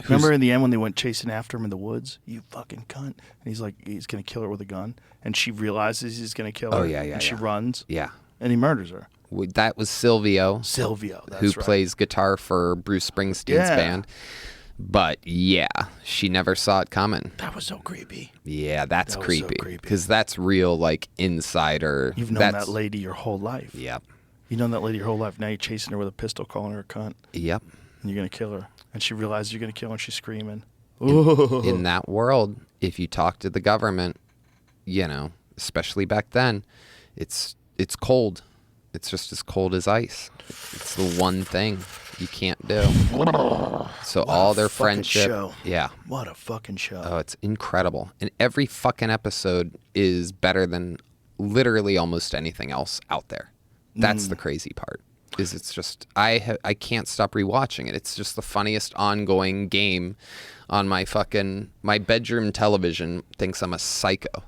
Remember in the end when they went chasing after him in the woods? You fucking cunt. And he's like, he's going to kill her with a gun. And she realizes he's going to kill her.
Oh, yeah.
And she runs.
Yeah.
And he murders her.
That was Silvio.
That's
who
right.
plays guitar for Bruce Springsteen's band. But yeah, she never saw it coming.
That was so creepy.
Yeah, that's
That was
creepy.
so creepy.
Because that's real, like, insider.
You've known that lady your whole life.
Yep.
You've known that lady your whole life. Now you're chasing her with a pistol, calling her a cunt.
Yep.
And you're going to kill her. And she realizes you're going to kill her and she's screaming.
In that world, if you talk to the government, especially back then, it's cold. It's just as cold as ice. It's the one thing you can't do. So all their friendship.
Show.
Yeah.
What a fucking show.
Oh, it's incredible. And every fucking episode is better than literally almost anything else out there. That's the crazy part. Is it's just I can't stop rewatching it. It's just the funniest ongoing game on my bedroom television thinks I'm a psycho.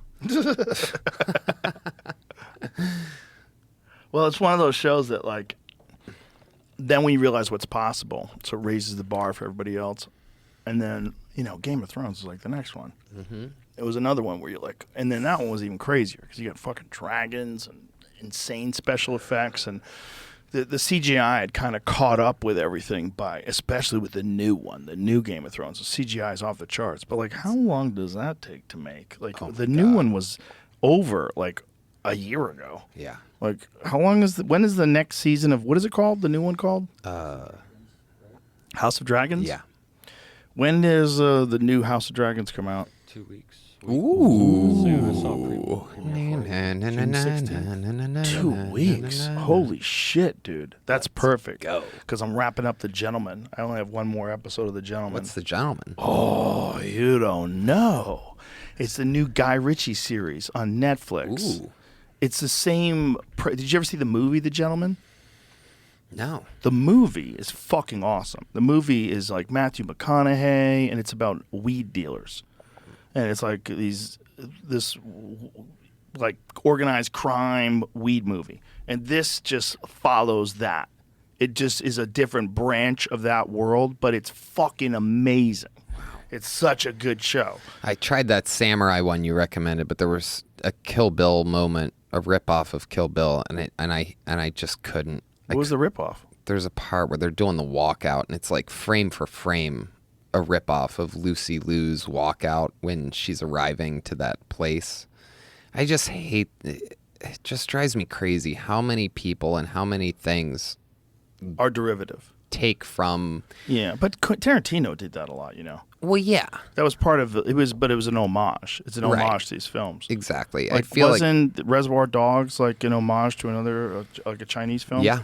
Well, it's one of those shows that, like, then when you realize what's possible, so it raises the bar for everybody else. And then, Game of Thrones is like the next one. Mm-hmm. It was another one where you're like, and then that one was even crazier because you got fucking dragons and insane special effects. And the CGI had kind of caught up with everything especially with the new one, the new Game of Thrones. The CGI is off the charts. But, like, how long does that take to make? Like, the new one was over, like, a year ago.
Yeah.
Like, when is the next season of, what is it called? The new one called? House of Dragons?
Yeah.
When does the new House of Dragons come out?
2 weeks.
Ooh.
Soon. I saw preview.
2 weeks. Holy shit, dude. That's perfect. Because I'm wrapping up The Gentleman. I only have one more episode of The Gentleman.
What's The Gentleman?
Oh, you don't know. It's the new Guy Ritchie series on Netflix.
Ooh.
It's the same. Did you ever see the movie The Gentleman?
No.
The movie is fucking awesome. The movie is like Matthew McConaughey, and it's about weed dealers. And it's like this like organized crime weed movie. And this just follows that. It just is a different branch of that world, but it's fucking amazing. It's such a good show.
I tried that samurai one you recommended, but there was a Kill Bill moment, a ripoff of Kill Bill, and I just couldn't.
What was the ripoff?
There's a part where they're doing the walkout, and it's like frame for frame a ripoff of Lucy Liu's walkout when she's arriving to that place. I just hate it. It just drives me crazy how many people and how many things
are derivative.
Take from.
Yeah, but Tarantino did that a lot,
Well, yeah.
That was part of it. But it was an homage. It's an homage to these films.
Exactly.
Like,
I feel
wasn't Reservoir Dogs like an homage to another, like a Chinese film?
Yeah.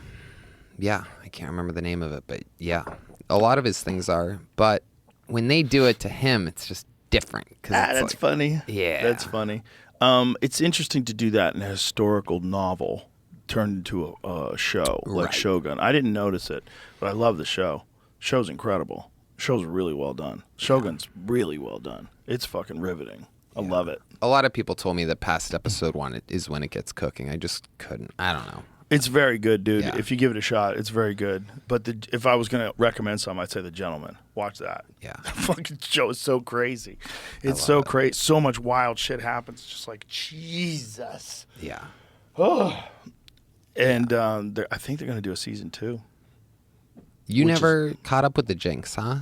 Yeah. I can't remember the name of it, but yeah. A lot of his things are. But when they do it to him, it's just different.
That's funny.
Yeah.
That's funny. It's interesting to do that in a historical novel turned into a show like Shogun. I didn't notice it, but I love the show. Show's incredible. Show's really well done. Shogun's really well done. It's fucking riveting. I love it.
A lot of people told me that past episode 1 is when it gets cooking. I just couldn't. I don't know.
It's very good, dude.
Yeah.
If you give it a shot, it's very good. But if I was going to recommend something, I'd say The Gentleman. Watch that.
Yeah.
The fucking show is so crazy. It's so crazy. So much wild shit happens. It's just like, Jesus.
Yeah.
Oh. And I think they're going to do a season 2.
You never caught up with the Jinx, huh?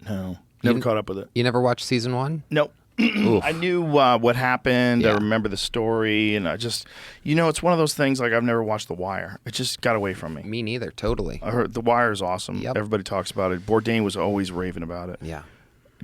No. Never caught up with it.
You never watched season 1?
Nope. I knew what happened. I remember the story. And I just, it's one of those things like I've never watched The Wire. It just got away from me.
Me neither. Totally.
I heard The Wire is awesome.
Yep.
Everybody talks about it. Bourdain was always raving about it.
Yeah.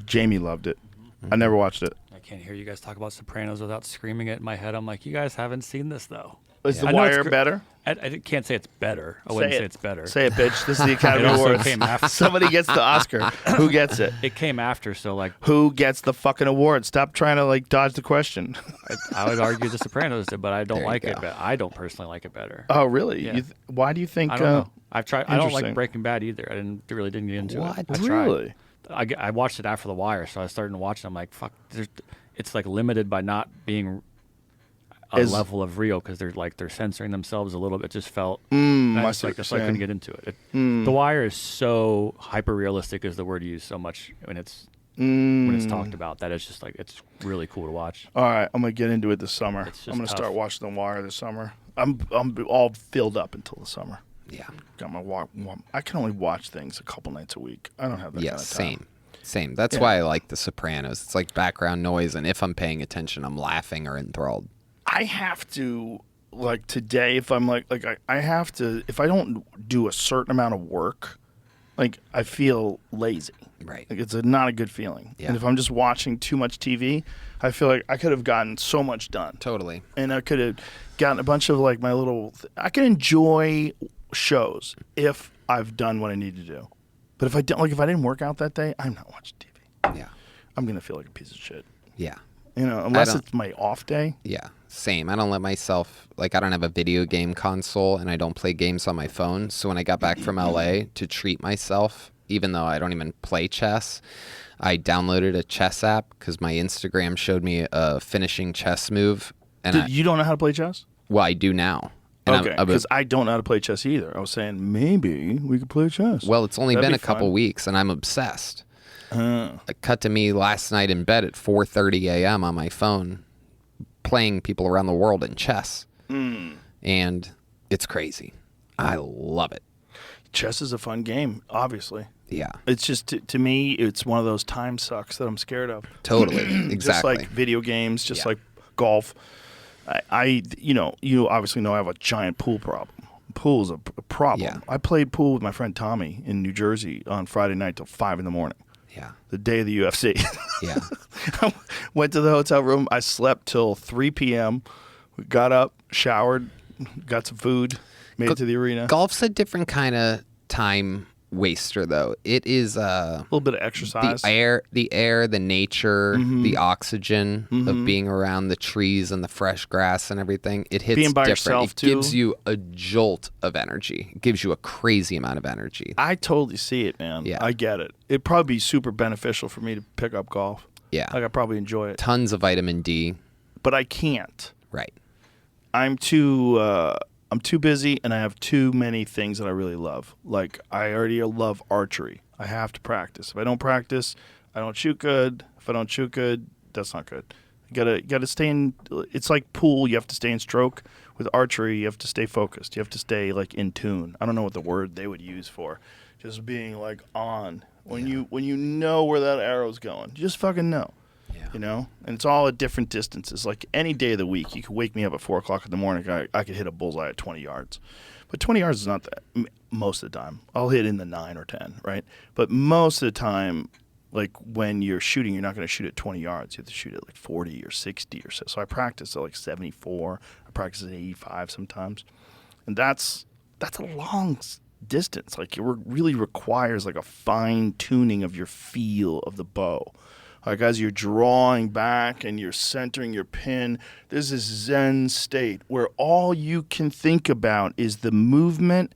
Jamie loved it. Mm-hmm. I never watched it.
can't hear you guys talk about Sopranos without screaming it in my head. I'm like, you guys haven't seen this though.
Is
I
The
know it's
Wire better?
I can't say it's better. I wouldn't say it's better.
Say it, bitch. This is the Academy
It also
Awards.
came after.
Somebody gets the Oscar. Who gets it?
It came after, so like
Who gets the fucking award? Stop trying to like dodge the question.
I would argue The Sopranos did, but I don't
There you
like it.
go.
But I don't personally like it better.
Oh, really?
Yeah.
Why do you think?
I don't know. I've tried. I don't
interesting.
like Breaking Bad either. I really didn't get into
What?
it. I tried.
Really?
I watched it after The Wire, so I started to watch it. I'm like, fuck. It's like limited by not being a level of real because they're censoring themselves a little bit. It just felt
I
I
see what
just
you're
I couldn't
saying.
get into it. The Wire is so hyper realistic is the word used so much when it's talked about that it's just like it's really cool to watch.
All right, I'm gonna get into it this summer.
It's just
I'm gonna
tough.
start watching The Wire this summer. I'm all filled up until the summer.
Yeah.
Got my I can only watch things a couple nights a week. I don't have that
Yeah,
kind of time.
same. That's
Yeah.
why I like The Sopranos. It's like background noise, and if I'm paying attention, I'm laughing or enthralled.
I have to like today if I'm like I have to if I don't do a certain amount of work, like I feel lazy.
Right.
Like it's not a good feeling.
Yeah.
And if I'm just watching too much TV, I feel like I could have gotten so much done.
Totally.
And I could have gotten a bunch of like my little I can enjoy shows if I've done what I need to do. But if I don't if I didn't work out that day, I'm not watching TV.
Yeah.
I'm going to feel like a piece of shit.
Yeah.
Unless
don't-
it's my off day.
Yeah, same. I don't let myself, like, I don't have a video game console and I don't play games on my phone. So when I got back from LA to treat myself, even though I don't even play chess, I downloaded a chess app because my Instagram showed me a finishing chess move. And
You don't know how to play chess?
I do now. And
Okay, because I don't know how to play chess either. I was saying maybe we could play chess.
well, it's only
That'd
been
be
a couple
fun.
weeks and I'm obsessed. It cut to me last night in bed at 4:30 a.m. on my phone playing people around the world in chess. And it's crazy. I love it.
Chess is a fun game, obviously.
Yeah,
It's just, to me, it's one of those time sucks that I'm scared of.
totally.
Just
Exactly.
like video games, just
Yeah.
like golf. You obviously know I have a giant pool problem. Pool is a problem.
Yeah.
I played pool with my friend Tommy in New Jersey on Friday night till 5 a.m,
Yeah.
the day of the UFC.
Yeah.
I went to the hotel room. I slept till 3 p.m. We got up, showered, got some food, made it to the arena.
Golf's a different kind of time waster, though. It is
A little bit of exercise.
the air, the nature, the oxygen of being around the trees and the fresh grass and everything. It hits
Being by
different.
yourself,
it
too.
gives you a jolt of energy. It gives you a crazy amount of energy.
I totally see it, man.
Yeah.
I get it. It'd probably be super beneficial for me to pick up golf.
Yeah.
Like, I probably enjoy it.
Tons of vitamin D.
But I can't.
Right.
I'm too busy, and I have too many things that I really love. Like, I already love archery. I have to practice. If I don't practice, I don't shoot good. If I don't shoot good, that's not good. You gotta stay in. It's like pool. You have to stay in stroke. With archery, you have to stay focused. You have to stay like in tune. I don't know what the word they would use for just being like on when you know where that arrow's going. You just fucking know.
Yeah.
You know, and it's all at different distances. Like any day of the week, you could wake me up at 4 o'clock in the morning. I could hit a bullseye at 20 yards, but 20 yards is not that. Most of the time, I'll hit in the 9 or 10, right? But most of the time, like when you're shooting, you're not going to shoot at 20 yards. You have to shoot at like 40 or 60 or so. So I practice at like 74. I practice at 85 sometimes, and that's a long distance. Like it really requires like a fine tuning of your feel of the bow. Like as you're drawing back and you're centering your pin, there's this Zen state where all you can think about is the movement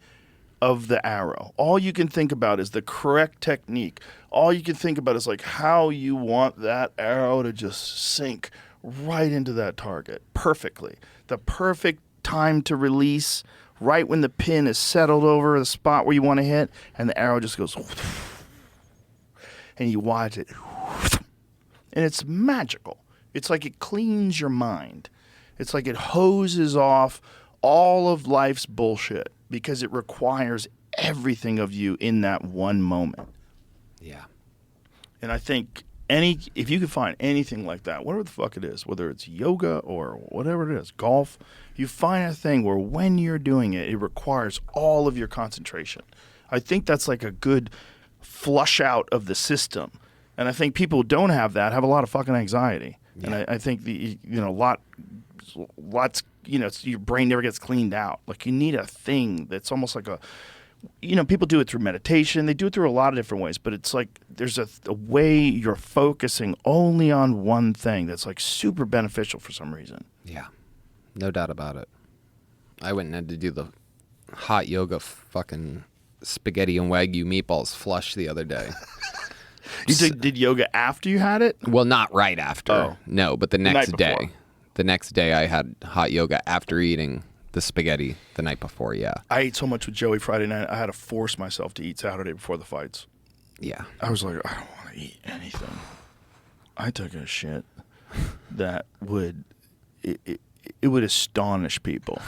of the arrow. All you can think about is the correct technique. All you can think about is like how you want that arrow to just sink right into that target perfectly. The perfect time to release, right when the pin is settled over the spot where you want to hit, and the arrow just goes, and you watch it. And it's magical. It's like it cleans your mind. It's like it hoses off all of life's bullshit because it requires everything of you in that one moment.
Yeah.
And I think if you could find anything like that, whatever the fuck it is, whether it's yoga or whatever it is, golf, you find a thing where when you're doing it, it requires all of your concentration. I think that's like a good flush out of the system. And I think people who don't have that have a lot of fucking anxiety. And I think lots, your brain never gets cleaned out. Like you need a thing that's almost like people do it through meditation. They do it through a lot of different ways, but it's like there's a way you're focusing only on one thing that's like super beneficial for some reason.
Yeah, no doubt about it. I went and had to do the hot yoga fucking spaghetti and Wagyu meatballs flush the other day.
You did yoga after you had it?
Well, not right after.
Oh.
No, but the
night
next day.
before.
The next day I had hot yoga after eating the spaghetti the night before, yeah.
I ate so much with Joey Friday night, I had to force myself to eat Saturday before the fights.
Yeah.
I was like, I don't want to eat anything. I took a shit that would astonish people.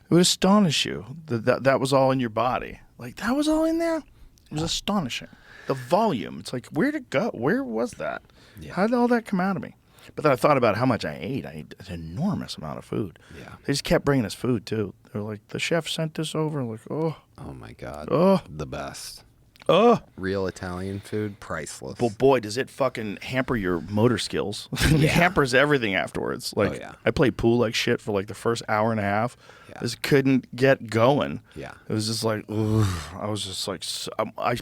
It would astonish you that was all in your body. Like, that was all in there? It was astonishing. The volume. It's like, where'd it go? Where was that?
Yeah.
How did all that come out of me? But then I thought about how much I ate. I ate an enormous amount of food.
Yeah.
They just kept bringing us food, too. They were like, the chef sent this over. Like, oh.
Oh, my God.
Oh.
The best.
Oh.
Real Italian food, priceless.
Well, boy, does it fucking hamper your motor skills. It hampers everything afterwards. Like, I played pool like shit for like the first hour and a half.
Yeah.
Just couldn't get going.
Yeah.
It was just like, ugh. I was just like,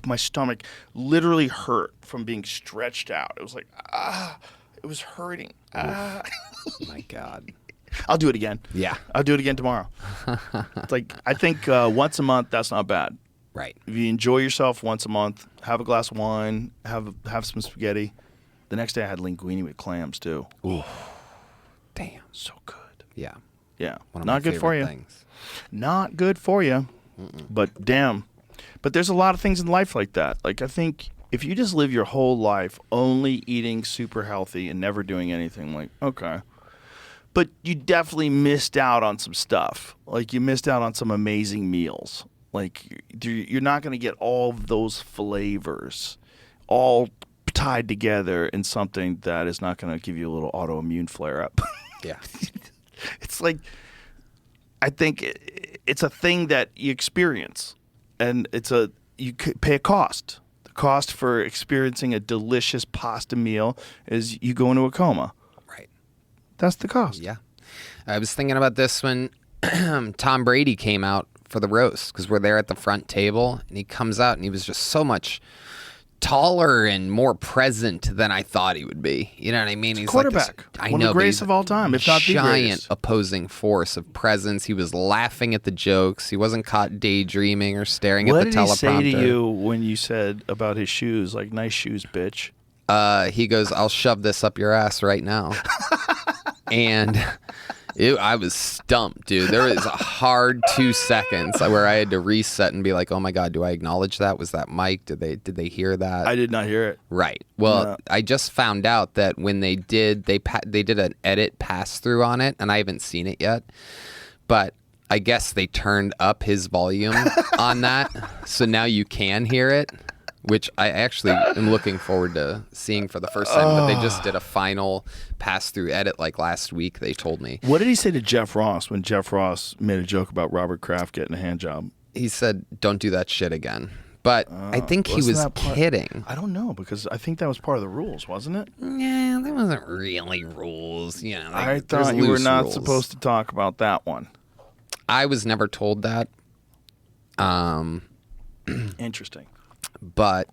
my stomach literally hurt from being stretched out. It was like, it was hurting.
My God.
I'll do it again.
Yeah.
I'll do it again tomorrow. It's like, I think once a month, that's not bad.
Right.
If you enjoy yourself once a month, have a glass of wine, have some spaghetti. The next day I had linguine with clams too.
Ooh. Damn.
So good.
Yeah.
Yeah.
One of
Not
my
good for you.
favorite things.
Not good for you. But damn. But there's a lot of things in life like that. Like, I think if you just live your whole life only eating super healthy and never doing anything, like, okay. But you definitely missed out on some stuff. Like, you missed out on some amazing meals. Like, you're not going to get all of those flavors all tied together in something that is not going to give you a little autoimmune flare-up.
Yeah.
It's like, I think it's a thing that you experience, and you pay a cost. The cost for experiencing a delicious pasta meal is you go into a coma.
Right.
That's the cost.
Yeah. I was thinking about this when Tom Brady came out for the roast, because we're there at the front table, and he comes out and he was just so much taller and more present than I thought he would be. You know what I mean? He's
quarterback.
Like
one of the greatest of all time, if not the
giant
greatest.
opposing force of presence. He was laughing at the jokes. He wasn't caught daydreaming or staring
What
at the
did he
teleprompter.
say to you when you said about his shoes, like, nice shoes, bitch?
He goes, I'll shove this up your ass right now. And I was stumped, dude. There was a hard 2 seconds where I had to reset and be like, "Oh my God, do I acknowledge that? Was that Mike? Did they hear that?"
I did not hear it.
Right. Well,
No.
I just found out that when they did an edit pass through on it, and I haven't seen it yet, but I guess they turned up his volume on that, so now you can hear it. Which I actually am looking forward to seeing for the first time. But they just did a final pass-through edit like last week, they told me.
What did he say to Jeff Ross when Jeff Ross made a joke about Robert Kraft getting a hand job?
He said, don't do that shit again. But I think he was kidding.
I don't know, because I think that was part of the rules, wasn't it?
Yeah, that wasn't really rules. You know,
I thought you were not supposed to talk about that one.
I was never told that.
Interesting.
But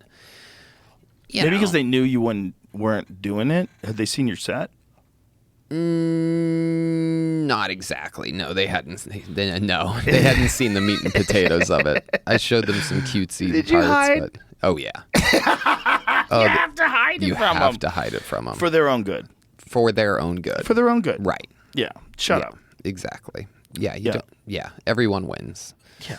maybe because they knew you weren't doing it. Had they seen your set?
Not exactly. No, they hadn't. They hadn't seen the meat and potatoes of it. I showed them some cutesy
Did
parts.
you hide?
But, oh yeah.
You have to hide it from them.
You have to hide it from them
For their own good.
For their own good.
For their own good.
Right.
Yeah. Shut up.
Exactly. Yeah.
Yeah.
Yeah. Everyone wins.
Yeah.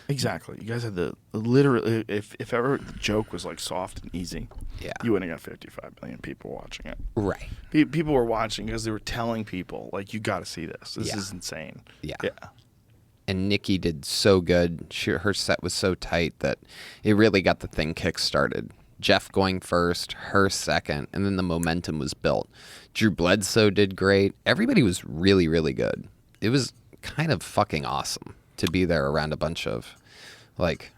Exactly. You guys had the literally, if ever the joke was like soft and easy, you wouldn't have got 55 million people watching it.
Right.
People were watching because they were telling people, like, you got to see this. This is insane.
Yeah.
Yeah.
And Nikki did so good. Her set was so tight that it really got the thing kick-started. Jeff going first, her second, and then the momentum was built. Drew Bledsoe did great. Everybody was really, really good. It was kind of fucking awesome to be there around a bunch of, like,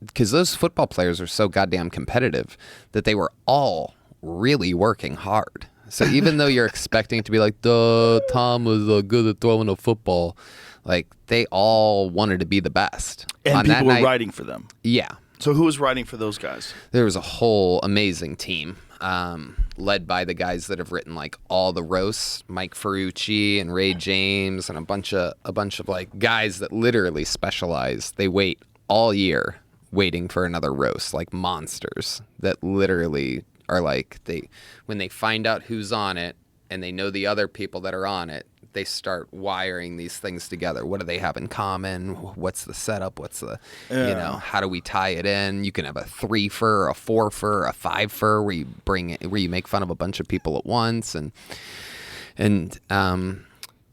because those football players are so goddamn competitive that they were all really working hard. So even though you're expecting it to be like, duh, Tom was good at throwing a football, like they all wanted to be the best.
And
On
people
that
were
night,
writing for them.
Yeah.
So who was writing for those guys?
There was a whole amazing team, led by the guys that have written like all the roasts, Mike Ferrucci and Ray James, and a bunch of like guys that literally specialize. They wait all year waiting for another roast, like monsters that literally are like when they find out who's on it and they know the other people that are on it, they start wiring these things together. What do they have in common? What's the setup? What's the, how do we tie it in? You can have a 3-fer, a 4-fer, a 5-fer where you make fun of a bunch of people at once. And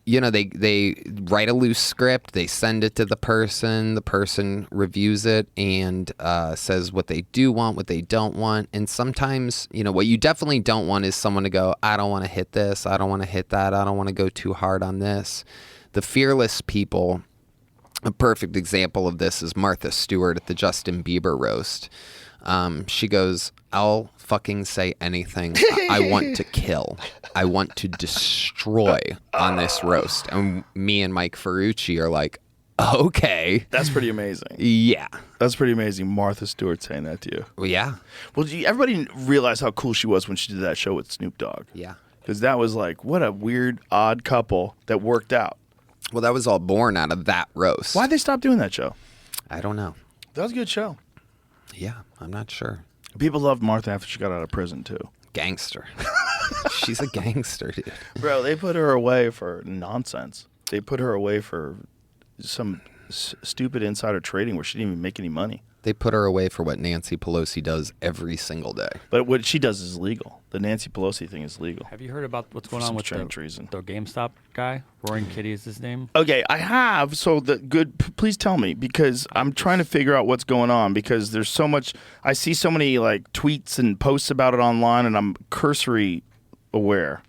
they write a loose script, they send it to the person reviews it and says what they do want, what they don't want. And sometimes, what you definitely don't want is someone to go, I don't want to hit this, I don't want to hit that, I don't want to go too hard on this. The fearless people, a perfect example of this is Martha Stewart at the Justin Bieber roast. She goes, I'll fucking say anything. I want to kill. I want to destroy on this roast. And me and Mike Ferrucci are like, okay.
That's pretty amazing.
Yeah.
That's pretty amazing. Martha Stewart saying that to you.
Well, yeah.
Well, everybody realized how cool she was when she did that show with Snoop Dogg.
Yeah.
Because that was like, what a weird, odd couple that worked out.
Well, that was all born out of that roast.
Why'd they stop doing that show?
I don't know.
That was a good show.
Yeah, I'm not sure.
People loved Martha after she got out of prison, too.
Gangster. She's a gangster, dude.
Bro, they put her away for nonsense. They put her away for some stupid insider trading where she didn't even make any money.
They put her away for what Nancy Pelosi does every single day.
But what she does is legal. The Nancy Pelosi thing is legal.
Have you heard about what's going on with the GameStop guy? Roaring Kitty is his name.
Okay, I have. So please tell me, because I'm trying to figure out what's going on, because there's so much. I see so many like tweets and posts about it online, and I'm cursory aware.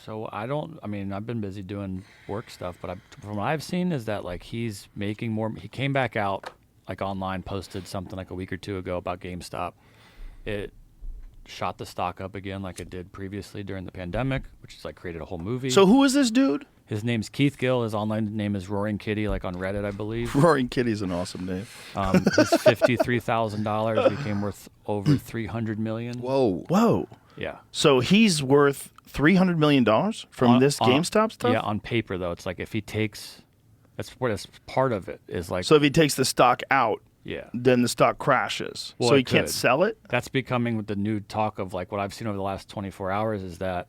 So I've been busy doing work stuff, but from what I've seen is that like he's making more. He came back out like online, posted something like a week or two ago about GameStop. It shot the stock up again like it did previously during the pandemic, which is like created a whole movie.
So who is this dude?
His name's Keith Gill. His online name is Roaring Kitty, like on Reddit, I believe.
Roaring Kitty's an awesome name.
His $53,000 became worth over $300 million.
Whoa.
Yeah.
So he's worth $300 million from this GameStop stuff?
Yeah, on paper though, it's like if he takes, that's part of it is like.
So if he takes the stock out,
yeah,
then the stock crashes.
Well,
so he can't sell it?
That's becoming the new talk of like what I've seen over the last 24 hours is that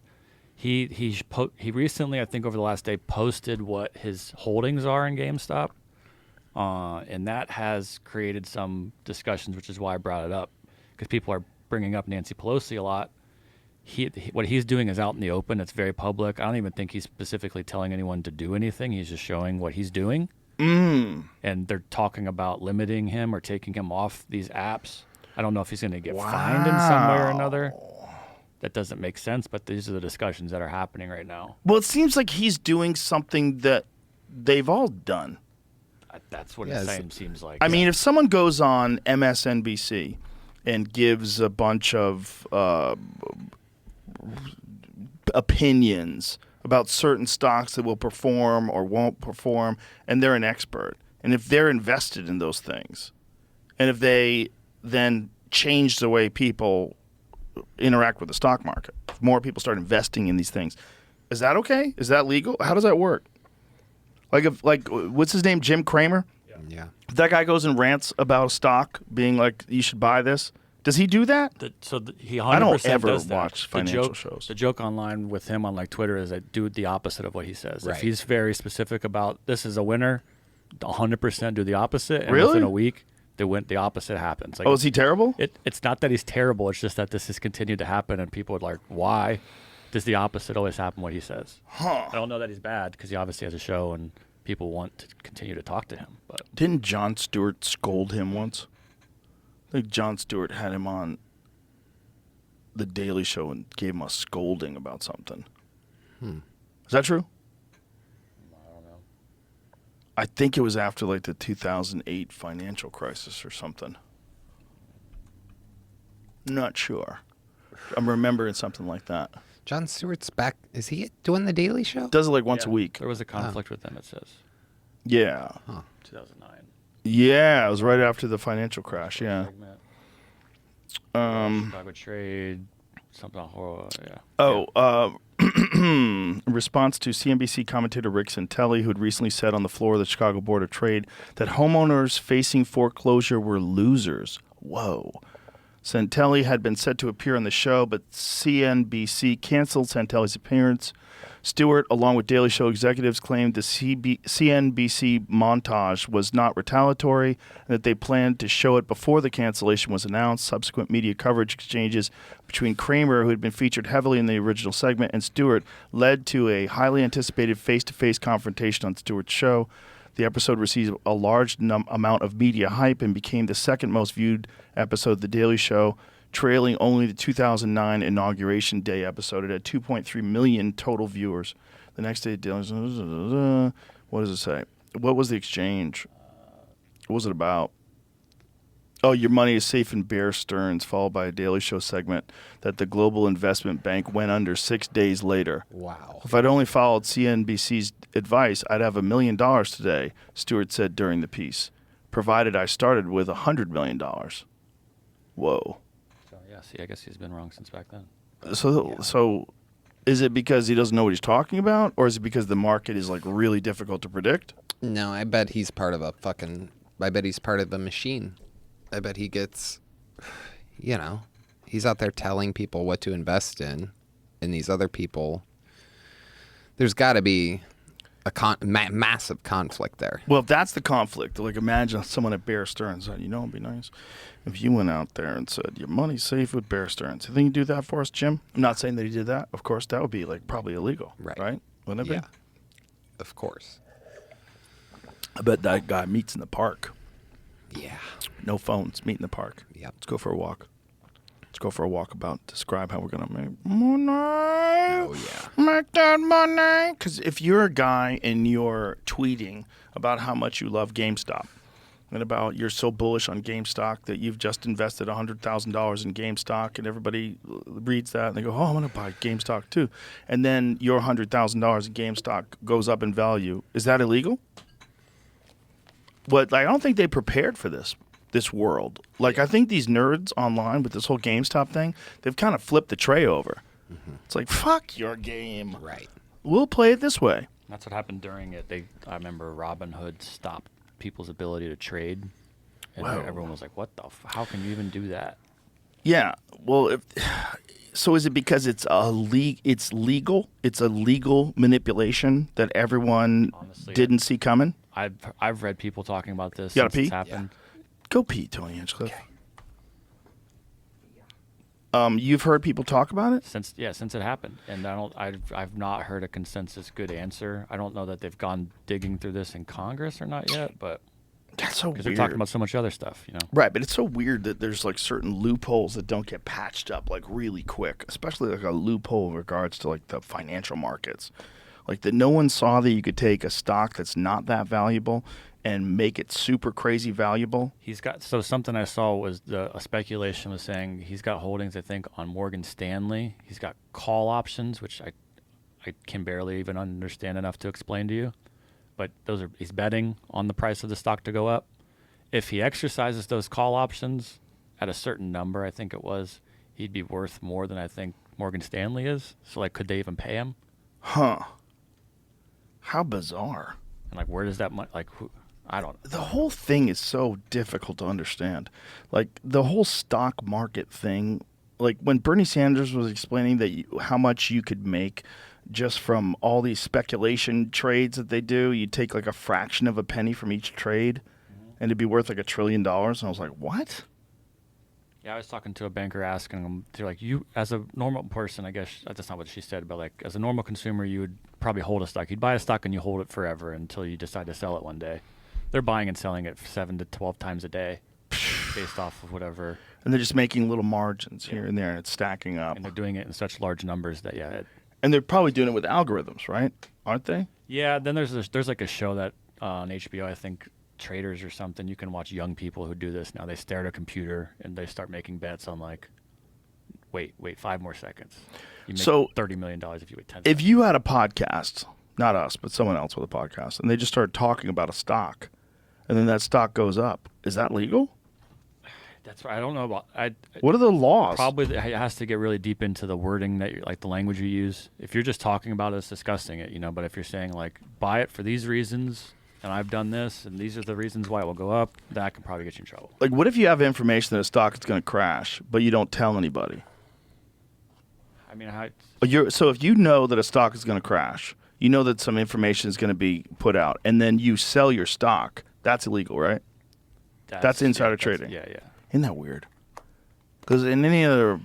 he recently, I think over the last day, posted what his holdings are in GameStop. And that has created some discussions, which is why I brought it up, because people are bringing up Nancy Pelosi a lot. What he's doing is out in the open. It's very public. I don't even think he's specifically telling anyone to do anything. He's just showing what he's doing. And they're talking about limiting him or taking him off these apps. I don't know if he's going to get fined in some way or another. That doesn't make sense, but these are the discussions that are happening right now.
Well, it seems like he's doing something that they've all done.
That's what it seems like.
I mean, if someone goes on MSNBC and gives a bunch of opinions about certain stocks that will perform or won't perform, and they're an expert, and if they're invested in those things, and if they then change the way people interact with the stock market, if more people start investing in these things, is that okay? Is that legal? How does that work? Like what's his name, Jim Cramer?
Yeah.
If that guy goes and rants about a stock, being like, you should buy this, does he do that?
He 100%
I don't ever
does that.
watch financial shows.
The joke online with him on like Twitter is that do the opposite of what he says.
Right.
If he's very specific about this is a winner, 100% do the opposite. And
Really?
within a week, the opposite happens. Like,
Is he terrible?
It's not that he's terrible. It's just that this has continued to happen, and people are like, why does the opposite always happen what he says? I don't know that he's bad because he obviously has a show and people want to continue to talk to him. But
Didn't Jon Stewart scold him once? I think Jon Stewart had him on The Daily Show and gave him a scolding about something. Is that true?
I don't know.
I think it was after like the 2008 financial crisis or something. Not sure. I'm remembering something like that.
Jon Stewart's back. Is he doing the Daily Show?
Does it like once a week.
There was a conflict with them, it says.
Yeah.
2009.
Yeah, it was right after the financial crash. Yeah.
Chicago trade, something horrible. Yeah.
Oh, in response to CNBC commentator Rick Santelli, who had recently said on the floor of the Chicago Board of Trade that homeowners facing foreclosure were losers. Whoa. Santelli had been set to appear on the show, but CNBC canceled Santelli's appearance. Stewart, along with Daily Show executives, claimed the CNBC montage was not retaliatory and that they planned to show it before the cancellation was announced. Subsequent media coverage exchanges between Kramer, who had been featured heavily in the original segment, and Stewart led to a highly anticipated face-to-face confrontation on Stewart's show. The episode received a large amount of media hype and became the second most viewed episode of The Daily Show, trailing only the 2009 Inauguration Day episode. It had 2.3 million total viewers. The next day, Daily Show, what does it say? What was the exchange? What was it about? Oh, your money is safe in Bear Stearns, followed by a Daily Show segment that the global investment bank went under 6 days later.
Wow.
If I'd only followed CNBC's advice, I'd have $1 million today, Stewart said during the piece, provided I started with $100 million. Whoa.
So, yeah, see, I guess he's been wrong since back then.
So is it because he doesn't know what he's talking about, or is it because the market is like really difficult to predict?
No, I bet he's part of I bet he's part of the machine. I bet he gets, he's out there telling people what to invest in, and these other people, there's got to be a massive conflict there.
Well, if that's the conflict, like imagine someone at Bear Stearns said, it'd be nice if you went out there and said, your money's safe with Bear Stearns. You think you'd do that for us, Jim? I'm not saying that he did that. Of course, that would be like probably illegal, right? Wouldn't it
Yeah,
be?
of course.
I bet that guy meets in the park.
Yeah.
No phones, meet in the park.
Yep.
Let's go for a walk. Let's go for a walk describe how we're going to make money.
Oh, yeah.
Make that money. Because if you're a guy and you're tweeting about how much you love GameStop and about you're so bullish on GameStop that you've just invested $100,000 in GameStop and everybody reads that and they go, oh, I'm going to buy GameStop too. And then your $100,000 in GameStop goes up in value. Is that illegal? But I don't think they prepared for this world. Like, I think these nerds online with this whole GameStop thing, they've kind of flipped the tray over. Mm-hmm. It's like, fuck your game.
Right.
We'll play it this way.
That's what happened during it. I remember Robinhood stopped people's ability to trade, and everyone was like, "What the? How can you even do that?"
Yeah. Well, so is it because it's it's legal? It's a legal manipulation that everyone
Honestly,
didn't see coming.
I've read people talking about this.
You gotta
since
pee?
It's happened.
Go pee, Tony Hinchcliffe. Okay. You've heard people talk about it
Since it happened, and I've not heard a consensus good answer. I don't know that they've gone digging through this in Congress or not yet, but
That's so weird.
because they're talking about so much other stuff,
Right, but it's so weird that there's like certain loopholes that don't get patched up like really quick, especially like a loophole in regards to like the financial markets. Like that no one saw that you could take a stock that's not that valuable and make it super crazy valuable.
He's got something I saw was a speculation was saying he's got holdings, I think, on Morgan Stanley. He's got call options, which I can barely even understand enough to explain to you. But he's betting on the price of the stock to go up. If he exercises those call options at a certain number, I think it was, he'd be worth more than I think Morgan Stanley is. So like, could they even pay him?
Huh. How bizarre.
And like, where does that money, I don't know.
The whole thing is so difficult to understand. Like the whole stock market thing, like when Bernie Sanders was explaining that how much you could make just from all these speculation trades that they do, you take like a fraction of a penny from each trade and it'd be worth like $1 trillion. And I was like, what?
Yeah, I was talking to a banker asking him, they're like, you, as a normal person, I guess that's not what she said, but like, as a normal consumer, you would probably hold a stock. You'd buy a stock and you hold it forever until you decide to sell it one day. They're buying and selling it 7 to 12 times a day based off of whatever.
And they're just making little margins here and there, and it's stacking up.
And they're doing it in such large numbers that,
and they're probably doing it with algorithms, right? Aren't they?
Yeah, then there's like a show that on HBO, I think, Traders or something. You can watch young people who do this now. They stare at a computer and they start making bets on like wait 5 more seconds. You make
So,
$30 million if you wait 10
If
seconds.
you had a podcast, not us, but someone else with a podcast, and they just started talking about a stock, and then that stock goes up, is that legal?
That's right. I don't know about.
What are the laws?
Probably it has to get really deep into the wording that like the language you use. If you're just talking about it, it's discussing it, But if you're saying like buy it for these reasons, and I've done this, and these are the reasons why it will go up, that can probably get you in trouble.
Like, what if you have information that a stock is going to crash, but you don't tell anybody?
I mean,
So if you know that a stock is going to crash, you know that some information is going to be put out, and then you sell your stock, that's illegal, right? That's insider trading.
Yeah.
Isn't that weird? Because in any other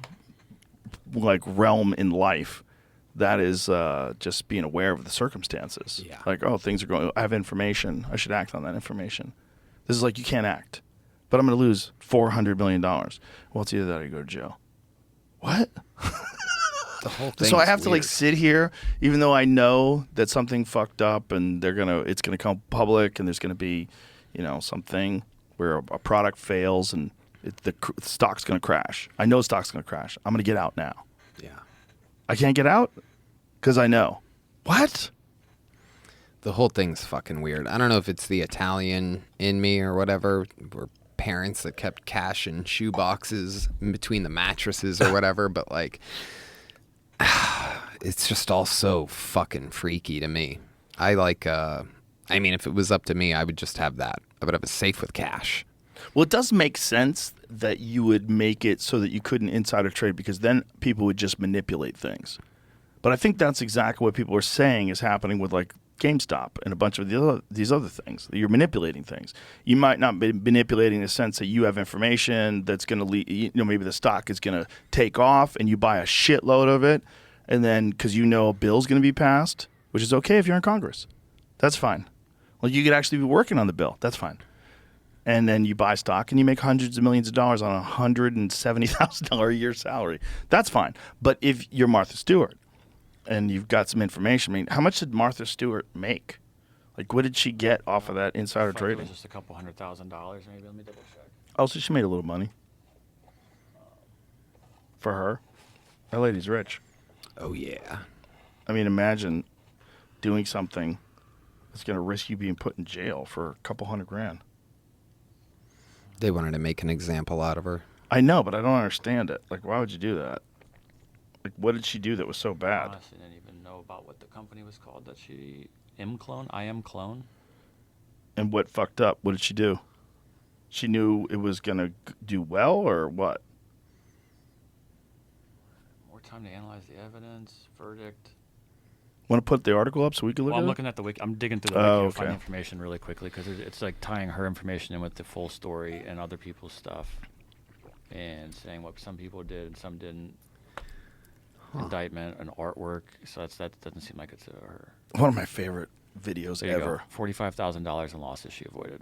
like realm in life, that is just being aware of the circumstances.
Yeah.
Like, oh, things are going. I have information. I should act on that information. This is like you can't act, but I'm going to lose $400 million. Well, it's either that or you go to jail. What?
The whole thing.
So I have to like sit here, even though I know that something fucked up, and it's gonna come public, and there's gonna be, something where a product fails and the stock's gonna crash. I know stock's gonna crash. I'm gonna get out now.
Yeah.
I can't get out because I know. What?
The whole thing's fucking weird. I don't know if it's the Italian in me or whatever, or parents that kept cash in shoe boxes in between the mattresses or whatever, but like, it's just all so fucking freaky to me. I mean, if it was up to me, I would just have that. I would have a safe with cash.
Well, it does make sense that you would make it so that you couldn't insider trade, because then people would just manipulate things. But I think that's exactly what people are saying is happening with like GameStop and a bunch of these other things. You're manipulating things. You might not be manipulating in the sense that you have information that's going to lead, maybe the stock is going to take off and you buy a shitload of it, and then because a bill's going to be passed, which is okay if you're in Congress. That's fine. Well, you could actually be working on the bill. That's fine. And then you buy stock and you make hundreds of millions of dollars on a $170,000 a year salary. That's fine. But if you're Martha Stewart and you've got some information, I mean, how much did Martha Stewart make? Like, what did she get off of that insider trading?
It was just a couple $100,000 maybe. Let me double check.
Oh, so she made a little money. For her. That lady's rich.
Oh, yeah.
I mean, imagine doing something that's going to risk you being put in jail for a couple $100,000.
They wanted to make an example out of her.
I know, but I don't understand it. Like, why would you do that? Like, what did she do that was so bad?
Honestly, I didn't even know about what the company was called that she... I am clone.
And what fucked up? What did she do? She knew it was going to do well, or what?
More time to analyze the evidence, verdict.
Want to put the article up so we can look
Well,
at
I'm
it?
looking at the wiki. I'm digging through the wiki to find
okay.
information really quickly because it's like tying her information in with the full story and other people's stuff, and saying what some people did and some didn't. Indictment and artwork. So that doesn't seem like it's her.
One of my favorite videos
There you
ever.
go. $45,000 in losses she avoided.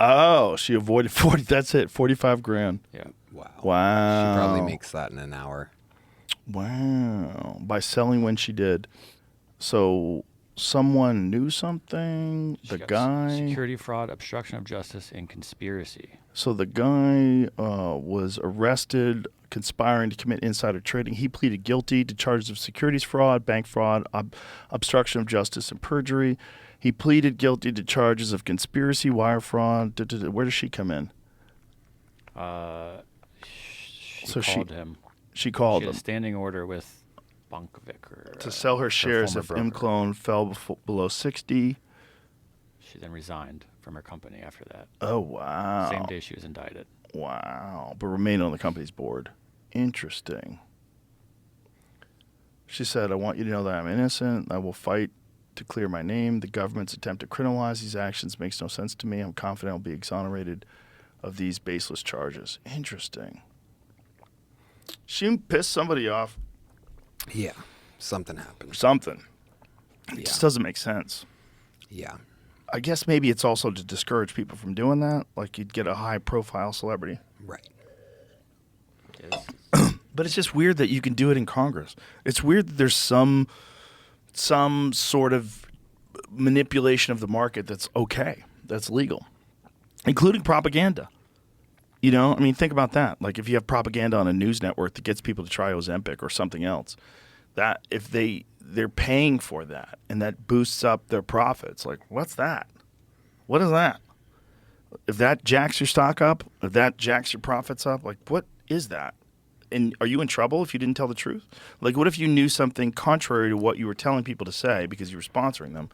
Oh, she avoided 40. That's it. $45,000.
Yeah.
Wow.
Wow.
She probably makes that in an hour.
Wow. By selling when she did. So someone knew something.
She
The
got
guy.
security fraud, obstruction of justice, and conspiracy.
So the guy was arrested conspiring to commit insider trading. He pleaded guilty to charges of securities fraud, bank fraud, obstruction of justice, and perjury. He pleaded guilty to charges of conspiracy, wire fraud. Where does she come in?
She
So
called him.
She called
She had
him
a standing order with Bunkvik
to sell her shares if
former broker.
Clone fell below 60.
She then resigned from her company after that.
Oh, wow.
Same day she was indicted.
Wow. But remained on the company's board. Interesting. She said, I want you to know that I'm innocent. I will fight to clear my name. The government's attempt to criminalize these actions makes no sense to me. I'm confident I'll be exonerated of these baseless charges. Interesting. She pissed somebody off.
Yeah. Something happened.
Something. It
Yeah.
just doesn't make sense.
Yeah.
I guess maybe it's also to discourage people from doing that. Like you'd get a high-profile celebrity.
Right.
But it's just weird that you can do it in Congress. It's weird that there's some sort of manipulation of the market that's okay, that's legal, including propaganda. You know, I mean, think about that. Like, if you have propaganda on a news network that gets people to try Ozempic or something else, that if they're paying for that and that boosts up their profits, like, what's that? What is that? If that jacks your stock up, if that jacks your profits up, like, what is that? And are you in trouble if you didn't tell the truth? Like, what if you knew something contrary to what you were telling people to say because you were sponsoring them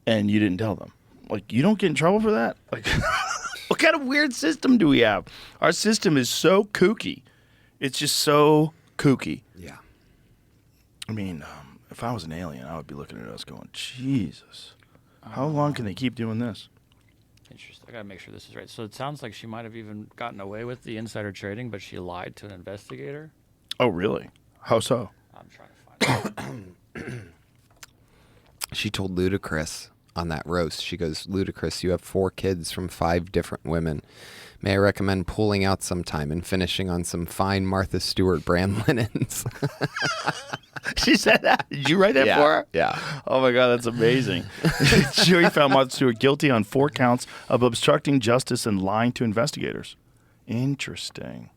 and you didn't tell them? Like, you don't get in trouble for that? Like, what kind of weird system do we have? Our system is so kooky. It's just so kooky.
Yeah.
I mean, if I was an alien, I would be looking at us going, Jesus, how long can they keep doing this?
Interesting. I gotta make sure this is right. So it sounds like she might have even gotten away with the insider trading, but she lied to an investigator.
Oh, really? How so?
I'm trying to find it.
She told Ludacris on that roast, she goes, Ludacris, you have 4 kids from 5 different women. May I recommend pulling out sometime and finishing on some fine Martha Stewart brand linens?
She said that? Did you write that for her?
Yeah.
Oh, my God, that's amazing. Jury found Martha Stewart guilty on 4 counts of obstructing justice and lying to investigators. Interesting.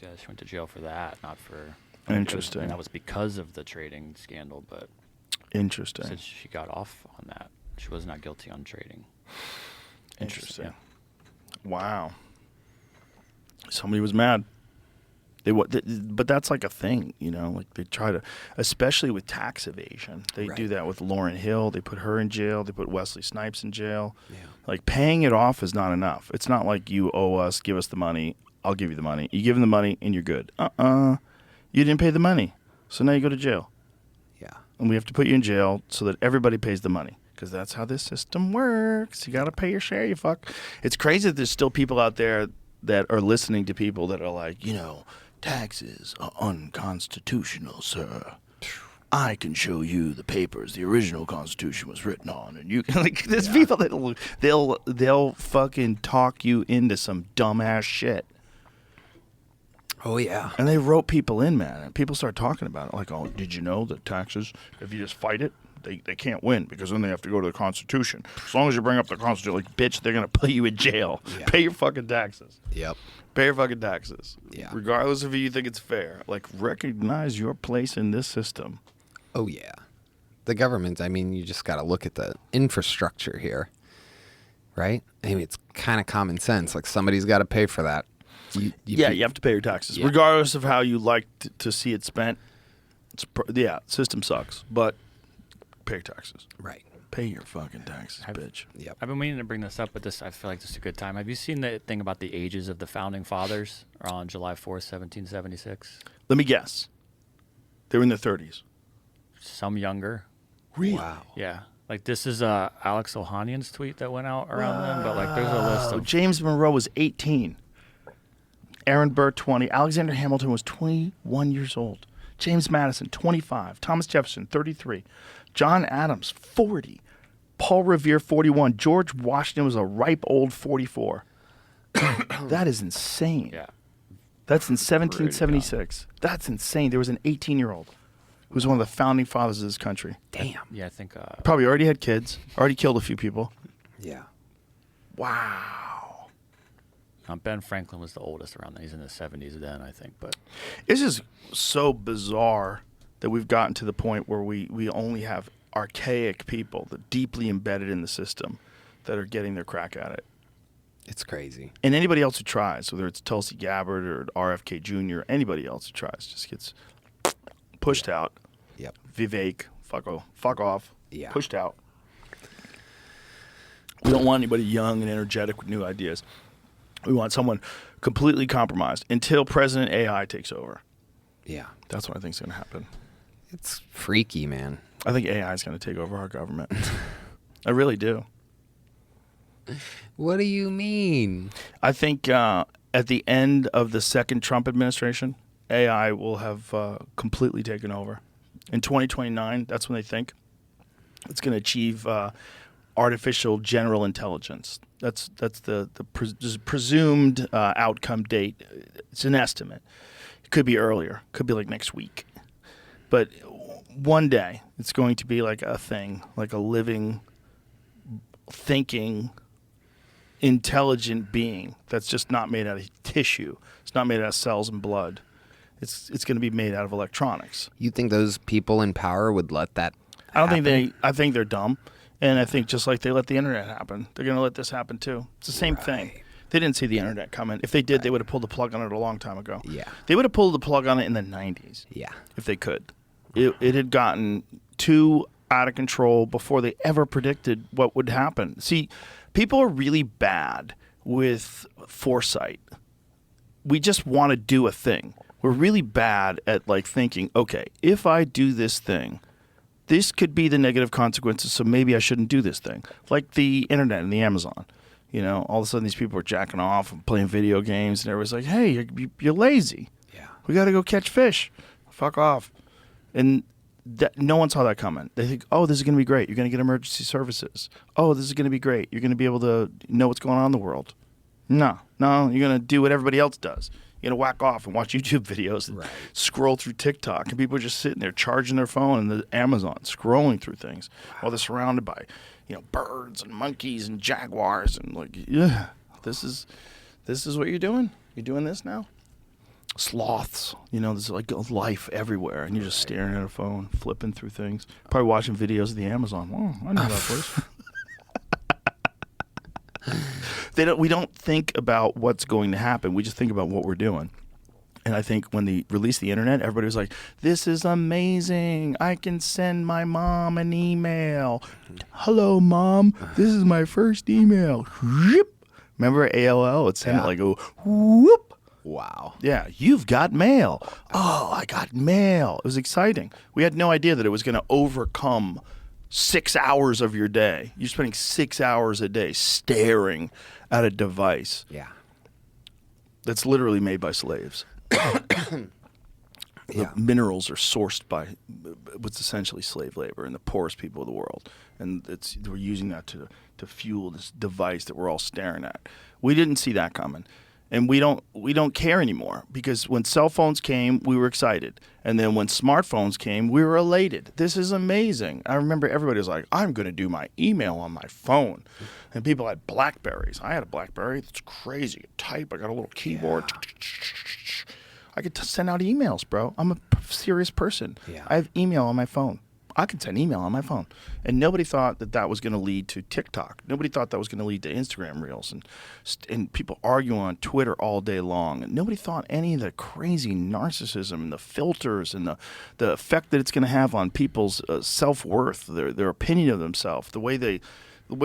Yeah, she went to jail for that, not for.
Interesting.
And that was because of the trading scandal, but
Interesting.
since she got off on that, she was not guilty on trading.
Interesting.
Yeah.
Wow. Somebody was mad. But that's like a thing, you know. Like they try to, especially with tax evasion. They do that with Lauryn Hill. They put her in jail. They put Wesley Snipes in jail.
Yeah.
Like paying it off is not enough. It's not like you owe us, give us the money, I'll give you the money. You give them the money and you're good. You didn't pay the money, so now you go to jail.
Yeah.
And we have to put you in jail so that everybody pays the money. Because that's how this system works. You got to pay your share, you fuck. It's crazy that there's still people out there that are listening to people that are like, you know, taxes are unconstitutional, sir. I can show you the papers the original Constitution was written on, and you can like. There's people that they'll fucking talk you into some dumbass shit.
Oh, yeah.
And they wrote people in, man. And people start talking about it. Like, oh, did you know that taxes, if you just fight it, they can't win because then they have to go to the Constitution. As long as you bring up the Constitution, like, bitch, they're going to put you in jail.
Yeah.
Pay your fucking taxes.
Yep.
Pay your fucking taxes.
Yeah.
Regardless of if you think it's fair. Like, recognize your place in this system.
Oh, yeah. The government, I mean, you just got to look at the infrastructure here, right? I mean, it's kind of common sense. Like, somebody's got to pay for that.
You have to pay your taxes.
Yeah.
Regardless of how you like to see it spent. System sucks. But pay your taxes.
Right.
Pay your fucking taxes, bitch.
Yep.
I've been meaning to bring this up, but I feel like this is a good time. Have you seen the thing about the ages of the founding fathers on July 4th, 1776?
Let me guess. They were in their 30s.
Some younger.
Really?
Wow.
Yeah. Like this is Alex Ohanian's tweet that went out around then, but like there's a list of
James Monroe was 18. Aaron Burr, 20. Alexander Hamilton was 21 years old. James Madison, 25. Thomas Jefferson, 33. John Adams, 40. Paul Revere, 41. George Washington was a ripe old 44. That is insane.
yeah.
That's in 1776. That's insane. There was an 18-year-old who was one of the founding fathers of this country.
Damn.
Yeah, I think
Probably already had kids, already killed a few people.
Yeah.
Wow.
Ben Franklin was the oldest around then. He's in the 70s then, I think. But
It's just so bizarre that we've gotten to the point where we only have archaic people that deeply embedded in the system that are getting their crack at it.
It's crazy.
And anybody else who tries, whether it's Tulsi Gabbard or RFK Jr., anybody else who tries just gets pushed out.
Yep.
Vivek, fuck off.
Yeah.
Pushed out. We don't want anybody young and energetic with new ideas. We want someone completely compromised until President AI takes over.
Yeah.
That's what I think is going to happen.
It's freaky, man.
I think AI is going to take over our government. I really do.
What do you mean?
I think at the end of the second Trump administration, AI will have completely taken over. In 2029, that's when they think it's going to achieve artificial general intelligence. That's the presumed outcome date. It's an estimate. It could be earlier. Could be like next week. But one day, it's going to be like a thing, like a living, thinking, intelligent being that's just not made out of tissue. It's not made out of cells and blood. It's going to be made out of electronics.
You think those people in power would let that
I don't
happen?
think I think they're dumb. And I think just like they let the internet happen, they're going to let this happen too. It's the same thing. They didn't see the internet coming. If they did, they would have pulled the plug on it a long time ago.
Yeah.
They would have pulled the plug on it in the 90s.
Yeah.
If they could. It had gotten too out of control before they ever predicted what would happen. See, people are really bad with foresight. We just want to do a thing. We're really bad at like thinking, okay, if I do this thing, this could be the negative consequences, so maybe I shouldn't do this thing. Like the internet and the Amazon. You know, all of a sudden these people are jacking off and playing video games, and everybody's like, hey, you're lazy.
Yeah.
We got to go catch fish. Fuck off. And no one saw that coming. They think, oh, this is going to be great. You're going to get emergency services. Oh, this is going to be great. You're going to be able to know what's going on in the world. No, you're going to do what everybody else does. You're going to whack off and watch YouTube videos and scroll through TikTok. And people are just sitting there charging their phone in the Amazon, scrolling through things while they're surrounded by, birds and monkeys and jaguars. And like, yeah, this is what you're doing? You're doing this now? Sloths, there's like life everywhere. And you're just staring at a phone, flipping through things. Probably watching videos of the Amazon. Oh, I know that place. We don't think about what's going to happen. We just think about what we're doing. And I think when they released the internet, everybody was like, this is amazing. I can send my mom an email. Hello, Mom. This is my first email. Remember AOL? It sent it like a whoop.
Wow.
Yeah, you've got mail. Oh, I got mail. It was exciting. We had no idea that it was going to overcome 6 hours of your day. You're spending 6 hours a day staring at a device.
Yeah.
That's literally made by slaves. The minerals are sourced by what's essentially slave labor and the poorest people of the world. And we're using that to fuel this device that we're all staring at. We didn't see that coming. And we don't care anymore, because when cell phones came, we were excited. And then when smartphones came, we were elated. This is amazing. I remember everybody was like, I'm going to do my email on my phone. And people had Blackberries. I had a Blackberry. It's crazy. You type. I got a little keyboard. Yeah. I could send out emails, bro. I'm a serious person.
Yeah.
I have email on my phone. I can send email on my phone. And nobody thought that was going to lead to TikTok. Nobody thought that was going to lead to Instagram Reels and people arguing on Twitter all day long. And nobody thought any of the crazy narcissism and the filters and the effect that it's going to have on people's self-worth, their opinion of themselves, the way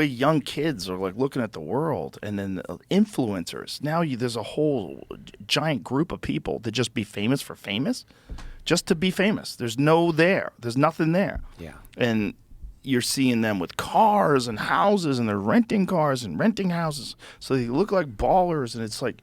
young kids are like looking at the world, and then influencers. Now there's a whole giant group of people that just be famous for famous. Just to be famous. There's nothing there.
Yeah.
And you're seeing them with cars and houses, and they're renting cars and renting houses. So they look like ballers, and it's like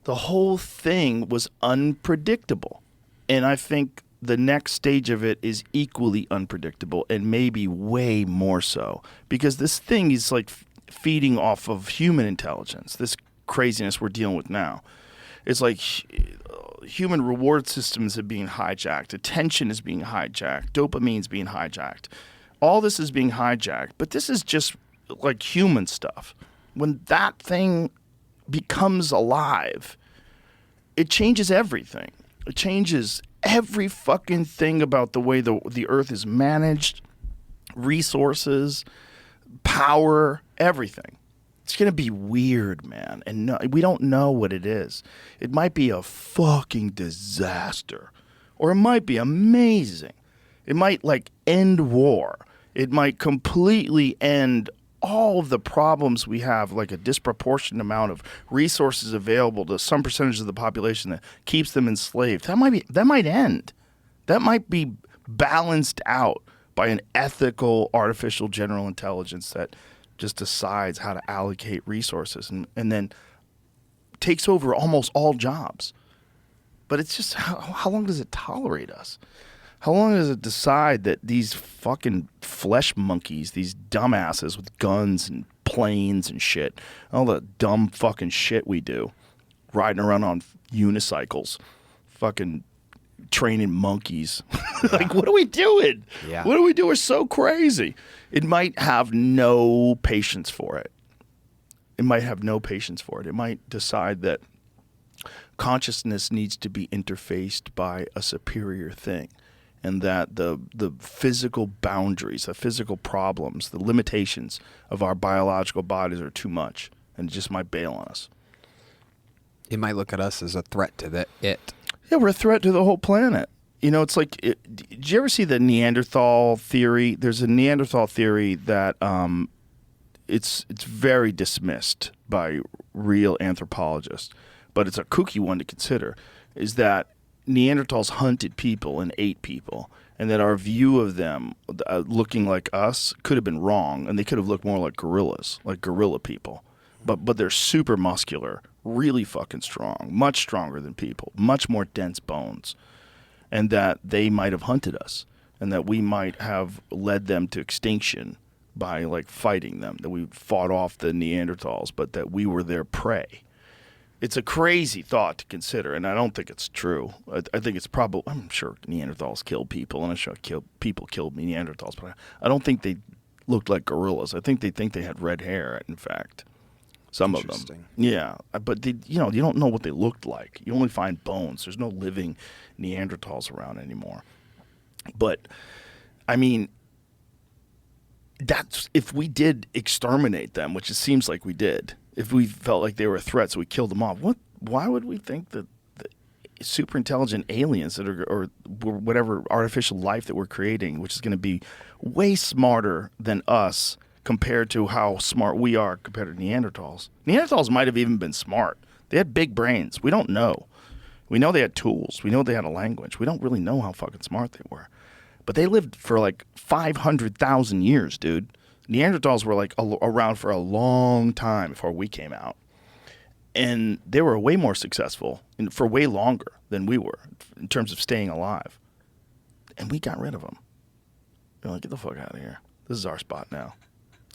the whole thing was unpredictable. And I think the next stage of it is equally unpredictable, and maybe way more so, because this thing is like feeding off of human intelligence, this craziness we're dealing with now. It's like human reward systems are being hijacked. Attention is being hijacked. Dopamine's being hijacked. All this is being hijacked. But this is just like human stuff. When that thing becomes alive, it changes everything. It changes every fucking thing about the way the earth is managed, resources, power, everything. It's going to be weird, man. And we don't know what it is. It might be a fucking disaster. Or it might be amazing. It might, end war. It might completely end all of the problems we have, like a disproportionate amount of resources available to some percentage of the population that keeps them enslaved. That might end. That might be balanced out by an ethical artificial general intelligence that just decides how to allocate resources and then takes over almost all jobs. But it's just, how long does it tolerate us? How long does it decide that these fucking flesh monkeys, these dumbasses with guns and planes and shit, all the dumb fucking shit we do, riding around on unicycles, fucking training monkeys. What are we doing?
Yeah.
What are we doing? We're so crazy. It might have no patience for it. It might have no patience for it. It might decide that consciousness needs to be interfaced by a superior thing, and that the physical boundaries, the physical problems, the limitations of our biological bodies are too much, and it just might bail on us.
It might look at us as a threat to it.
Yeah, we're a threat to the whole planet. You know, it's like, did you ever see the Neanderthal theory? There's a Neanderthal theory that it's very dismissed by real anthropologists, but it's a kooky one to consider, is that Neanderthals hunted people and ate people, and that our view of them looking like us could have been wrong, and they could have looked more like gorillas, like gorilla people. But they're super muscular, really fucking strong, much stronger than people, much more dense bones, and that they might have hunted us, and that we might have led them to extinction by like fighting them, that we fought off the Neanderthals, but that we were their prey. It's a crazy thought to consider, and I don't think it's true. I think it's probably, I'm sure Neanderthals killed people, and I'm sure people killed Neanderthals, but I don't think they looked like gorillas. I think they had red hair, in fact. Some of them. Yeah, but you don't know what they looked like. You only find bones. There's no living Neanderthals around anymore. But, I mean, that's if we did exterminate them, which it seems like we did. If we felt like they were a threat, so we killed them off. Why would we think that the super intelligent aliens that are, or whatever artificial life that we're creating, which is going to be way smarter than us compared to how smart we are compared to Neanderthals? Neanderthals might have even been smart. They had big brains. We don't know. We know they had tools. We know they had a language. We don't really know how fucking smart they were. But they lived for like 500,000 years, dude. Neanderthals were like around for a long time before we came out. And they were way more successful for way longer than we were in terms of staying alive. And we got rid of them. You're like, get the fuck out of here. This is our spot now.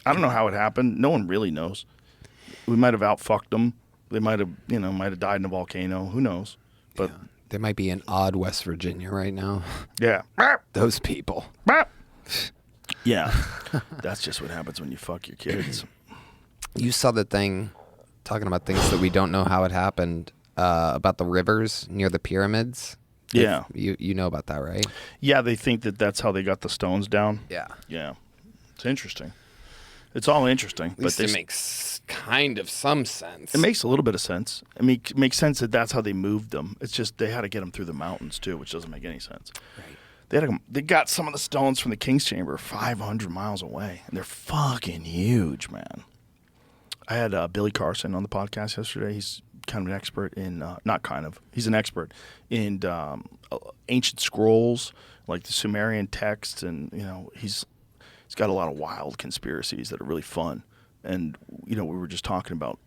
I don't know how it happened. No one really knows. We might have outfucked them. They might have died in a volcano. Who knows? But
yeah. They might be in odd West Virginia right now.
Yeah.
Those people.
Yeah. That's just what happens when you fuck your kids.
You saw the thing, talking about things that we don't know how it happened, about the rivers near the pyramids.
Yeah.
You know about that, right?
Yeah, they think that that's how they got the stones down.
Yeah.
Yeah. It's interesting. It's all interesting.
At least it makes kind of some sense.
It makes a little bit of sense. I mean, it makes sense that that's how they moved them. It's just they had to get them through the mountains, too, which doesn't make any sense. Right. They got some of the stones from the King's Chamber 500 miles away, and they're fucking huge, man. I had Billy Carson on the podcast yesterday. He's kind of an expert in, he's an expert in ancient scrolls, like the Sumerian texts, and, he's got a lot of wild conspiracies that are really fun. And, we were just talking about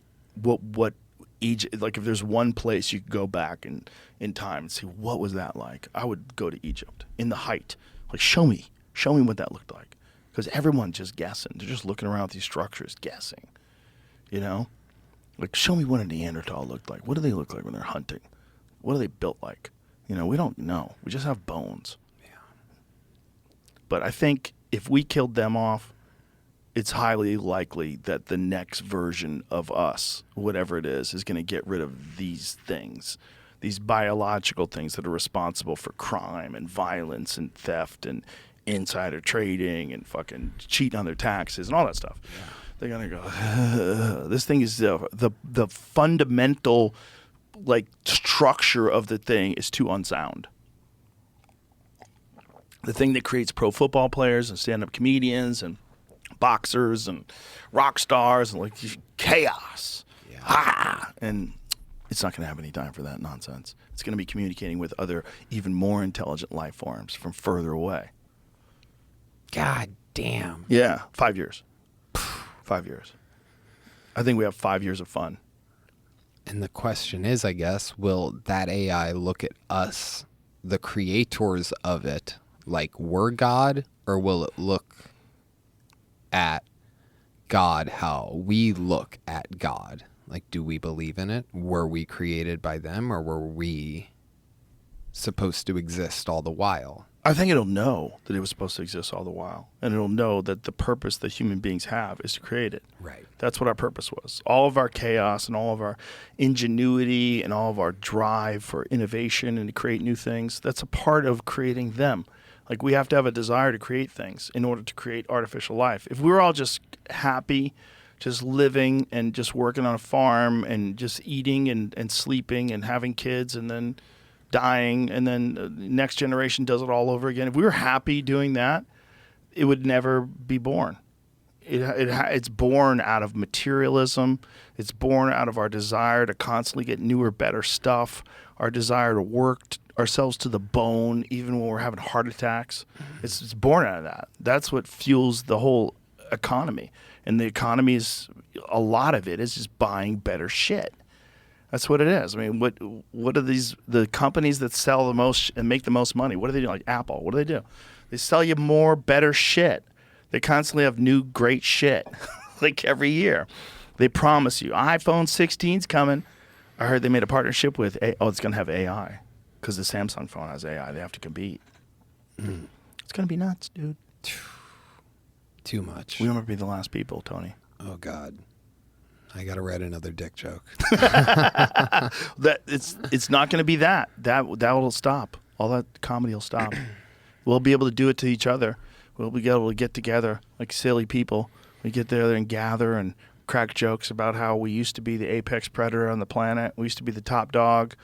what Egypt, like if there's one place you could go back in time and see what was that like, I would go to Egypt in the height. Like, show me what that looked like. Because everyone's just guessing. They're just looking around at these structures, guessing. Like, show me what a Neanderthal looked like. What do they look like when they're hunting? What are they built like? We don't know. We just have bones. Yeah. But I think if we killed them off, it's highly likely that the next version of us, whatever it is going to get rid of these things, these biological things that are responsible for crime and violence and theft and insider trading and fucking cheating on their taxes and all that stuff. Yeah. They're going to go, this thing is the fundamental like structure of the thing is too unsound. The thing that creates pro football players and stand-up comedians and boxers and rock stars and like chaos. Yeah. And it's not going to have any time for that nonsense. It's going to be communicating with other even more intelligent life forms from further away.
God damn.
Yeah, 5 years. 5 years. I think we have 5 years of fun.
And the question is, I guess, will that AI look at us, the creators of it, like we're God, or will it look at God how we look at God? Like, do we believe in it? Were we created by them, or were we supposed to exist all the while?
I think it'll know that it was supposed to exist all the while. And it'll know that the purpose that human beings have is to create it.
Right.
That's what our purpose was. All of our chaos and all of our ingenuity and all of our drive for innovation and to create new things, that's a part of creating them. Like, we have to have a desire to create things in order to create artificial life. If we were all just happy, just living and just working on a farm and just eating and sleeping and having kids and then dying, and then the next generation does it all over again. If we were happy doing that, it would never be born. It's born out of materialism. It's born out of our desire to constantly get newer, better stuff, our desire to work ourselves to the bone, even when we're having heart attacks. It's born out of that. That's what fuels the whole economy. And the economy is, a lot of it is just buying better shit. That's what it is. I mean, what are the companies that sell the most and make the most money? What do they do? Like Apple, what do? They sell you more, better shit. They constantly have new, great shit, like every year. They promise you, iPhone 16's coming. I heard they made a partnership with, it's going to have AI, because the Samsung phone has AI. They have to compete. It's going to be nuts, dude.
Too much.
We might be the last people, Tony.
Oh, God. I got to write another dick joke.
That it's not going to be that. That will stop. All that comedy will stop. We'll be able to do it to each other. We'll be able to get together like silly people. We get together and gather and crack jokes about how we used to be the apex predator on the planet. We used to be the top dog.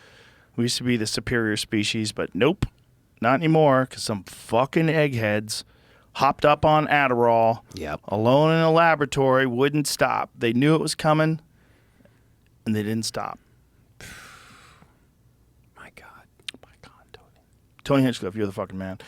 We used to be the superior species, but nope, not anymore, because some fucking eggheads hopped up on Adderall, alone in a laboratory, wouldn't stop. They knew it was coming, and they didn't stop.
My God.
Tony. Tony Hinchcliffe, you're the fucking man.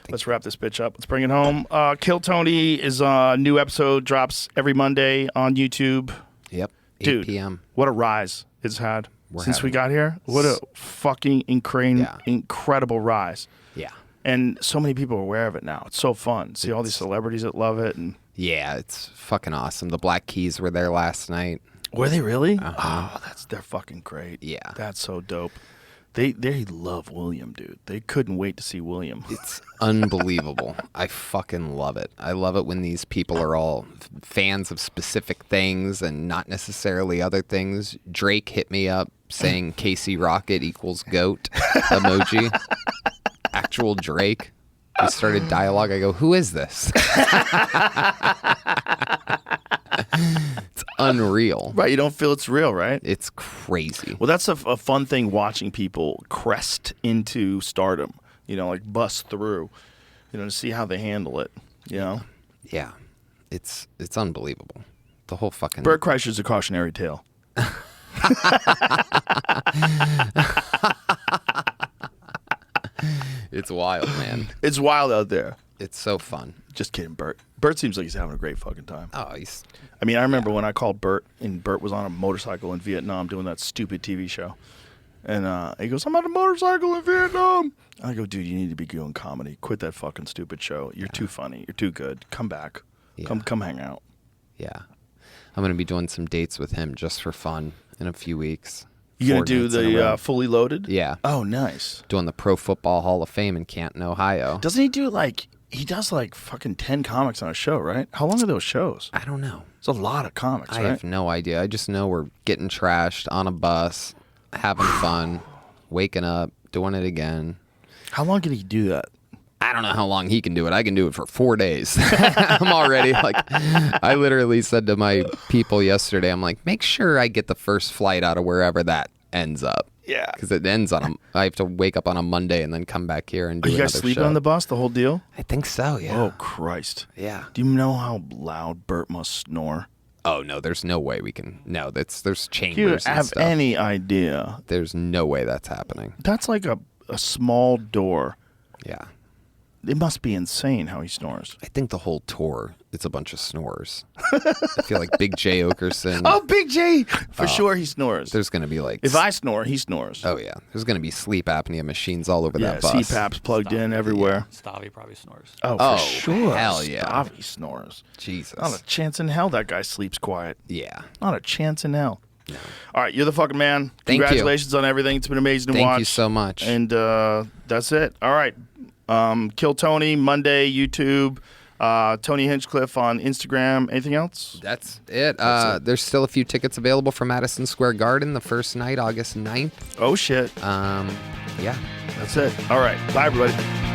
Let's wrap this bitch up. Let's bring it home. Kill Tony is a new episode, drops every Monday on YouTube.
Yep, 8
Dude,
p.m.
What a rise it's had since we
having
got here. What a fucking incredible rise.
Yeah.
And so many people are aware of it now. It's so fun. See all these celebrities that love it. And
yeah, it's fucking awesome. The Black Keys were there last night.
Were they really?
Uh-huh.
Oh, they're fucking great.
Yeah.
That's so dope. They love William, dude. They couldn't wait to see William.
It's unbelievable. I fucking love it. I love it when these people are all fans of specific things and not necessarily other things. Drake hit me up saying Casey Rocket equals GOAT emoji. Actual Drake. We started dialogue. I go, who is this? It's unreal.
Right, you don't feel it's real, right?
It's crazy.
Well, that's a fun thing, watching people crest into stardom, like bust through, to see how they handle it,
Yeah. It's unbelievable. The whole fucking...
Bert Kreischer's a cautionary tale.
It's wild, man.
It's wild out there.
It's so fun.
Just kidding, Bert. Bert seems like he's having a great fucking time.
Oh, he's...
I mean, I remember when I called Bert, and Bert was on a motorcycle in Vietnam doing that stupid TV show. And he goes, I'm on a motorcycle in Vietnam. I go, dude, you need to be doing comedy. Quit that fucking stupid show. You're too funny. You're too good. Come back.
Yeah.
Come hang out.
Yeah. I'm going to be doing some dates with him just for fun in a few weeks.
You going to do the Fully Loaded?
Yeah.
Oh, nice.
Doing the Pro Football Hall of Fame in Canton, Ohio.
Doesn't he do he does fucking 10 comics on a show, right? How long are those shows?
I don't know.
It's a lot of comics,
I
right?
have no idea. I just know we're getting trashed on a bus, having fun, waking up, doing it again.
How long can he do that?
I don't know how long he can do it. I can do it for 4 days. I'm already I literally said to my people yesterday, I'm like, make sure I get the first flight out of wherever that ends up.
Yeah.
Because it ends I have to wake up on a Monday and then come back here and do
another show. Are you guys sleeping on the bus, the whole deal?
I think so, yeah.
Oh, Christ.
Yeah.
Do you know how loud Bert must snore?
Oh, no, there's no way we can. No, there's chambers
Do you
and
have
stuff.
any idea?
There's no way that's happening.
That's like a small door.
Yeah.
It must be insane how he snores.
I think the whole tour, it's a bunch of snores. I feel like Big J Okerson.
Oh, Big J! For sure he snores.
There's going to be
If I snore, he snores.
Oh, yeah. There's going to be sleep apnea machines all over that bus.
CPAP's plugged in everywhere.
Stavi probably snores.
Oh, for sure.
Hell yeah.
Stavi snores.
Jesus.
Not a chance in hell that guy sleeps quiet.
Yeah.
Not a chance in hell. No. All right, you're the fucking man.
Thank you.
Congratulations on everything. It's been amazing to watch.
Thank you so much.
And that's it. All right. Kill Tony, Monday, YouTube. Tony Hinchcliffe on Instagram. Anything else?
That's it. There's still a few tickets available for Madison Square Garden the first night, August 9th.
Oh, shit.
Yeah.
That's it. All right. Bye, everybody.